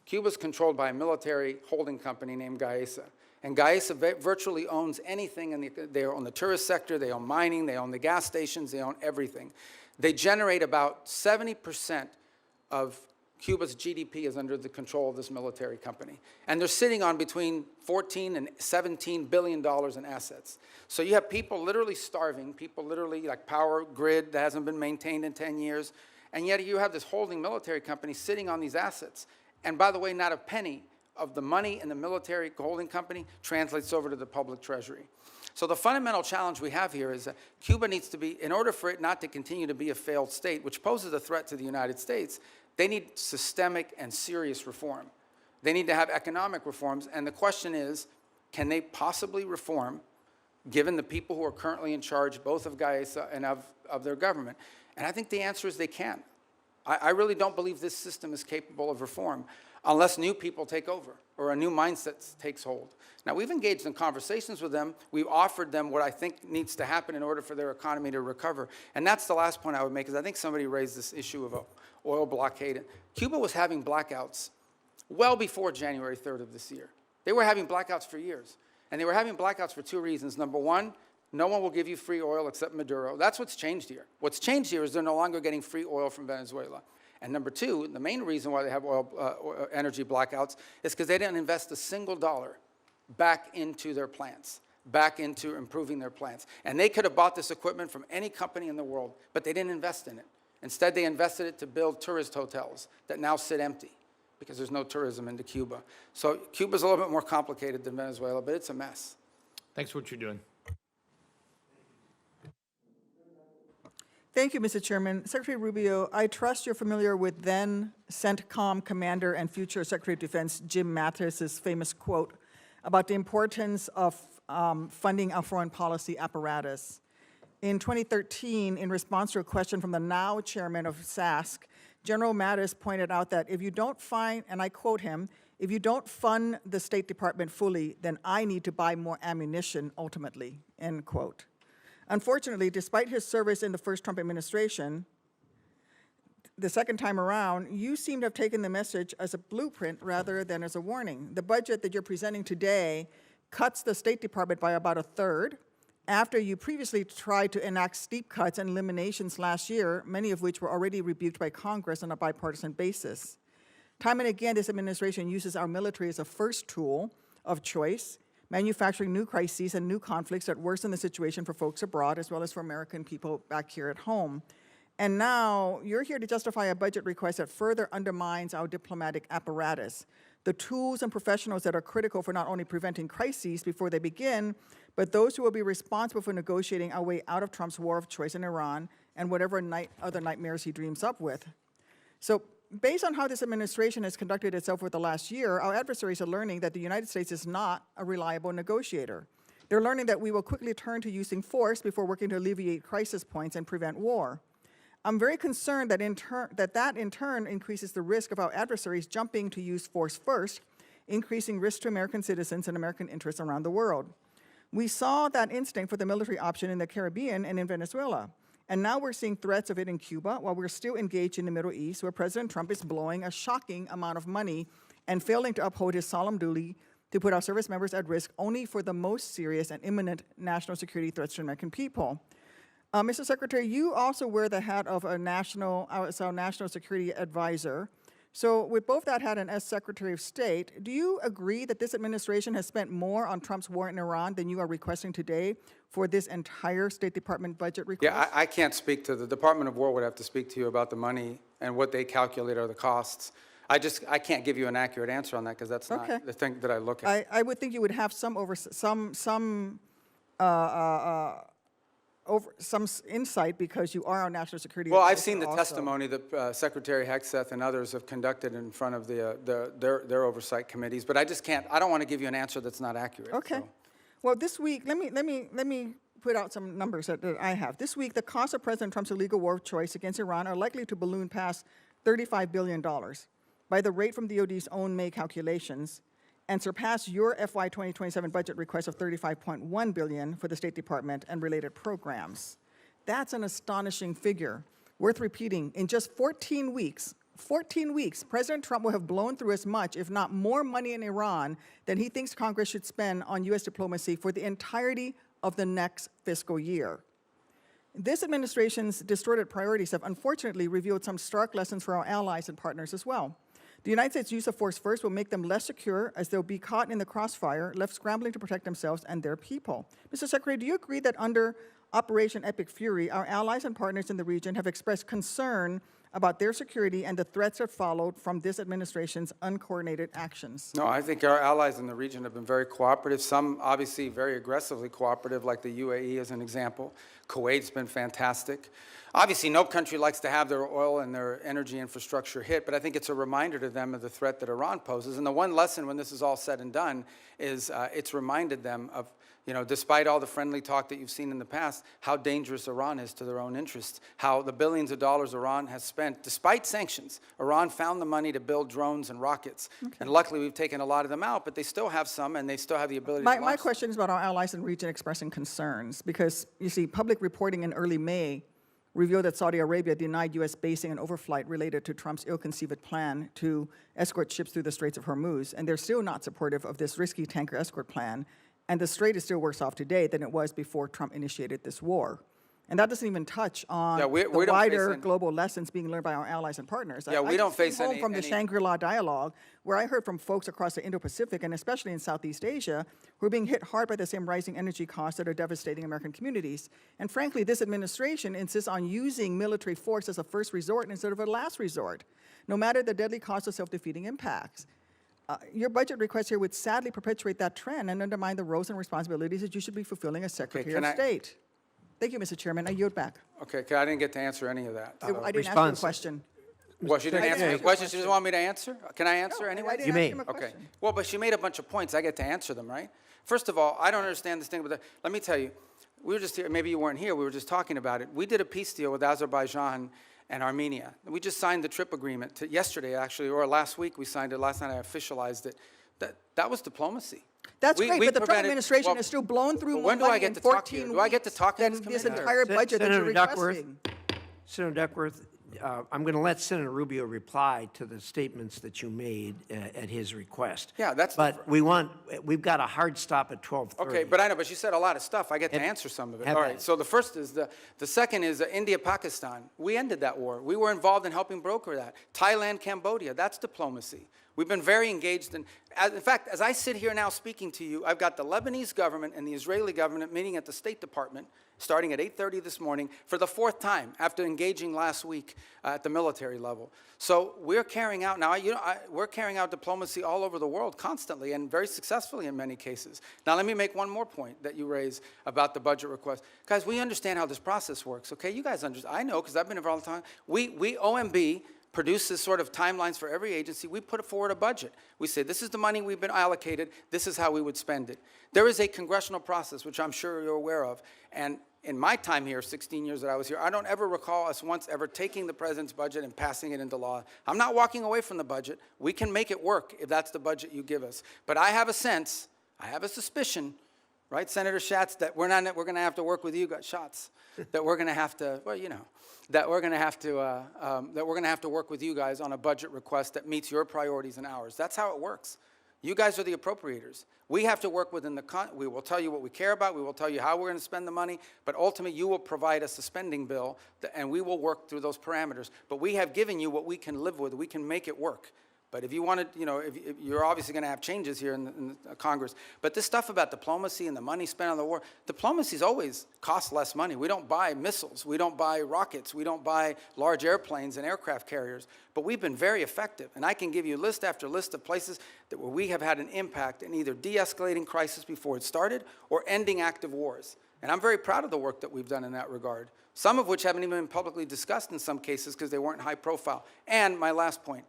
Cuba's controlled by a military holding company named Gaesa. And Gaesa virtually owns anything, they own the tourist sector, they own mining, they own the gas stations, they own everything. They generate about 70% of Cuba's GDP is under the control of this military company. And they're sitting on between $14 and $17 billion in assets. So you have people literally starving, people literally like power grid that hasn't been maintained in 10 years, and yet you have this holding military company sitting on these assets. And by the way, not a penny of the money in the military holding company translates over to the public treasury. So the fundamental challenge we have here is that Cuba needs to be, in order for it not to continue to be a failed state, which poses a threat to the United States, they need systemic and serious reform. They need to have economic reforms, and the question is, can they possibly reform, given the people who are currently in charge, both of Gaesa and of their government? And I think the answer is they can. I really don't believe this system is capable of reform unless new people take over or a new mindset takes hold. Now, we've engaged in conversations with them. We've offered them what I think needs to happen in order for their economy to recover. And that's the last point I would make, is I think somebody raised this issue of oil blockade. Cuba was having blackouts well before January 3rd of this year. They were having blackouts for years. And they were having blackouts for two reasons. Number one, no one will give you free oil except Maduro. That's what's changed here. What's changed here is they're no longer getting free oil from Venezuela. And number two, the main reason why they have energy blackouts is because they didn't invest a single dollar back into their plants, back into improving their plants. And they could have bought this equipment from any company in the world, but they didn't invest in it. Instead, they invested it to build tourist hotels that now sit empty because there's no tourism into Cuba. So Cuba's a little bit more complicated than Venezuela, but it's a mess. Thanks for what you're doing. Thank you, Mr. Chairman. Secretary Rubio, I trust you're familiar with then CENTCOM Commander and future Secretary of Defense Jim Mattis's famous quote about the importance of funding our foreign policy apparatus. In 2013, in response to a question from the now chairman of SASC, General Mattis pointed out that if you don't find, and I quote him, If you don't fund the State Department fully, then I need to buy more ammunition ultimately, end quote. Unfortunately, despite his service in the first Trump administration, the second time around, you seem to have taken the message as a blueprint rather than as a warning. The budget that you're presenting today cuts the State Department by about a third, after you previously tried to enact steep cuts and eliminations last year, many of which were already rebuked by Congress on a bipartisan basis. Time and again, this administration uses our military as a first tool of choice, manufacturing new crises and new conflicts that worsen the situation for folks abroad as well as for American people back here at home. And now you're here to justify a budget request that further undermines our diplomatic apparatus, the tools and professionals that are critical for not only preventing crises before they begin, but those who will be responsible for negotiating our way out of Trump's war of choice in Iran and whatever other nightmares he dreams up with. So based on how this administration has conducted itself for the last year, our adversaries are learning that the United States is not a reliable negotiator. They're learning that we will quickly turn to using force before working to alleviate crisis points and prevent war. I'm very concerned that that in turn increases the risk of our adversaries jumping to use force first, increasing risk to American citizens and American interests around the world. We saw that instinct for the military option in the Caribbean and in Venezuela. And now we're seeing threats of it in Cuba while we're still engaged in the Middle East, where President Trump is blowing a shocking amount of money and failing to uphold his solemn duty to put our service members at risk only for the most serious and imminent national security threats to American people. Mr. Secretary, you also wear the hat of our national security advisor. So with both that hat and as Secretary of State, do you agree that this administration has spent more on Trump's war in Iran than you are requesting today for this entire State Department budget request? Yeah, I can't speak to the Department of War would have to speak to you about the money and what they calculate are the costs. I can't give you an accurate answer on that because that's not the thing that I look at. I would think you would have some insight because you are our national security Well, advisor I've seen the also. testimony that Secretary Hegseth and others have conducted in front of their oversight committees, but I don't want to give you an answer that's not accurate. Okay. So. Well, this week, let me put out some numbers that I have. This week, the cost of President Trump's illegal war of choice against Iran are likely to balloon past $35 billion by the rate from DOD's own May calculations, and surpass your FY 2027 budget request of $35.1 billion for the State Department and related programs. That's an astonishing figure. Worth repeating, in just 14 weeks, President Trump will have blown through as much, if not more money in Iran than he thinks Congress should spend on U.S. diplomacy for the entirety of the next fiscal year. This administration's distorted priorities have unfortunately revealed some stark lessons for our allies and partners as well. The United States' use of force first will make them less secure as they'll be caught in the crossfire, left scrambling to protect themselves and their people. Mr. Secretary, do you agree that under Operation Epic Fury, our allies and partners in the region have expressed concern about their security and the threats that followed from this administration's uncoordinated actions? No, I think our allies in the region have been very cooperative, some obviously very aggressively cooperative, like the UAE as an example. Kuwait's been fantastic. Obviously, no country likes to have their oil and their energy infrastructure hit, but I think it's a reminder to them of the threat that Iran poses. And the one lesson when this is all said and done is it's reminded them of, despite all the friendly talk that you've seen in the past, how dangerous Iran is to their own interests, how the billions of dollars Iran has spent, despite sanctions. Iran found the money to build drones and rockets. Okay. And luckily, we've taken a lot of them out, but they still have some, and they still have the ability to launch My question is about our allies in the region expressing concerns, because, you see, public reporting in early May revealed that Saudi Arabia denied U.S. basing and overflight related to Trump's ill-conceived plan to escort ships through the Straits of Hormuz, and they're still not supportive of this risky tanker escort plan. And the Strait is still worse off today than it was before Trump initiated this war. And that doesn't even touch on the wider global lessons being learned by our allies and partners. Yeah, we don't face any from the Shangri-La dialogue, where I heard from folks across the Indo-Pacific and especially in Southeast Asia who are being hit hard by the same rising energy costs that are devastating American communities. And frankly, this administration insists on using military force as a first resort instead of a last resort, no matter the deadly cost of self-defeating impacts. Your budget request here would sadly perpetuate that trend and undermine the roles and responsibilities that you should be fulfilling as Secretary of State. Thank you, Mr. Chairman. I yield back. Okay, I didn't get to answer any of that. I didn't ask you a question. Well, she didn't answer the question. She doesn't want me to answer? Can I answer anyway? You may. Okay. Well, but she made a bunch of points. I get to answer them, right? First of all, I don't understand this thing about that. Let me tell you, we were just here, maybe you weren't here, we were just talking about it. We did a peace deal with Azerbaijan and Armenia. We just signed the TRIP agreement yesterday, actually, or last week we signed it. Last night I officialized it. That was diplomacy. That's We- great, we but the Trump prevented- administration well, has still blown through but more when do I money get in to talk 14 here? weeks Do I get to talk in than this this committee? entire budget that you're Senator Duckworth, requesting. Senator Duckworth, I'm going to let Senator Rubio reply to the statements that you made at his request. Yeah, that's But we've got a hard stop at 12:30. Okay, but I know, but you said a lot of stuff. I get to answer some of it. have All at right, it. so the first is, the second is India-Pakistan. We ended that war. We were involved in helping broker that. Thailand, Cambodia, that's diplomacy. We've been very engaged in fact, as I sit here now speaking to you, I've got the Lebanese government and the Israeli government meeting at the State Department starting at 8:30 this morning for the 4th time after engaging last week at the military level. So we're carrying out now, we're carrying out diplomacy all over the world constantly and very successfully in many cases. Now let me make one more point that you raised about the budget request. Guys, we understand how this process works, okay? You guys understand. I know because I've been involved all the time. We OMB, produces sort of timelines for every agency. We put forward a budget. We say, this is the money we've been allocated. This is how we would spend it. There is a congressional process, which I'm sure you're aware of. And in my time here, 16 years that I was here, I don't ever recall us once ever taking the president's budget and passing it into law. I'm not walking away from the budget. We can make it work if that's the budget you give us. But I have a sense, I have a suspicion, right, Senator Schatz, that we're going to have to work with you guys, that we're going to have to, well, you know, that we're going to have to work with you guys on a budget request that meets your priorities and ours. That's how it works. You guys are the appropriators. We have to work within we will tell you what we care about, we will tell you how we're going to spend the money, but ultimately you will provide us a spending bill, and we will work through those parameters. But we have given you what we can live with. We can make it work. But if you wanted, you know, if you're obviously going to have changes here in Congress. But this stuff about diplomacy and the money spent on the war, diplomacy's always cost less money. We don't buy missiles. We don't buy rockets. We don't buy large airplanes and aircraft carriers. But we've been very effective. And I can give you list after list of places where we have had an impact in either de-escalating crisis before it started or ending active wars. And I'm very proud of the work that we've done in that regard, some of which haven't even been publicly discussed in some cases because they weren't high profile. And my last point.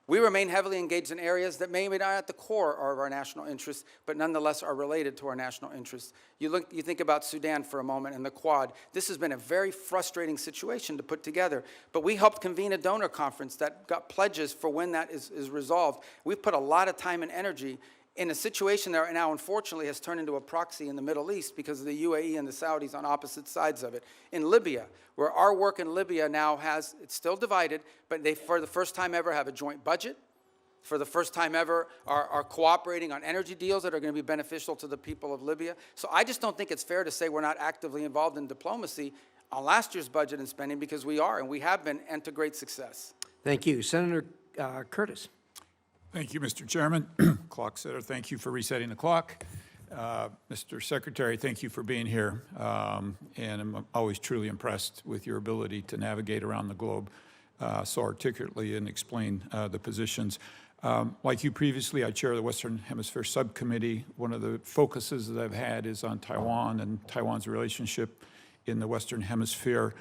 We remain heavily engaged in areas that maybe not at the core of our national interests, but nonetheless are related to our national interests. You think about Sudan for a moment and the Quad. This has been a very frustrating situation to put together, but we helped convene a donor conference that got pledges for when that is resolved. We've put a lot of time and energy in a situation that now, unfortunately, has turned into a proxy in the Middle East because of the UAE and the Saudis on opposite sides of it. In Libya, where our work in Libya now it's still divided, but they, for the first time ever, have a joint budget. For the first time ever, are cooperating on energy deals that are going to be beneficial to the people of Libya. So I just don't think it's fair to say we're not actively involved in diplomacy on last year's budget and spending, because we are, and we have been, and to great success. Thank you. Senator Curtis. Thank you, Mr. Chairman. Clock setter, thank you for resetting the clock. Mr. Secretary, thank you for being here. And I'm always truly impressed with your ability to navigate around the globe so articulately and explain the positions. Like you previously, I chair the Western Hemisphere Subcommittee. One of the focuses that I've had is on Taiwan and Taiwan's relationship in the Western Hemisphere.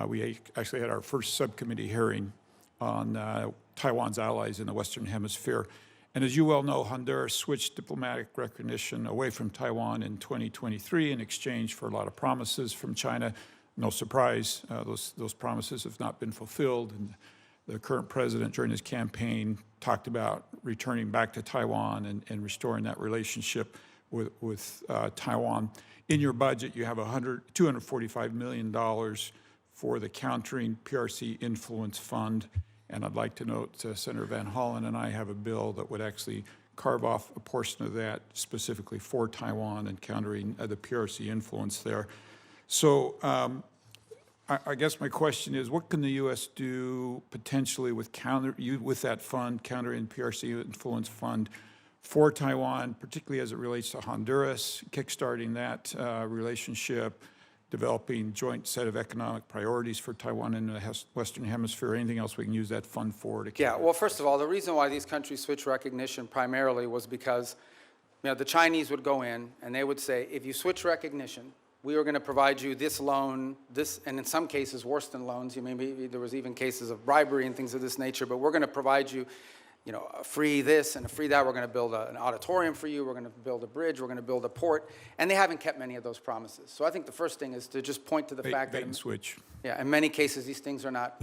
We actually had our first subcommittee hearing on Taiwan's allies in the Western Hemisphere. And as you well know, Honduras switched diplomatic recognition away from Taiwan in 2023 in exchange for a lot of promises from China. No surprise, those promises have not been fulfilled. And the current president, during his campaign, talked about returning back to Taiwan and restoring that relationship with Taiwan. In your budget, you have $245 million for the Countering PRC Influence Fund. And I'd like to note Senator Van Hollen and I have a bill that would actually carve off a portion of that specifically for Taiwan and countering the PRC influence there. So I guess my question is, what can the U.S. do potentially with that fund, Countering PRC Influence Fund, for Taiwan, particularly as it relates to Honduras, kickstarting that relationship, developing joint set of economic priorities for Taiwan in the Western Hemisphere, anything else we can use that fund for? Yeah, well, first of all, the reason why these countries switched recognition primarily was because, you know, the Chinese would go in and they would say, if you switch recognition, we are going to provide you this loan, this, and in some cases worse than loans. Maybe there was even cases of bribery and things of this nature, but we're going to provide you free this and a free that. We're going to build an auditorium for you. We're going to build a bridge. We're going to build a port. And they haven't kept many of those promises. So I think the first thing is to just point to the fact Bait that and switch. yeah, in many cases, these things are not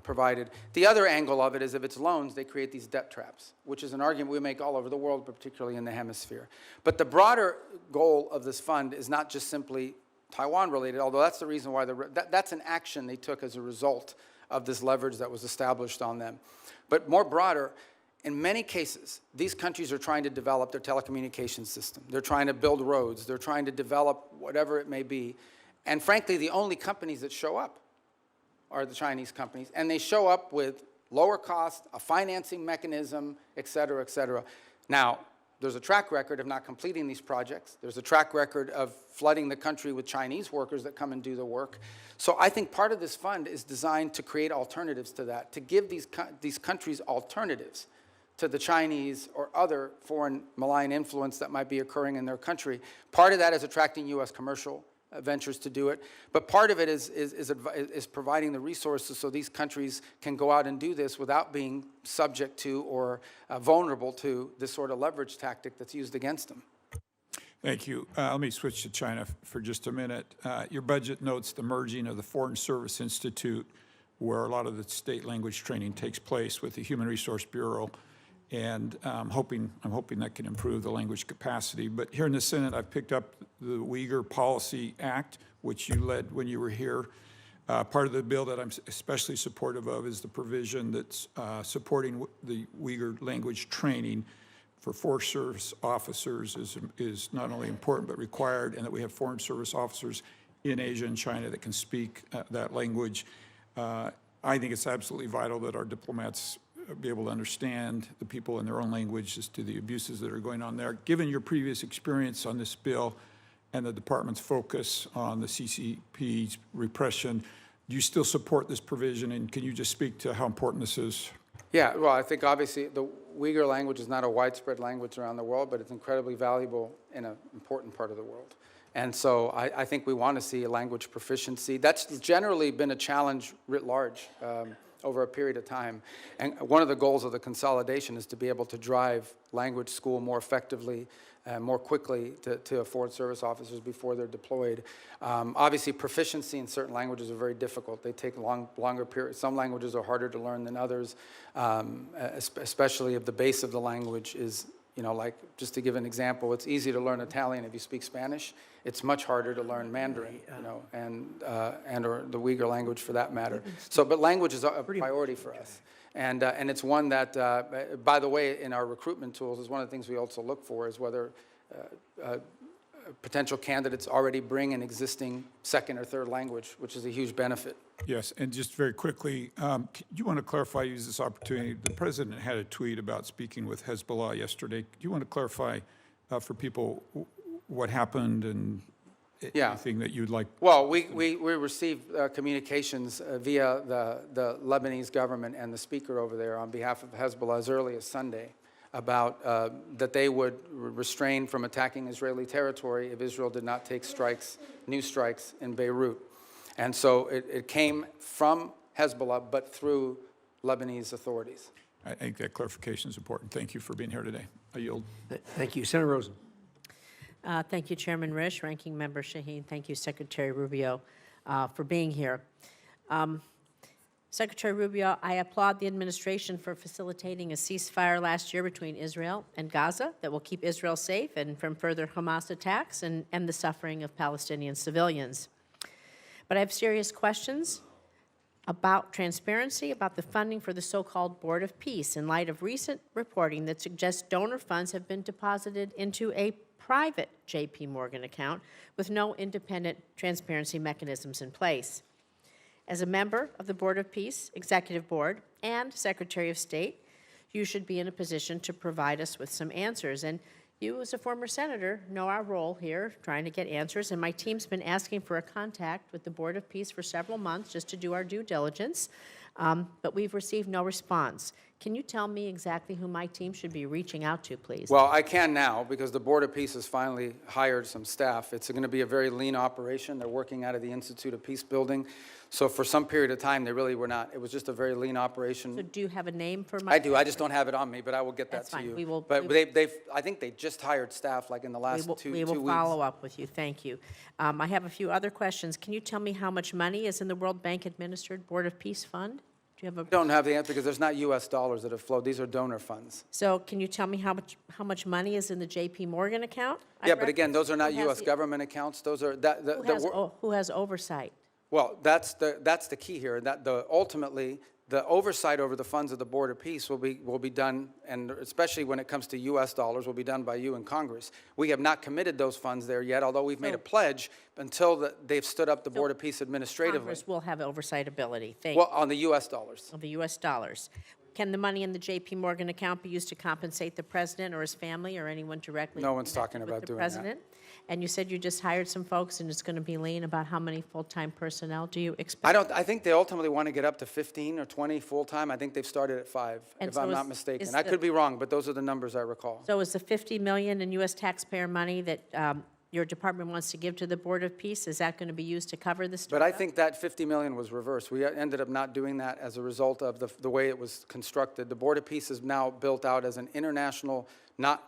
provided. The other angle of it is if it's loans, they create these debt traps, which is an argument we make all over the world, but particularly in the hemisphere. But the broader goal of this fund is not just simply Taiwan-related, although that's the reason why that's an action they took as a result of this leverage that was established on them. But more broader, in many cases, these countries are trying to develop their telecommunications system. They're trying to build roads. They're trying to develop whatever it may be. And frankly, the only companies that show up are the Chinese companies. And they show up with lower cost, a financing mechanism, et cetera, et cetera. Now, there's a track record of not completing these projects. There's a track record of flooding the country with Chinese workers that come and do the work. So I think part of this fund is designed to create alternatives to that, to give these countries alternatives to the Chinese or other foreign malign influence that might be occurring in their country. Part of that is attracting U.S. commercial ventures to do it, but part of it is providing the resources so these countries can go out and do this without being subject to or vulnerable to this sort of leverage tactic that's used against them. Thank you. Let me switch to China for just a minute. Your budget notes the merging of the Foreign Service Institute, where a lot of the state language training takes place, with the Human Resource Bureau. And I'm hoping that can improve the language capacity. But here in the Senate, I've picked up the Uyghur Policy Act, which you led when you were here. Part of the bill that I'm especially supportive of is the provision that's supporting the Uyghur language training for Forest Service officers is not only important but required, and that we have Foreign Service officers in Asia and China that can speak that language. I think it's absolutely vital that our diplomats be able to understand the people in their own language as to the abuses that are going on there. Given your previous experience on this bill and the department's focus on the CCP's repression, do you still support this provision, and can you just speak to how important this is? Yeah, well, I think obviously the Uyghur language is not a widespread language around the world, but it's incredibly valuable in an important part of the world. And so I think we want to see a language proficiency. That's generally been a challenge writ large over a period of time. And one of the goals of the consolidation is to be able to drive language school more effectively and more quickly to Foreign Service officers before they're deployed. Obviously, proficiency in certain languages are very difficult. They take longer periods. Some languages are harder to learn than others, especially if the base of the language is, like, just to give an example, it's easy to learn Italian if you speak Spanish. It's much harder to learn Mandarin, and or the Uyghur language for that matter. So, but language is a priority for us. And it's one that, by the way, in our recruitment tools, is one of the things we also look for is whether potential candidates already bring an existing second or third language, which is a huge benefit. Yes, and just very quickly, do you want to clarify, use this opportunity, the president had a tweet about speaking with Hezbollah yesterday. Do you want to clarify for people what happened and anything that you'd like? Well, we received communications via the Lebanese government and the speaker over there on behalf of Hezbollah as early as Sunday about that they would restrain from attacking Israeli territory if Israel did not take new strikes in Beirut. And so it came from Hezbollah, but through Lebanese authorities. I think that clarification is important. Thank you for being here today. I yield. Thank you. Senator Rosen. Thank you, Chairman Risch, Ranking Member Shaheen. Thank you, Secretary Rubio, for being here. Secretary Rubio, I applaud the administration for facilitating a ceasefire last year between Israel and Gaza that will keep Israel safe and from further Hamas attacks and end the suffering of Palestinian civilians. But I have serious questions about transparency, about the funding for the so-called Board of Peace in light of recent reporting that suggests donor funds have been deposited into a private J.P. Morgan account with no independent transparency mechanisms in place. As a member of the Board of Peace, Executive Board, and Secretary of State, you should be in a position to provide us with some answers. And you, as a former senator, know our role here, trying to get answers, and my team's been asking for a contact with the Board of Peace for several months just to do our due diligence, but we've received no response. Can you tell me exactly who my team should be reaching out to, please? Well, I can now, because the Board of Peace has finally hired some staff. It's going to be a very lean operation. They're working out of the Institute of Peace Building. So for some period of time, they really were not. It was just a very lean operation. So do you have a name for my? I do. I just don't have it on me, but I will get that That's to fine. you. We will- But we- I think they just hired staff like in the last two weeks. We will follow up with you. Thank you. I have a few other questions. Can you tell me how much money is in the World Bank administered Board of Peace Fund? Do you have a? Don't have the answer because there's not U.S. dollars that have flowed. These are donor funds. So can you tell me how much money is in the J.P. Morgan account? Yeah, but again, those are not Who has U.S. the- government accounts. Those are Who has oversight? Well, that's the key here. That ultimately the oversight over the funds of the Board of Peace will be done, and especially when it comes to U.S. dollars, will be done by you in Congress. We have not committed those funds there yet, although we've made a pledge until they've stood up the Board of Peace administratively. Congress will have oversight ability. Thank you. Well, on the U.S. dollars. Of the U.S. dollars. Can the money in the J.P. Morgan account be used to compensate the president or his family or anyone directly? No one's talking connected about with doing the that. president? And you said you just hired some folks and it's going to be lean. About how many full-time personnel do you expect? I think they ultimately want to get up to 15 or 20 full-time. I think they've started at 5, And if so I'm is- not mistaken. is I the- could be wrong, but those are the numbers I recall. So is the $50 million in U.S. taxpayer money that your department wants to give to the Board of Peace, is that going to be used to cover the But I startup? think that 50 million was reversed. We ended up not doing that as a result of the way it was constructed. The Board of Peace is now built out as an international,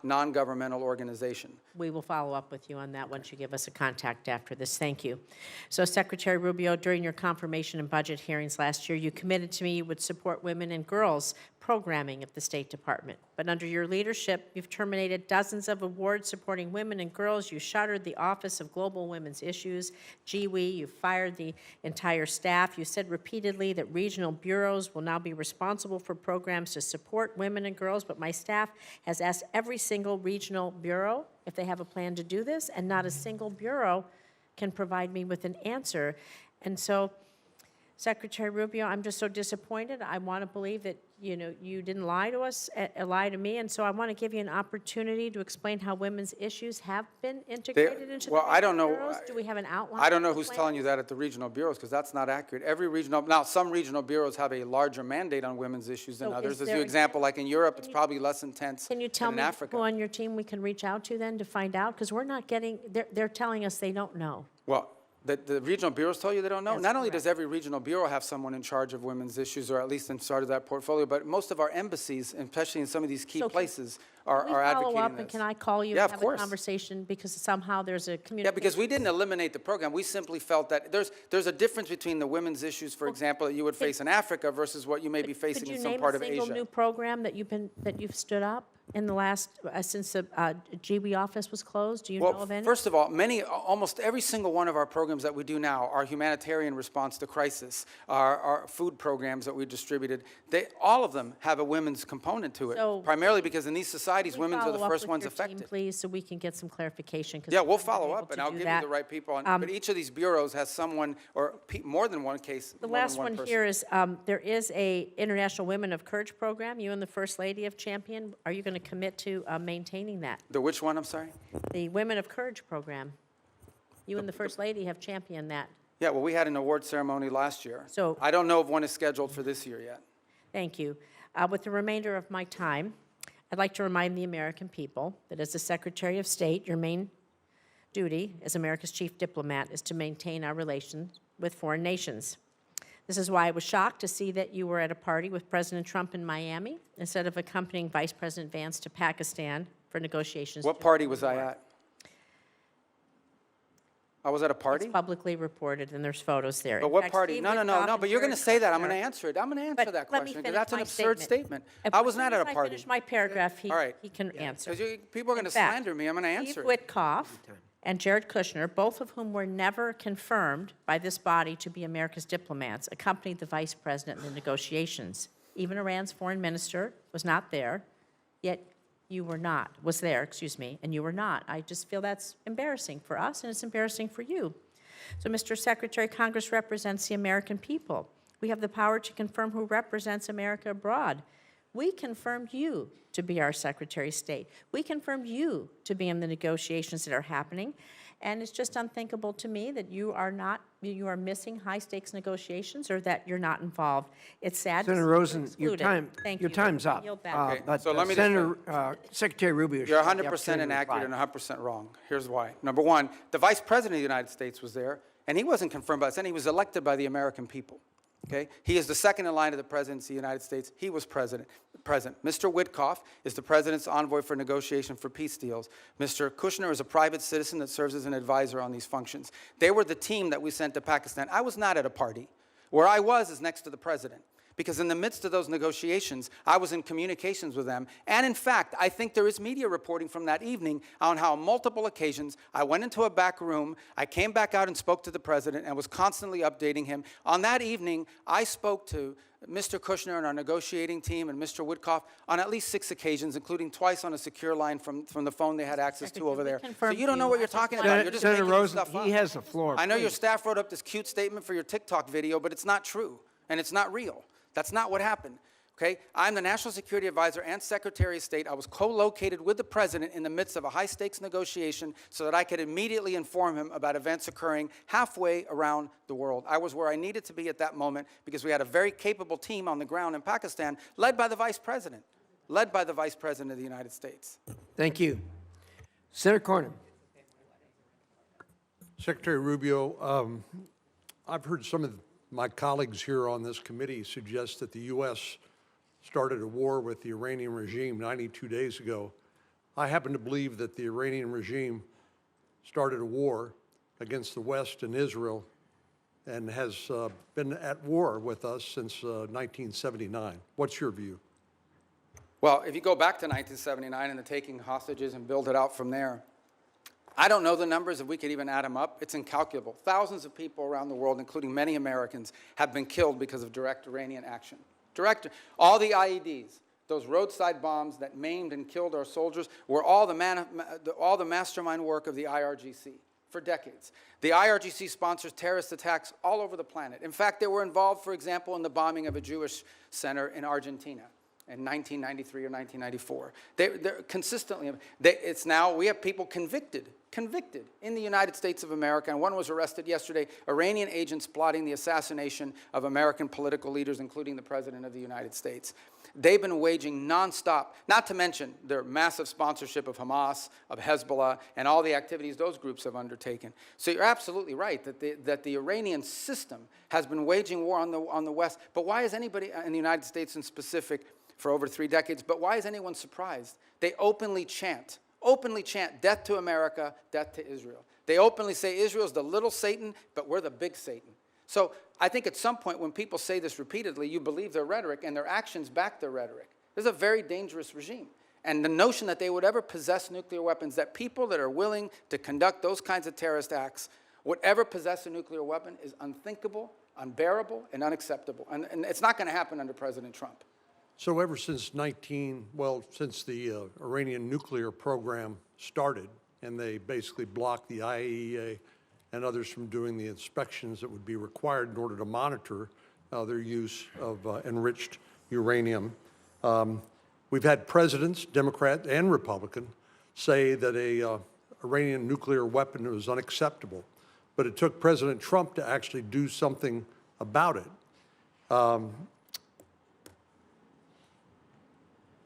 non-governmental organization. We will follow up with you on that once you give us a contact after this. Thank you. So Secretary Rubio, during your confirmation and budget hearings last year, you committed to me you would support women and girls programming at the State Department. But under your leadership, you've terminated dozens of awards supporting women and girls. You shuttered the Office of Global Women's Issues, GWE. You fired the entire staff. You said repeatedly that regional bureaus will now be responsible for programs to support women and girls, but my staff has asked every single regional bureau if they have a plan to do this, and not a single bureau can provide me with an answer. And so, Secretary Rubio, I'm just so disappointed. I want to believe that, you know, you didn't lie to us, lie to me, and so I want to give you an opportunity to explain how women's issues have been integrated into well, the I don't regional know- bureaus. Do we have an outline? I don't know of the who's plan? telling you that at the regional bureaus, because that's not accurate. Now, some regional bureaus have a larger mandate on women's issues than So is others. As there you a- example, like in Europe, it's probably less intense Can you tell than me in Africa. who on your team we can reach out to then to find out? Because we're not getting, they're telling us they don't know. Well, the regional bureaus tell you they don't know? That's Not only correct. does every regional bureau have someone in charge of women's issues, or at least in charge of that portfolio, but most of our embassies, especially in some of these key So can- places, Can are we follow advocating up, and this. can I call you Yeah, and of have a course. conversation? Because somehow there's a Yeah, communication. because we didn't eliminate the program. We simply felt that there's a difference between the women's issues, for example, that you would face in Africa versus what you may be facing in some part of Could you name a single new Asia. program that you've stood up in the last, since the GWE office was closed? Do you know Well, of any? first of all, almost every single one of our programs that we do now, our humanitarian response to crisis, our food programs that we distributed, all of them have a women's component to it. So- Primarily because in these societies, Can we women are the follow up first with ones your team, affected. please, so we can get some clarification? 'Cause Yeah, we we'll haven't been follow able up, to and I'll do give that. you the right people. But each of these bureaus has someone, or more than one case, The more than last one person. here is, there is a International Women of Courage program. You and the First Lady have championed. Are you going to commit to maintaining that? The which one, I'm sorry? The Women of Courage program. You and the First Lady have championed that. Yeah, well, we had an award ceremony last year. So- I don't know if one is scheduled for this year yet. Thank you. With the remainder of my time, I'd like to remind the American people that as the Secretary of State, your main duty as America's chief diplomat is to maintain our relations with foreign nations. This is why I was shocked to see that you were at a party with President Trump in Miami instead of accompanying Vice President Vance to Pakistan for negotiations. What party was I at? I was at a party? It's publicly reported, and there's photos there. But In what fact, party? Steve No, Witkoff but and you're going to Jared say that. I'm Kushner- going to answer it. I'm going to answer But that let me question, because finish that's an my absurd statement. statement. I was not at a As party. I finish my paragraph, All right. he can answer. Because people are going to In fact, slander me. I'm going to answer Steve it. Witkoff and Jared Kushner, both of whom were never confirmed by this body to be America's diplomats, accompanied the vice president in the negotiations. Even Iran's foreign minister was not there, yet you were not, was there, excuse me, and you were not. I just feel that's embarrassing for us, and it's embarrassing for you. So, Mr. Secretary, Congress represents the American people. We have the power to confirm who represents America abroad. We confirmed you to be our Secretary of State. We confirmed you to be in the negotiations that are happening. And it's just unthinkable to me that you are missing high-stakes negotiations or that you're not involved. It's sad to see Senator you Rosen, excluded. Thank your you. time's up. Yield back. But so let me just- Senator, Secretary Rubio should You're have the 100% opportunity to inaccurate reply. and 100% wrong. Here's why. Number one, the Vice President of the United States was there, and he wasn't confirmed by the Senate. He was elected by the American people. Okay? He is the second in line to the presidency of the United States. He was present. Mr. Witkoff is the president's envoy for negotiation for peace deals. Mr. Kushner is a private citizen that serves as an advisor on these functions. They were the team that we sent to Pakistan. I was not at a party. Where I was is next to the president. Because in the midst of those negotiations, I was in communications with them. And in fact, I think there is media reporting from that evening on how on multiple occasions I went into a back room, I came back out and spoke to the president and was constantly updating him. On that evening, I spoke to Mr. Kushner and our negotiating team and Mr. Witkoff on at least 6 occasions, including twice on a secure line from the phone they had access to over there. So you don't know what you're talking about. You're just Senator making Rosen, stuff up. he has the floor. I know your Please. staff wrote up this cute statement for your TikTok video, but it's not true, and it's not real. That's not what happened, okay? I'm the National Security Advisor and Secretary of State. I was co-located with the President in the midst of a high-stakes negotiation so that I could immediately inform him about events occurring halfway around the world. I was where I needed to be at that moment because we had a very capable team on the ground in Pakistan led by the Vice President of the United States. Thank you. Senator Cornyn. Secretary Rubio, I've heard some of my colleagues here on this committee suggest that the U.S. started a war with the Iranian regime 92 days ago. I happen to believe that the Iranian regime started a war against the West and Israel and has been at war with us since 1979. What's your view? Well, if you go back to 1979 and the taking hostages and build it out from there, I don't know the numbers, if we could even add them up. It's incalculable. Thousands of people around the world, including many Americans, have been killed because of direct Iranian action. All the IEDs, those roadside bombs that maimed and killed our soldiers, were all the mastermind work of the IRGC for decades. The IRGC sponsors terrorist attacks all over the planet. In fact, they were involved, for example, in the bombing of a Jewish center in Argentina in 1993 or 1994. They're consistently, we have people convicted in the United States of America, and one was arrested yesterday, Iranian agents plotting the assassination of American political leaders, including the President of the United States. They've been waging nonstop, not to mention their massive sponsorship of Hamas, of Hezbollah, and all the activities those groups have undertaken. So you're absolutely right that the Iranian system has been waging war on the West. But why is anybody in the United States in specific for over 3 decades, but why is anyone surprised? They openly chant, death to America, death to Israel. They openly say Israel's the little Satan, but we're the big Satan. So I think at some point when people say this repeatedly, you believe their rhetoric and their actions back their rhetoric. This is a very dangerous regime. And the notion that they would ever possess nuclear weapons, that people that are willing to conduct those kinds of terrorist acts would ever possess a nuclear weapon is unthinkable, unbearable, and unacceptable. And it's not going to happen under President Trump. So ever since since the Iranian nuclear program started, and they basically blocked the IAEA and others from doing the inspections that would be required in order to monitor their use of enriched uranium, we've had presidents, Democrat and Republican, say that a Iranian nuclear weapon was unacceptable. But it took President Trump to actually do something about it.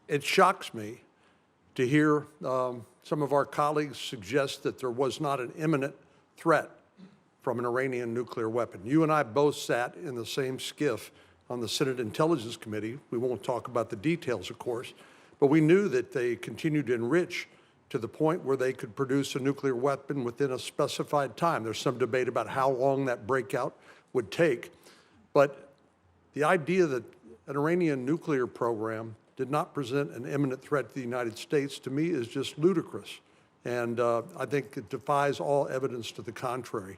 It shocks me to hear some of our colleagues suggest that there was not an imminent threat from an Iranian nuclear weapon. You and I both sat in the same skiff on the Senate Intelligence Committee. We won't talk about the details, of course, but we knew that they continued to enrich to the point where they could produce a nuclear weapon within a specified time. There's some debate about how long that breakout would take, but the idea that an Iranian nuclear program did not present an imminent threat to the United States, to me, is just ludicrous. And I think it defies all evidence to the contrary.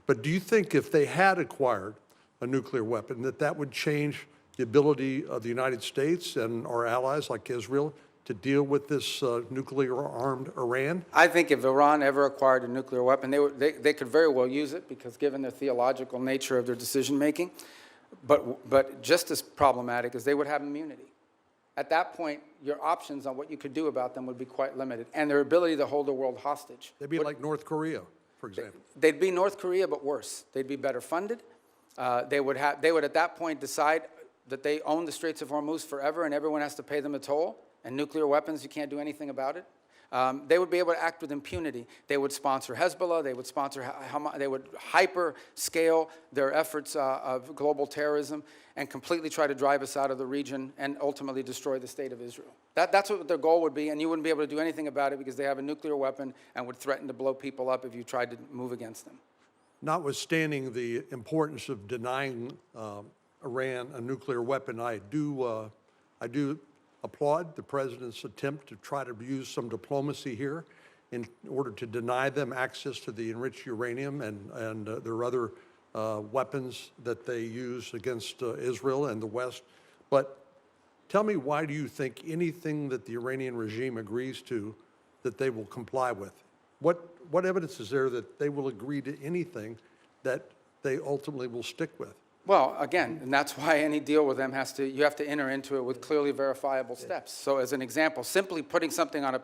But do you think if they had acquired a nuclear weapon, that would change the ability of the United States and our allies like Israel to deal with this nuclear-armed Iran? I think if Iran ever acquired a nuclear weapon, they could very well use it because given the theological nature of their decision-making. But just as problematic is they would have immunity. At that point, your options on what you could do about them would be quite limited, and their ability to hold the world hostage. They'd be like North Korea. for example? They'd be North Korea, but worse. They'd be better funded. They would at that point decide that they own the Straits of Hormuz forever and everyone has to pay them a toll, and nuclear weapons, you can't do anything about it. They would be able to act with impunity. They would sponsor Hezbollah. They would sponsor they would hyper scale their efforts of global terrorism and completely try to drive us out of the region and ultimately destroy the state of Israel. That's what their goal would be, and you wouldn't be able to do anything about it because they have a nuclear weapon and would threaten to blow people up if you tried to move against them. Notwithstanding the importance of denying Iran a nuclear weapon, I do applaud the president's attempt to try to use some diplomacy here in order to deny them access to the enriched uranium and their other weapons that they use against Israel and the West. But tell me, why do you think anything that the Iranian regime agrees to that they will comply with? What evidence is there that they will agree to anything that they ultimately will stick with? Well, again, and that's why any deal with them you have to enter into it with clearly verifiable steps. So as an example, simply putting something on a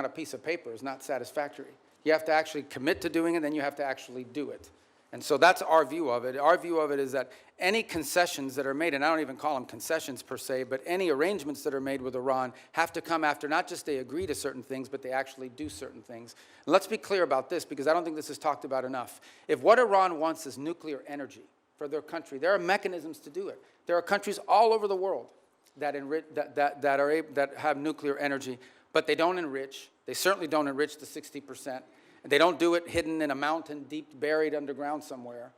piece of paper is not satisfactory. You have to actually commit to doing it, then you have to actually do it. And so that's our view of it. Our view of it is that any concessions that are made, and I don't even call them concessions per se, but any arrangements that are made with Iran have to come after not just they agree to certain things, but they actually do certain things. And let's be clear about this, because I don't think this is talked about enough. If what Iran wants is nuclear energy for their country, there are mechanisms to do it. There are countries all over the world that have nuclear energy, but they don't enrich. They certainly don't enrich the 60%. They don't do it hidden in a mountain, deep buried underground somewhere.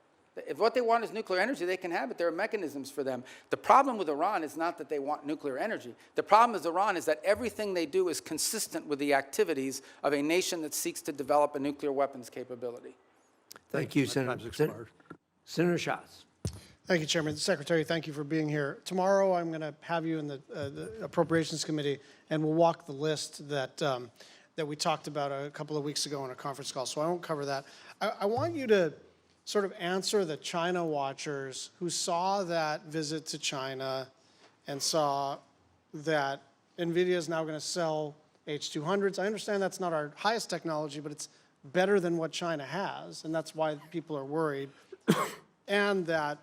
If what they want is nuclear energy, they can have it. There are mechanisms for them. The problem with Iran is not that they want nuclear energy. The problem with Iran is that everything they do is consistent with the activities of a nation that seeks to develop a nuclear weapons capability. Thank you, Senator. Senator Schatz. Thank you, Chairman. Secretary, thank you for being here. Tomorrow, I'm going to have you in the Appropriations Committee, and we'll walk the list that we talked about a couple of weeks ago on a conference call, so I won't cover that. I want you to sort of answer the China watchers who saw that visit to China and saw that NVIDIA is now going to sell H200s. I understand that's not our highest technology, but it's better than what China has, and that's why people are worried. And that,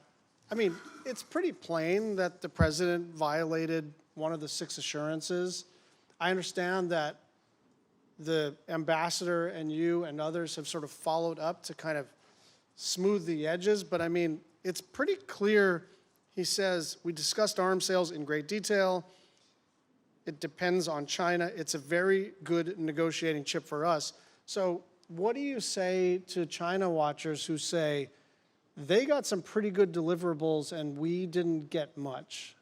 I mean, it's pretty plain that the president violated one of the 6 assurances. I understand that the ambassador and you and others have sort of followed up to kind of smooth the edges, but I mean, it's pretty clear. He says, we discussed arms sales in great detail. It depends on China. It's a very good negotiating chip for us. So what do you say to China watchers who say they got some pretty good deliverables and we didn't get much?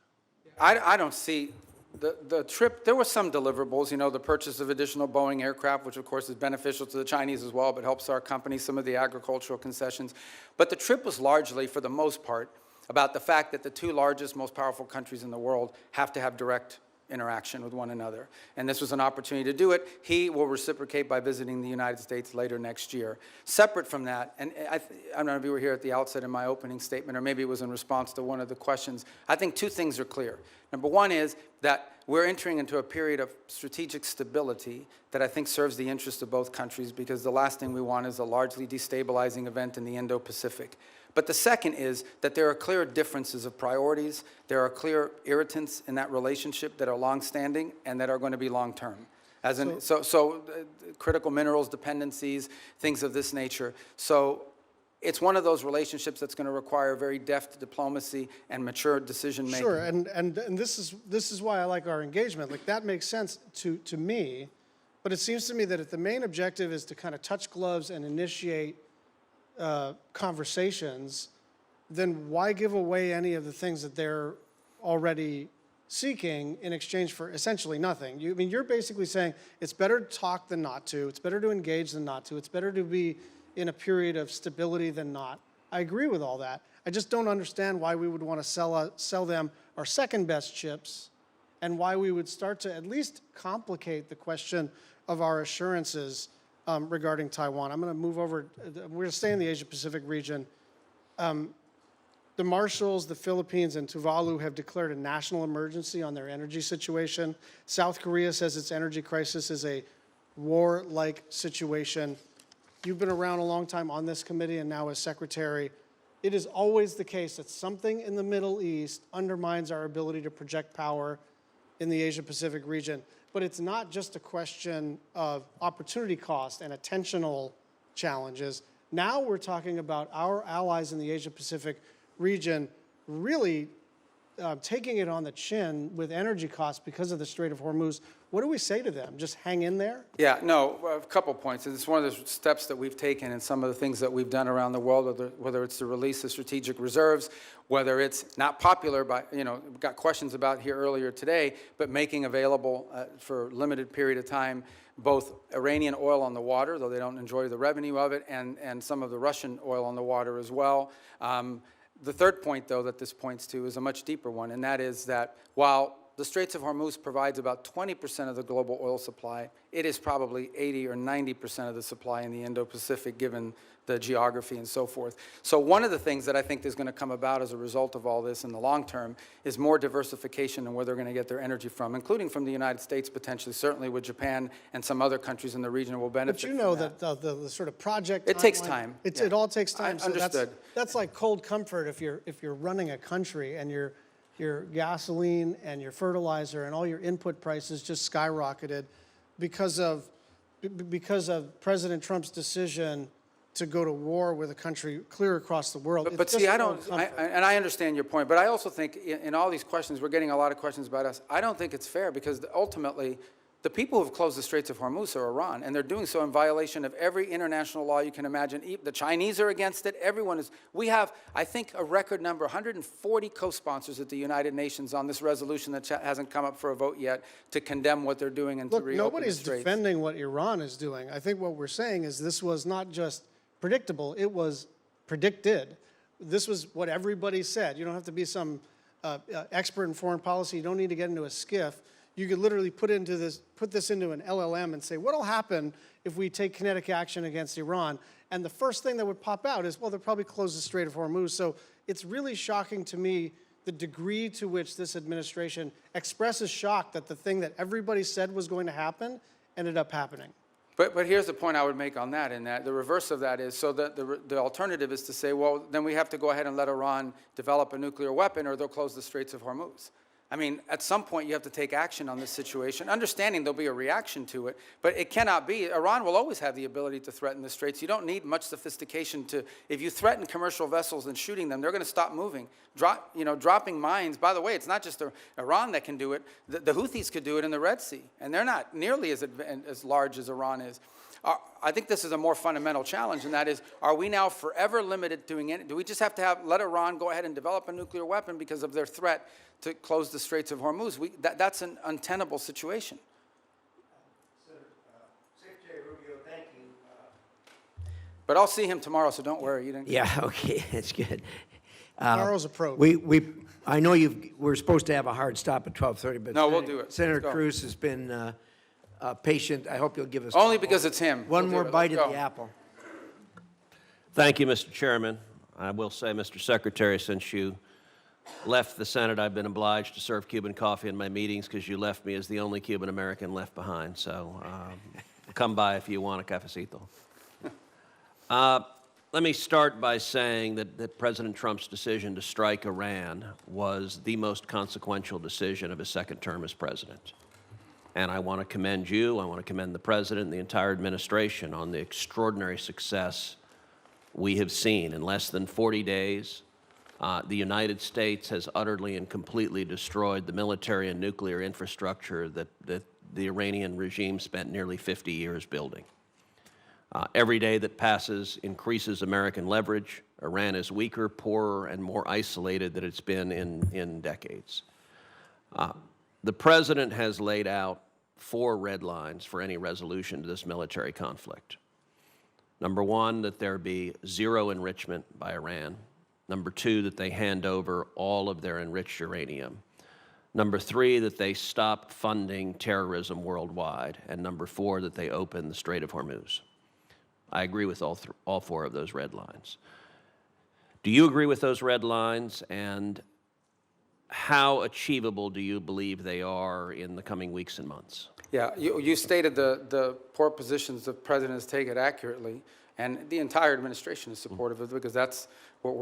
I don't see the trip. There were some deliverables, you know, the purchase of additional Boeing aircraft, which of course is beneficial to the Chinese as well, but helps our company, some of the agricultural concessions. But the trip was largely, for the most part, about the fact that the 2 largest, most powerful countries in the world have to have direct interaction with one another. And this was an opportunity to do it. He will reciprocate by visiting the United States later next year. Separate from that, and I don't know if you were here at the outset in my opening statement, or maybe it was in response to one of the questions, I think 2 things are clear. Number one is that we're entering into a period of strategic stability that I think serves the interests of both countries, because the last thing we want is a largely destabilizing event in the Indo-Pacific. But the second is that there are clear differences of priorities. There are clear irritants in that relationship that are longstanding and that are going to be long-term. As in, critical minerals dependencies, things of this nature. So it's one of those relationships that's going to require very deft diplomacy and mature decision-making. Sure, and this is why I like our engagement. Like, that makes sense to me, but it seems to me that if the main objective is to kind of touch gloves and initiate conversations, then why give away any of the things that they're already seeking in exchange for essentially nothing? I mean, you're basically saying it's better to talk than not to. It's better to engage than not to. It's better to be in a period of stability than not. I agree with all that. I just don't understand why we would want to sell them our second best chips, and why we would start to at least complicate the question of our assurances regarding Taiwan. I'm going to move over. We're going to stay in the Asia-Pacific region. The Marshalls, the Philippines, and Tuvalu have declared a national emergency on their energy situation. South Korea says its energy crisis is a war-like situation. you've been around a long time on this committee and now as secretary. It is always the case that something in the Middle East undermines our ability to project power in the Asia-Pacific region. But it's not just a question of opportunity cost and attentional challenges. Now we're talking about our allies in the Asia-Pacific region really taking it on the chin with energy costs because of the Strait of Hormuz. What do we say to them? Just hang in there? Yeah, no, a couple points. It's one of the steps that we've taken and some of the things that we've done around the world, whether it's the release of strategic reserves, whether it's not popular, but, we got questions about here earlier today, but making available for a limited period of time both Iranian oil on the water, though they don't enjoy the revenue of it, and some of the Russian oil on the water as well. The third point, though, that this points to is a much deeper one, and that is that while the Straits of Hormuz provides about 20% of the global oil supply, it is probably 80 or 90% of the supply in the Indo-Pacific, given the geography and so forth. So one of the things that I think is going to come about as a result of all this in the long term is more diversification in where they're going to get their energy from, including from the United States potentially, certainly with Japan and some other countries in the region will benefit. But you know that the sort of project It takes timeline, time. It all takes time. So Understood. That's like cold comfort if you're running a country and your gasoline and your fertilizer and all your input prices just skyrocketed because of President Trump's decision to go to war with a country clear across the world. But see, and I understand your point, but I also think in all these questions, we're getting a lot of questions about us. I don't think it's fair because ultimately, the people who have closed the Straits of Hormuz are Iran, and they're doing so in violation of every international law you can imagine. The Chinese are against it. Everyone is. We have, I think, a record number, 140 co-sponsors at the United Nations on this resolution that hasn't come up for a vote yet to condemn what they're doing and to reopen the nobody's Straits. defending what Iran is doing. I think what we're saying is this was not just predictable, it was predicted. This was what everybody said. You don't have to be some expert in foreign policy. You don't need to get into a skiff. You could literally put this into an LLM and say, what will happen if we take kinetic action against Iran? And the first thing that would pop out is, well, they'll probably close the Strait of Hormuz. So it's really shocking to me the degree to which this administration expresses shock that the thing that everybody said was going to happen ended up happening. But here's the point I would make on that, and that the reverse of that is, so that the alternative is to say, well, then we have to go ahead and let Iran develop a nuclear weapon or they'll close the Straits of Hormuz. I mean, at some point you have to take action on this situation, understanding there'll be a reaction to it, but it cannot be. Iran will always have the ability to threaten the Straits. You don't need much sophistication to, if you threaten commercial vessels and shooting them, they're going to stop moving. Dropping mines, by the way, it's not just Iran that can do it. The Houthis could do it in the Red Sea, and they're not nearly as large as Iran is. I think this is a more fundamental challenge, and that is, are we now forever limited doing it? Do we just have to let Iran go ahead and develop a nuclear weapon because of their threat to close the Straits of Hormuz? That's an untenable situation. Secretary Rubio, thank you. But I'll see him tomorrow, so don't worry. Yeah, okay, that's good. Tomorrow's approach. I know we're supposed to have a hard stop at 12:30, but No, we'll do it. Senator Let's go. Cruz has been patient. I hope you'll give us Only because it's him. one We'll more do it. bite Let's of go. the apple. Thank you, Mr. Chairman. I will say, Mr. Secretary, since you left the Senate, I've been obliged to serve Cuban coffee in my meetings because you left me as the only Cuban American left behind. So come by if you want a cafecito. Let me start by saying that President Trump's decision to strike Iran was the most consequential decision of his second term as president. And I want to commend you, I want to commend the president and the entire administration on the extraordinary success we have seen. In less than 40 days, the United States has utterly and completely destroyed the military and nuclear infrastructure that the Iranian regime spent nearly 50 years building. Every day that passes increases American leverage. Iran is weaker, poorer, and more isolated than it's been in decades. The president has laid out 4 red lines for any resolution to this military conflict. Number 1, that there be zero enrichment by Iran. Number 2, that they hand over all of their enriched uranium. Number 3, that they stop funding terrorism worldwide. And number 4, that they open the Strait of Hormuz. I agree with all 4 of those red lines. Do you agree with those red lines, and how achievable do you believe they are in the coming weeks and months? Yeah, you stated the poor positions the president has taken accurately, And the entire administration is supportive of it because that's what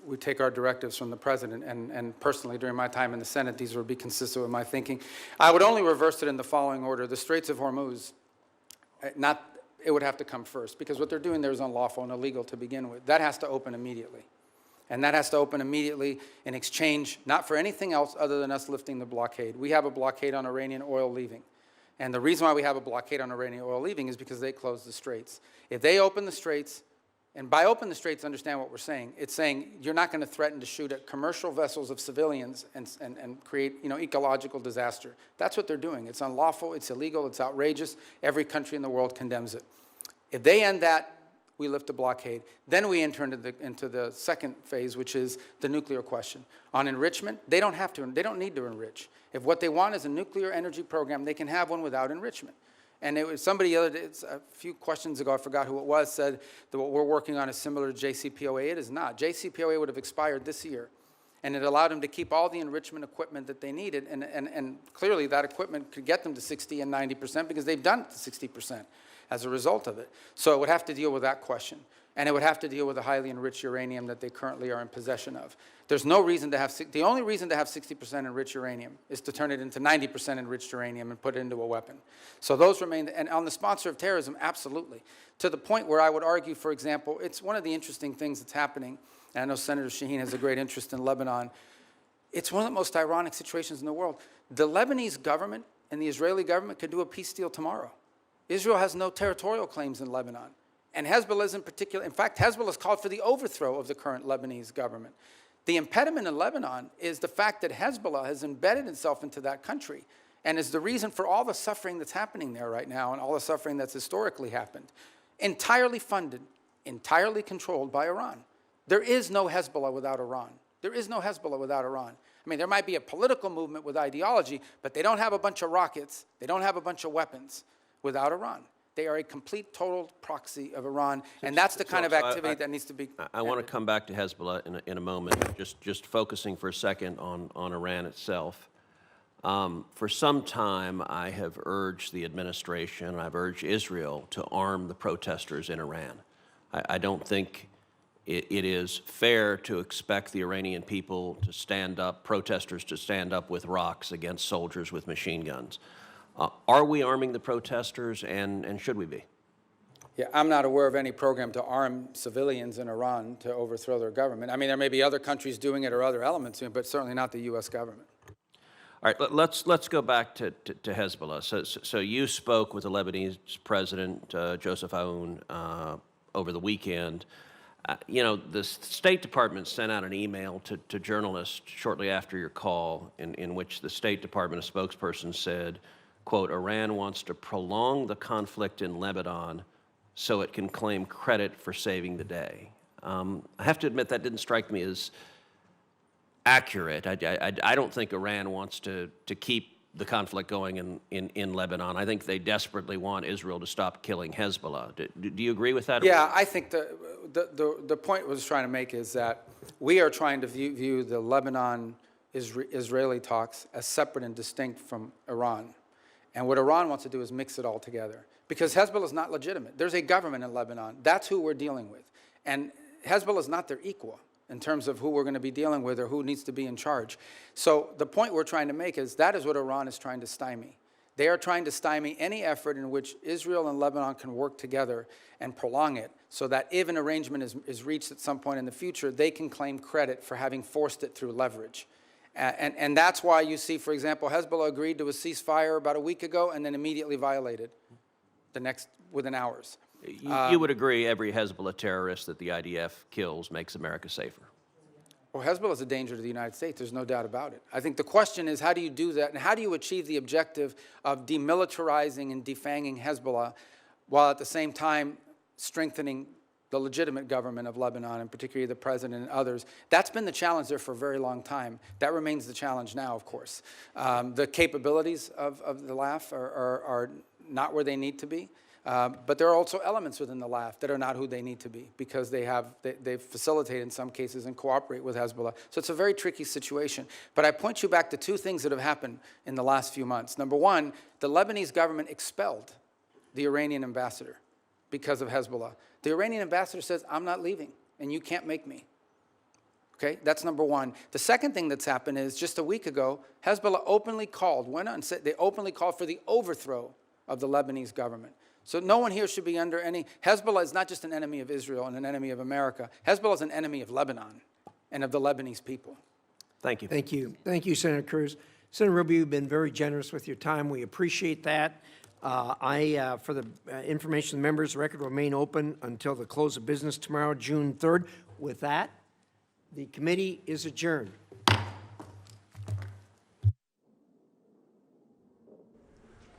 we take our directives from the president. And personally, during my time in the Senate, these would be consistent with my thinking. I would only reverse it in the following order. The Straits of Hormuz, it would have to come first because what they're doing there is unlawful and illegal to begin with. That has to open immediately. And that has to open immediately in exchange, not for anything else other than us lifting the blockade. We have a blockade on Iranian oil leaving. And the reason why we have a blockade on Iranian oil leaving is because they closed the straits. If they open the straits, and by open the straits, understand what we're saying. It's saying you're not going to threaten to shoot at commercial vessels of civilians and create ecological disaster. That's what they're doing. It's unlawful, it's illegal, it's outrageous. Every country in the world condemns it. If they end that, we lift the blockade. Then we enter into the second phase, which is the nuclear question. On enrichment, they don't need to enrich. If what they want is a nuclear energy program, they can have one without enrichment. And it was somebody the other day, a few questions ago, I forgot who it was, said that what we're working on is similar to JCPOA. It is not. JCPOA would have expired this year. And it allowed them to keep all the enrichment equipment that they needed. And clearly that equipment could get them to 60 and 90% because they've done it to 60% as a result of it. So it would have to deal with that question. And it would have to deal with the highly enriched uranium that they currently are in possession of. There's no reason to have, the only reason to have 60% enriched uranium is to turn it into 90% enriched uranium and put it into a weapon. So those remain, and on the sponsor of terrorism, absolutely. To the point where I would argue, for example, it's one of the interesting things that's happening, and I know Senator Shaheen has a great interest in Lebanon. It's one of the most ironic situations in the world. The Lebanese government and the Israeli government could do a peace deal tomorrow. Israel has no territorial claims in Lebanon. And Hezbollah is in particular, in fact, Hezbollah has called for the overthrow of the current Lebanese government. The impediment in Lebanon is the fact that Hezbollah has embedded itself into that country and is the reason for all the suffering that's happening there right now and all the suffering that's historically happened. Entirely funded, entirely controlled by Iran. There is no Hezbollah without Iran. There is no Hezbollah without Iran. I mean, there might be a political movement with ideology, but they don't have a bunch of rockets, they don't have a bunch of weapons without Iran. They are a complete, total proxy of Iran, and that's the kind of activity that needs to be I want to come back to Hezbollah in a moment, just focusing for a second on Iran itself. For some time, I have urged the administration, I've urged Israel to arm the protesters in Iran. I don't think it is fair to expect the Iranian people to stand up, protesters to stand up with rocks against soldiers with machine guns. Are we arming the protesters, and should we be? Yeah, I'm not aware of any program to arm civilians in Iran to overthrow their government. I mean, there may be other countries doing it or other elements, but certainly not the U.S. government. All right, let's go back to Hezbollah. So you spoke with the Lebanese president, Joseph Aoun, over the weekend. The State Department sent out an email to journalists shortly after your call in which the State Department spokesperson said, quote, Iran wants to prolong the conflict in Lebanon so it can claim credit for saving the day. I have to admit that didn't strike me as accurate. I don't think Iran wants to keep the conflict going in Lebanon. I think they desperately want Israel to stop killing Hezbollah. Do you agree with that? Yeah, I think the point I was trying to make is that we are trying to view the Lebanon-Israeli talks as separate and distinct from Iran. And what Iran wants to do is mix it all together. Because Hezbollah is not legitimate. There's a government in Lebanon. That's who we're dealing with. And Hezbollah is not their equal in terms of who we're going to be dealing with or who needs to be in charge. So the point we're trying to make is that is what Iran is trying to stymie. They are trying to stymie any effort in which Israel and Lebanon can work together and prolong it so that if an arrangement is reached at some point in the future, they can claim credit for having forced it through leverage. And that's why you see, for example, Hezbollah agreed to a ceasefire about a week ago and then immediately violated within hours. You would agree every Hezbollah terrorist that the IDF kills makes America safer? Well, Hezbollah is a danger to the United States. There's no doubt about it. I think the question is, how do you do that? And how do you achieve the objective of demilitarizing and defanging Hezbollah while at the same time strengthening the legitimate government of Lebanon, and particularly the president and others? That's been the challenge there for a very long time. That remains the challenge now, of course. The capabilities of the LAF are not where they need to be. But there are also elements within the LAF that are not who they need to be because they've facilitated in some cases and cooperate with Hezbollah. So it's a very tricky situation. But I point you back to two things that have happened in the last few months. Number one, the Lebanese government expelled the Iranian ambassador. because of Hezbollah. The Iranian ambassador says, I'm not leaving, and you can't make me. Okay, that's number one. The second thing that's happened is just a week ago, Hezbollah openly called, went on and said, they openly called for the overthrow of the Lebanese government. So no one here should be under any, Hezbollah is not just an enemy of Israel and an enemy of America. Hezbollah is an enemy of Lebanon and of the Lebanese people. Thank you. Thank you. Thank you, Senator Cruz. Senator Rubio, you've been very generous with your time. We appreciate that. For the information of the members, the record will remain open until the close of business tomorrow, June 3rd. With that, the committee is adjourned.